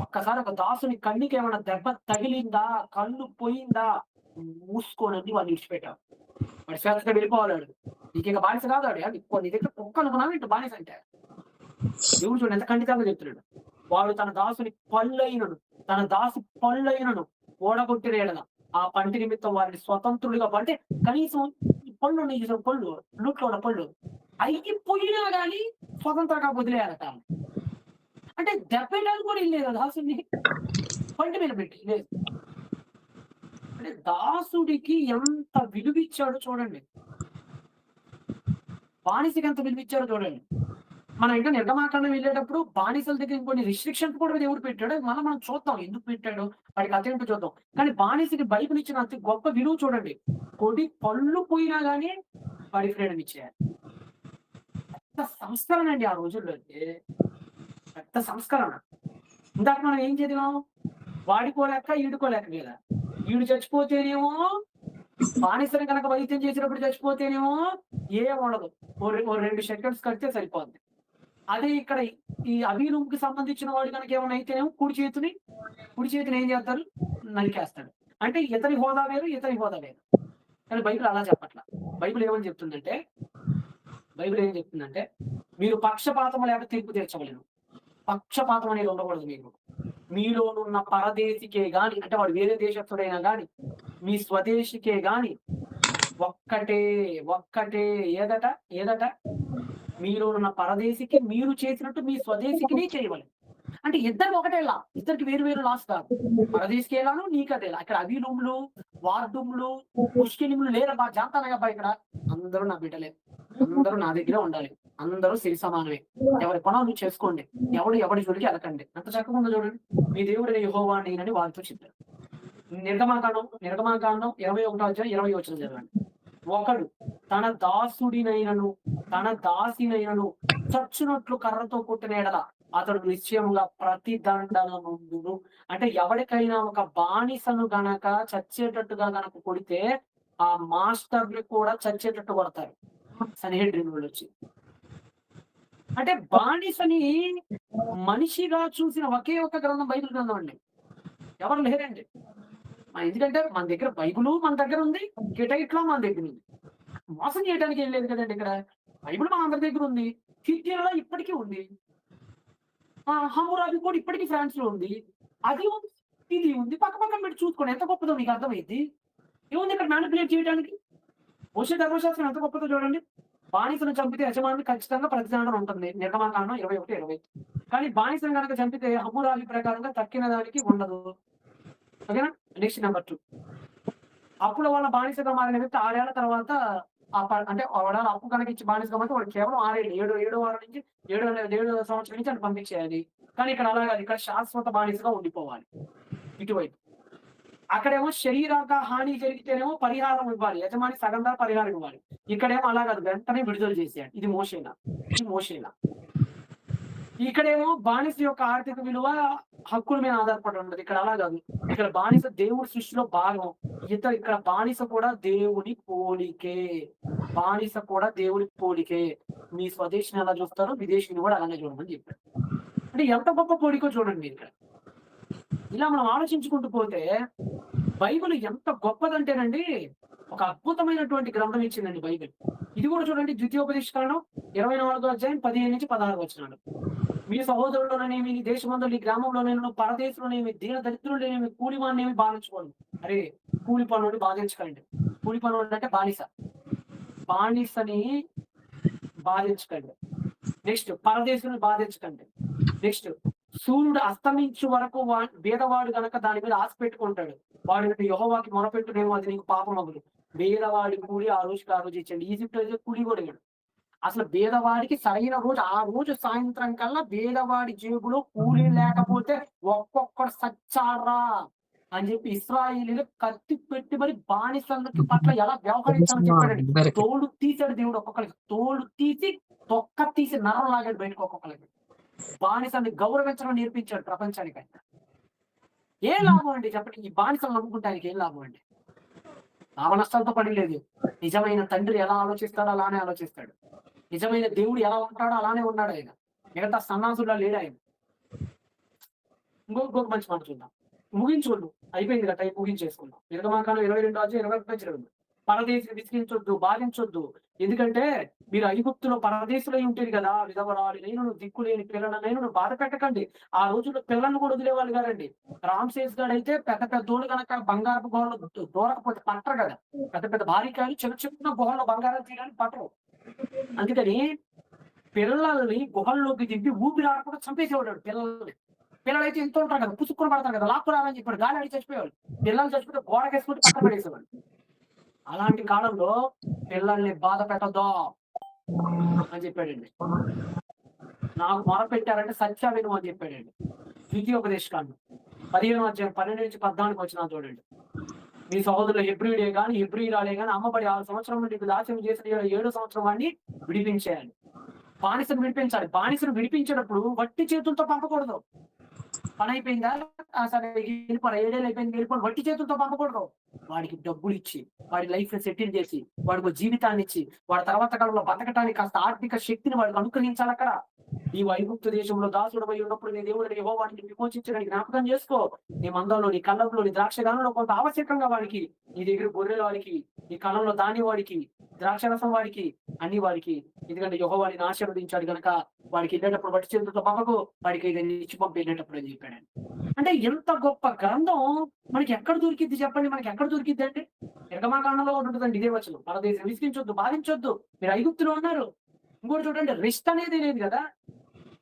ఒక్కసారి ఒక దాసుని కన్నికి ఏమైనా దెబ్బ తగిలిందా, కన్ను పోయిందా, మూసుకోనని వాడిని విడిచిపెట్టావు. వాడి స్వేచ్ఛగా వెళ్ళిపోవాలాడు. నీకు ఇక బానిస కాదు వాడు. నీ దగ్గర కుక్క అనుకున్నావు ఇంటి బానిస అంటే. దేవుడు చూడండి ఎంత ఖండితంగా చెప్తున్నాడు. వాడు తన దాసుని పళ్ళైనను ఓడగొట్టిరేడగా ఆ పంటి నిమిత్తం వారిని స్వతంత్రులుగా, అంటే కనీసం ఈ పళ్ళు ఉన్నాయి, పళ్ళు నోట్లో ఉన్న పళ్ళు అయిపోయినా కానీ స్వతంత్రంగా వదిలేయాలట. అంటే దెబ్బేయడానికి కూడా వెళ్ళలేదు దాసుని పంటి మీద పెట్టి లేదు. అంటే దాసుడికి ఎంత విలువిచ్చాడో చూడండి, బానిసకి ఎంత విలువిచ్చాడో చూడండి. మనం ఇంకా నిర్గమాకాండం వెళ్ళేటప్పుడు బానిసల దగ్గర ఇంకొన్ని రిస్ట్రిక్షన్స్ కూడా దేవుడు పెట్టాడు. మనం చూద్దాం ఎందుకు పెట్టాడు, వాడికి అదేంటో చూద్దాం. కానీ బానిసకి బైబిల్ ఇచ్చిన అతి గొప్ప విలువ చూడండి. కొడి పళ్ళు పోయినా కానీ వాడి ఫ్రీడమ్ ఇచ్చేయాలి. పెద్ద సంస్కరణ అండి ఆ రోజుల్లో. పెద్ద సంస్కరణ. ఇందాక మనం ఏం చదివాం? వాడుకోలేక ఈడుకోలేక కదా. ఈడు చచ్చిపోతేనేమో బానిసని కనుక వైద్యం చేసినప్పుడు చచ్చిపోతేనేమో ఏం ఉండదు. ఓ 2 షెకెండ్స్ కడితే సరిపోద్ది. అదే ఇక్కడ ఈ అభిరూమ్‌కి సంబంధించిన వాడు గనక ఏమన్నా అయితేనేమో కుడి చేతిని ఏం చేస్తారు? నరికేస్తాడు. అంటే ఇతని హోదా వేరు, ఇతని హోదా వేరు. కానీ బైబిల్ అలా చెప్పట్ల. బైబిల్ ఏమని చెప్తుందంటే, బైబిల్ ఏం చెప్తుందంటే, మీరు పక్షపాతం లేక తీర్పు తీర్చవలెను. పక్షపాతం అనేది ఉండకూడదు మీకు. మీలోనున్న పరదేశికే గాని, అంటే వాడు వేరే దేశస్థుడైనా గాని, మీ స్వదేశికే గాని ఒక్కటే ఏదట? మీలోనున్న పరదేశికి మీరు చేసినట్టు మీ స్వదేశికిని చేయవలెను. అంటే ఇద్దరికి ఒకటే లా. ఇద్దరికి వేరు వేరు లాస్ కాదు. పరదేశికి ఎలానో నీకదేలా. ఇక్కడ అబీలుములు, వార్దుములు, ముష్కిలీములు లేరబ్బా! జాంతానయ్యబ్బా ఇక్కడ. అందరూ నా బిడ్డలే. అందరూ నా దగ్గరే ఉండాలి. అందరూ సరి సమానమే. ఎవరి పనులు చేసుకోండి. ఎవడి జోలికి ఎళ్ళకండి. ఎంత చక్కగా ఉందో చూడండి. మీ దేవుడైన యెహోవా నేనని వారితో చెప్పారు. నిర్గమాకాండం 21వ అధ్యాయం 20వ వచనం చదవండి. ఒకడు తన దాసినైనను చచ్చునట్లు కర్రతో కొట్టిన ఎడల అతడు నిశ్చయముగా ప్రతిదండన నుండును. అంటే ఎవరికైనా ఒక బానిసను గనక చచ్చేటట్టుగా గనక కొడితే ఆ మాస్టర్‌ని కూడా చచ్చేటట్టు కొడతారు. సన్హెడ్రిన్ వాళ్ళొచ్చి. అంటే బానిసని మనిషిగా చూసిన ఒకే ఒక్క గ్రంథం బైబిల్ గ్రంథం అండి. ఎవరు లేరండి. ఎందుకంటే మన దగ్గర బైబిలు మన దగ్గర ఉంది. కిటైట్‌లో మన దగ్గర ఉంది. మోసం చేయడానికి ఏం లేదు కదండీ ఇక్కడ. బైబిల్ మన అందరి దగ్గర ఉంది. హిబ్రూలో ఇప్పటికీ ఉంది. హమ్మురాబి కూడా ఇప్పటికీ ఫ్రాన్స్‌లో ఉంది. అది ఉంది, ఇది ఉంది. పక్కన పెట్టి చూసుకోండి. ఎంత గొప్పదో మీకు అర్థమైద్ది. ఏముంది ఇక్కడ మానిప్యులేట్ చేయడానికి? మోషే ధర్మశాస్త్రం ఎంత గొప్పదో చూడండి. బానిసను చంపితే యజమానికి ఖచ్చితంగా ప్రతిదండన ఉంటుంది. నిర్గమాకాండం 21, 20. కానీ బానిసను గనక చంపితే హమ్మురాబి ప్రకారంగా తక్కిన దానికి ఉండదు. ఓకేనా? Next number 2. అప్పుడు వాళ్ళ బానిసగా మారిన వ్యక్తి 6 ఏళ్ల తర్వాత అంటే వాడు అప్పు కనుక ఇచ్చి బానిసగా మారితే వాడు కేవలం 6 ఏళ్ళు, 7 వారం నుంచి 7 సంవత్సరం నుంచి అని పంపించేయాలి. కానీ ఇక్కడ అలా కాదు. ఇక్కడ శాశ్వత బానిసగా ఉండిపోవాలి. ఇటువైపు. అక్కడేమో శరీరక హాని జరిగితేనేమో పరిహారం ఇవ్వాలి. యజమాని సగం ధర పరిహారం ఇవ్వాలి. ఇక్కడేమో అలా కాదు. వెంటనే విడుదల చేసేయాలి. ఇది మోషేలా. ఇక్కడేమో బానిస యొక్క ఆర్థిక విలువ హక్కుల మీద ఆధారపడి ఉండదు. ఇక్కడ అలా కాదు. ఇక్కడ బానిస దేవుడి సృష్టిలో భాగం. ఇక్కడ బానిస కూడా దేవుని పోలికే. మీ స్వదేశిని ఎలా చూస్తారో విదేశీని కూడా అలానే చూడమని చెప్పారు. అంటే ఎంత గొప్ప పోలికో చూడండి మీరు ఇక్కడ. ఇలా మనం ఆలోచించుకుంటూ పోతే బైబిల్ ఎంత గొప్పదంటేనండి, ఒక అద్భుతమైనటువంటి గ్రంథం ఇచ్చిందండి బైబిల్. ఇది కూడా చూడండి, ద్వితీయోపదేశకాండం 24వ అధ్యాయం 15-16 వచనాలు. మీ సహోదరులోనేమి, నీ దేశమందు, నీ గ్రామంలోనేమి, పరదేశంలోనేమి, దీన దరిద్రులనేమి, కూలివాడినేమి బాధించుకోండి. అరే కూలి పనుని బాధించకండి. కూలి పనులు అంటే బానిసని బాధించకండి. నెక్స్ట్ పరదేశుని బాధించకండి. నెక్స్ట్ సూర్యుడు అస్తమించు వరకు బీదవాడు గనక దాని మీద ఆశ పెట్టుకుంటాడు. వాడు యెహోవాకి మొరపెట్టునేమో అది నీకు పాపమగును. బీదవాడి కూలి ఆ రోజు ఇచ్చండి. ఈజిప్ట్ అయితే కూలి కూడా ఇవ్వడు. అసలు బీదవాడికి సరైన రోజు ఆ రోజు సాయంత్రం కల్లా బీదవాడి జేబులో కూలీ లేకపోతే ఒక్కొక్కడు సచ్చాడ్రా అని చెప్పి ఇశ్రాయేలీయులు కత్తి పెట్టి మరి బానిసలకి పట్ల ఎలా వ్యవహరించాలని చెప్పాడండి. తోలు తీసాడు దేవుడు ఒక్కొక్కరికి. తోలు తీసి తొక్క తీసి నరం లాగాడు బయటకు ఒక్కొక్కరికి. బానిసల్ని గౌరవించడం నేర్పించాడు ప్రపంచానికి. ఏ లాభం అండి చెప్పండి? ఈ బానిసలు నమ్ముకుంటానికి ఏం లాభం అండి? లాభ నష్టాలతో పని లేదు. నిజమైన తండ్రి ఎలా ఆలోచిస్తాడో అలానే ఆలోచిస్తాడు. నిజమైన దేవుడు ఎలా ఉంటాడో అలానే ఉన్నాడు ఆయన. మిగతా సన్నాసులా లేడు ఆయన. ఇంకొక మంచి మాట చూద్దాం. ముగించుకోండు. అయిపోయింది కదా, టైం ముగించేసుకుందాం. నిర్గమాకాండం 22వ అధ్యాయం 21-22. పరదేశిని విసిగించొద్దు, బాధించొద్దు. ఎందుకంటే మీరు ఐగుప్తులో పరదేశులై ఉంటుంది కదా, విధవరాలినైనను, దిక్కులేని పిల్లలనైనను బాధ పెట్టకండి. ఆ రోజుల్లో పిల్లలను కూడా వదిలేవాళ్ళు కాదండి. రామ్సేస్ గారు అయితే పెద్ద పెద్దోళ్ళు కనుక బంగారపు గుహలో దూరకపోతే పట్టరు కదా. పెద్ద భారీ కానీ చిన్న గుహల్లో బంగారం తీయడానికి పట్టరు. అందుకని పిల్లల్ని గుహల్లోకి దింపి ఊపిరి ఆడకుండా చంపేసేవాడు పిల్లలైతే ఎంత ఉంటారు కదా, పుసుక్కుని పడతారు కదా, లాక్కురాలని చెప్పాడు. గాలి అడిగి చచ్చిపోయేవాళ్ళు. పిల్లలు చచ్చిపోతే గోడకేసుకుంటే పక్కన పడేసేవాళ్ళు. అలాంటి కాలంలో పిల్లల్ని బాధ పెట్టద్దు అని చెప్పాడండి. నాకు మొర పెట్టారంటే సత్య విను అని చెప్పాడండి. ద్వితీయోపదేశకాండం 15వ అధ్యాయం 12-14 వచ్చినా చూడండి. మీ సహోదరులు హెబ్రీయుడే గాని హెబ్రీయురాలే గాని అమ్మబడి 6 సంవత్సరం నుండి దాస్యం చేసిన 7వ సంవత్సరం వాడిని విడిపించేయాలి. బానిసను విడిపించాలి. బానిసను విడిపించేటప్పుడు వట్టి చేతులతో పంపకూడదు. పని అయిపోయిందా? సరే వెళ్ళిపోరా, 7 ఏళ్ళు అయిపోయింది వెళ్ళిపోండి. వట్టి చేతులతో పంపకూడదు. వాడికి డబ్బులు ఇచ్చి, వాడి లైఫ్ సెటిల్ చేసి, వాడికి ఒక జీవితాన్ని ఇచ్చి, వాడి తర్వాత కాలంలో బతకటానికి కాస్త ఆర్థిక శక్తిని వాడికి అనుగ్రహించాలి అక్కడ. నీవు ఐగుప్తు దేశంలో దాసుడవై ఉన్నప్పుడు నీ దేవుడిని యెహోవాను విమోచించడానికి జ్ఞాపకం చేసుకో. నీ మందంలో, నీ కళ్ళంలో, నీ ద్రాక్షగానంలో కొంత ఆవశ్యకంగా వాడికి, నీ దగ్గర గొర్రెల వాడికి, నీ కళ్ళంలో ధాన్యం వాడికి, ద్రాక్షరసం వాడికి, అన్ని వాడికి. ఎందుకంటే యెహోవా నిన్ను ఆశీర్వదించాడు గనక వాడికి వెళ్ళేటప్పుడు వట్టి చేతులతో పంపకు, వాడికి ఇదన్నీ ఇచ్చి పంపి వెళ్ళేటప్పుడు అని చెప్పాడు. అంటే ఎంత గొప్ప గ్రంథం మనకి ఎక్కడ దొరికిద్ది చెప్పండి? మనకి ఎక్కడ దొరికిద్ది అంటే నిర్గమకాండంలో ఒకటి ఉంటుందండి ఇదే వచనం. పరదేశం విసిగించొద్దు, బాధించొద్దు, మీరు ఐగుప్తులో ఉన్నారు. ఇంకోటి చూడండి, రెస్ట్ అనేది లేదు కదా.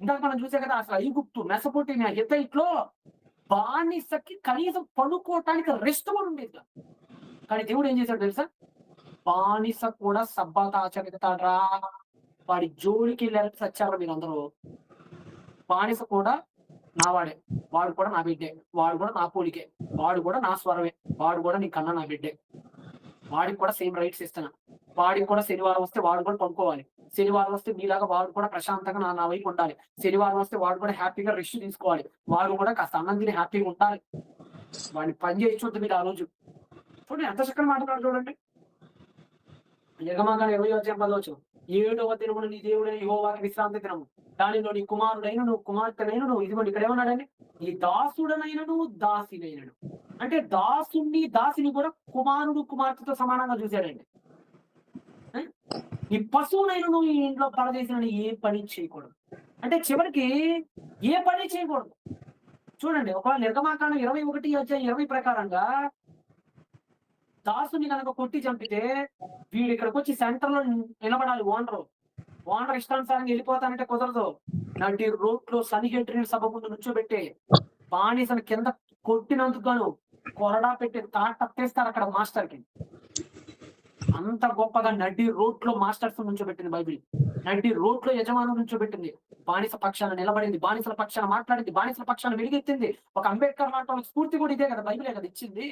ఇందాక మనం చూసే కదా, అసలు ఐగుప్తు, మెసొపొటేమియా, హిత్తయిలో బానిసకి కనీసం పడుకోవటానికి రెస్ట్ కూడా ఉండేది కాదు. కానీ దేవుడు ఏం చేశాడు తెలుసా? బానిస కూడా సబ్బాత్ ఆచరిస్తాడ్రా, వాడి జోలికి వెళ్ళారని సచ్చారా మీరందరూ. బానిస కూడా నావాడే, వాడు కూడా నా బిడ్డే, వాడు కూడా నా పోలికే, వాడు కూడా నా స్వరమే, వాడు కూడా నీ కన్నా నా బిడ్డే, వాడికి కూడా సేమ్ రైట్స్ ఇస్తున్నా. వాడికి కూడా శనివారం వస్తే వాడు కూడా పడుకోవాలి, శనివారం వస్తే మీలాగా వాడు కూడా ప్రశాంతంగా నా వైపు ఉండాలి, శనివారం వస్తే వాడు కూడా హ్యాపీగా రెస్ట్ తీసుకోవాలి, వాడు కూడా కాస్త అన్నం తిని హ్యాపీగా ఉండాలి. వాడిని పని చేయించొద్దు మీరు ఆ రోజు. చూడండి ఎంత చక్కని మాట్లాడు చూడండి. నిర్గమకాండం 20వ అధ్యాయం 10వ వచనం. 7వ దినమున నీ దేవుడైన యెహోవాకి విశ్రాంతి దినము, దానిలో నీ కుమారుడైనను కుమార్తెనైనను, ఇదిగోండి ఇక్కడ ఏమన్నాడండి, నీ దాసుడనైనను దాసినైనను. అంటే దాసుని దాసిని కూడా కుమారుడు కుమార్తెతో సమానంగా చూశాడండి. ఈ పశువునైనను ఈ ఇంట్లో పరదేశిన ఏ పని చేయకూడదు. అంటే చివరికి ఏ పని చేయకూడదు. చూడండి, ఒక నిర్గమకాండం 21 అధ్యాయం 20 ప్రకారంగా దాసుని కనుక కొట్టి చంపితే వీడు ఇక్కడికి వచ్చి సెంటర్ లో నిలబడాలి. ఓనర్ ఇష్టానుసారంగా వెళ్ళిపోతానంటే కుదరదు. నటి రోడ్లో సనిహెడ్రిని సభ ముందు నుంచోబెట్టే బానిసను కింద కొట్టినందుకు గాను కొరడా పెట్టి తాటేస్తారు అక్కడ మాస్టర్ కి. అంత గొప్పగా నడి రోడ్లో మాస్టర్స్ నుంచోబెట్టింది బైబిల్. నడి రోడ్లో యజమాను నుంచోబెట్టింది. బానిస పక్షాన నిలబడింది, బానిసల పక్షాన మాట్లాడింది, బానిసల పక్షాన వెలుగెత్తింది. ఒక అంబేద్కర్ లాంటి వాళ్ళకి స్ఫూర్తి కూడా ఇదే కదా, బైబిలే కదా ఇచ్చింది.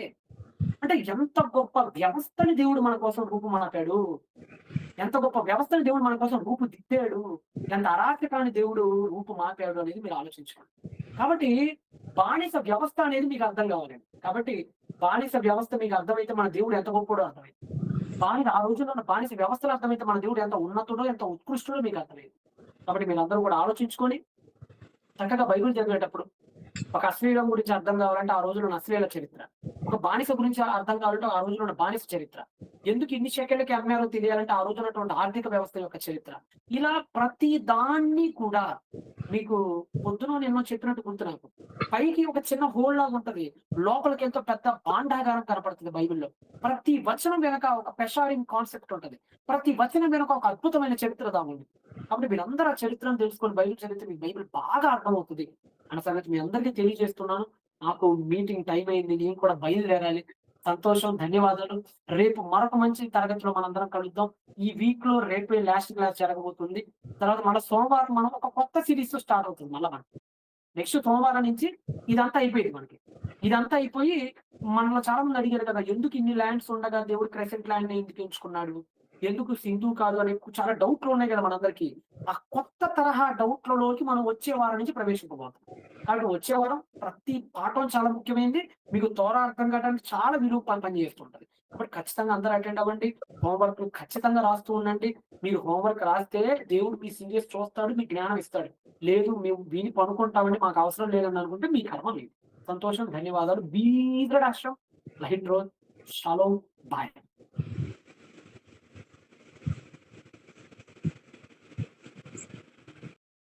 అంటే ఎంత గొప్ప వ్యవస్థని దేవుడు మన కోసం రూపుమాపాడు, ఎంత గొప్ప వ్యవస్థని దేవుడు మన కోసం రూపుదిద్దాడు, ఎంత అరాచకాన్ని దేవుడు రూపుమాపాడు అనేది మీరు ఆలోచించుకోండి. కాబట్టి బానిస వ్యవస్థ అనేది మీకు అర్థం కావాలండి. కాబట్టి బానిస వ్యవస్థ మీకు అర్థమైతే మన దేవుడు ఎంత గొప్పడో అర్థమైంది. ఆ రోజుల్లో ఉన్న బానిస వ్యవస్థలు అర్థమైతే మన దేవుడు ఎంత ఉన్నతుడో, ఎంత ఉత్కృష్టుడో మీకు అర్థమైంది. కాబట్టి మీరందరూ కూడా ఆలోచించుకొని చక్కగా బైబిల్ చదివేటప్పుడు ఒక అశ్లీలం గురించి అర్థం కావాలంటే ఆ రోజుల్లో అశ్లీల చరిత్ర, ఒక బానిస గురించి అర్థం కావాలంటే ఆ రోజుల్లో ఉన్న బానిస చరిత్ర, ఎందుకు ఇన్ని షెకెళ్ళకి అమ్మారో తెలియాలంటే ఆ రోజు ఉన్నటువంటి ఆర్థిక వ్యవస్థ యొక్క చరిత్ర, ఇలా ప్రతి దాన్ని కూడా మీకు పొద్దున నిన్నో చెప్పినట్టు గుర్తు నాకు. పైకి ఒక చిన్న హోల్ లాగా ఉంటది, లోపలికి ఎంతో పెద్ద భాండాగారం కనపడుతుంది బైబిల్లో. ప్రతి వచనం వెనక ఒక పెషారింగ్ కాన్సెప్ట్ ఉంటది, ప్రతి వచనం వెనక ఒక అద్భుతమైన చరిత్ర దాగుంది. కాబట్టి మీరందరూ ఆ చరిత్రను తెలుసుకొని బైబిల్ చరిత్ర మీకు బైబిల్ బాగా అర్థమవుతుంది అన్న సంగతి మీ అందరికీ తెలియజేస్తున్నాను. నాకు మీటింగ్ టైం అయింది, నేను కూడా బయలుదేరాలి. సంతోషం, ధన్యవాదాలు. రేపు మరొక మంచి తరగతిలో మనందరం కలుద్దాం. ఈ వీక్ లో రేపే లాస్ట్ క్లాస్ జరగబోతుంది. తర్వాత మళ్ళీ సోమవారం మనం ఒక కొత్త సిరీస్ స్టార్ట్ అవుతుంది. మళ్ళీ మనకి నెక్స్ట్ సోమవారం నుంచి ఇదంతా అయిపోయింది. మనకి ఇదంతా అయిపోయి మనలో చాలా మంది అడిగారు కదా, ఎందుకు ఇన్ని ల్యాండ్స్ ఉండగా దేవుడు క్రెసెంట్ ల్యాండ్ ఎందుకు ఎంచుకున్నాడు, ఎందుకు సింధు కాదు అనే చాలా డౌట్లు ఉన్నాయి కదా మనందరికి. ఆ కొత్త తరహా డౌట్లలోకి మనం వచ్చే వారం నుంచి ప్రవేశించబోతాం. కాబట్టి వచ్చే వారం ప్రతి పాఠం చాలా ముఖ్యమైనది, మీకు తోరా అర్థం కావడానికి చాలా విరూపాలు పనిచేస్తుంటది. కాబట్టి ఖచ్చితంగా అందరూ అటెండ్ అవ్వండి. హోంవర్క్ ఖచ్చితంగా రాస్తూ ఉండండి. మీరు హోంవర్క్ రాస్తే దేవుడు మీ సీరియస్ చూస్తాడు, మీ జ్ఞానం ఇస్తాడు. లేదు మేము విని పనుకుంటామండి, మాకు అవసరం లేదని అనుకుంటే మీ కర్మ లేదు. సంతోషం, ధన్యవాదాలు. బీ ద రాష్ట్రం, లైట్ రోజ్, షాలోమ్, బాయ్.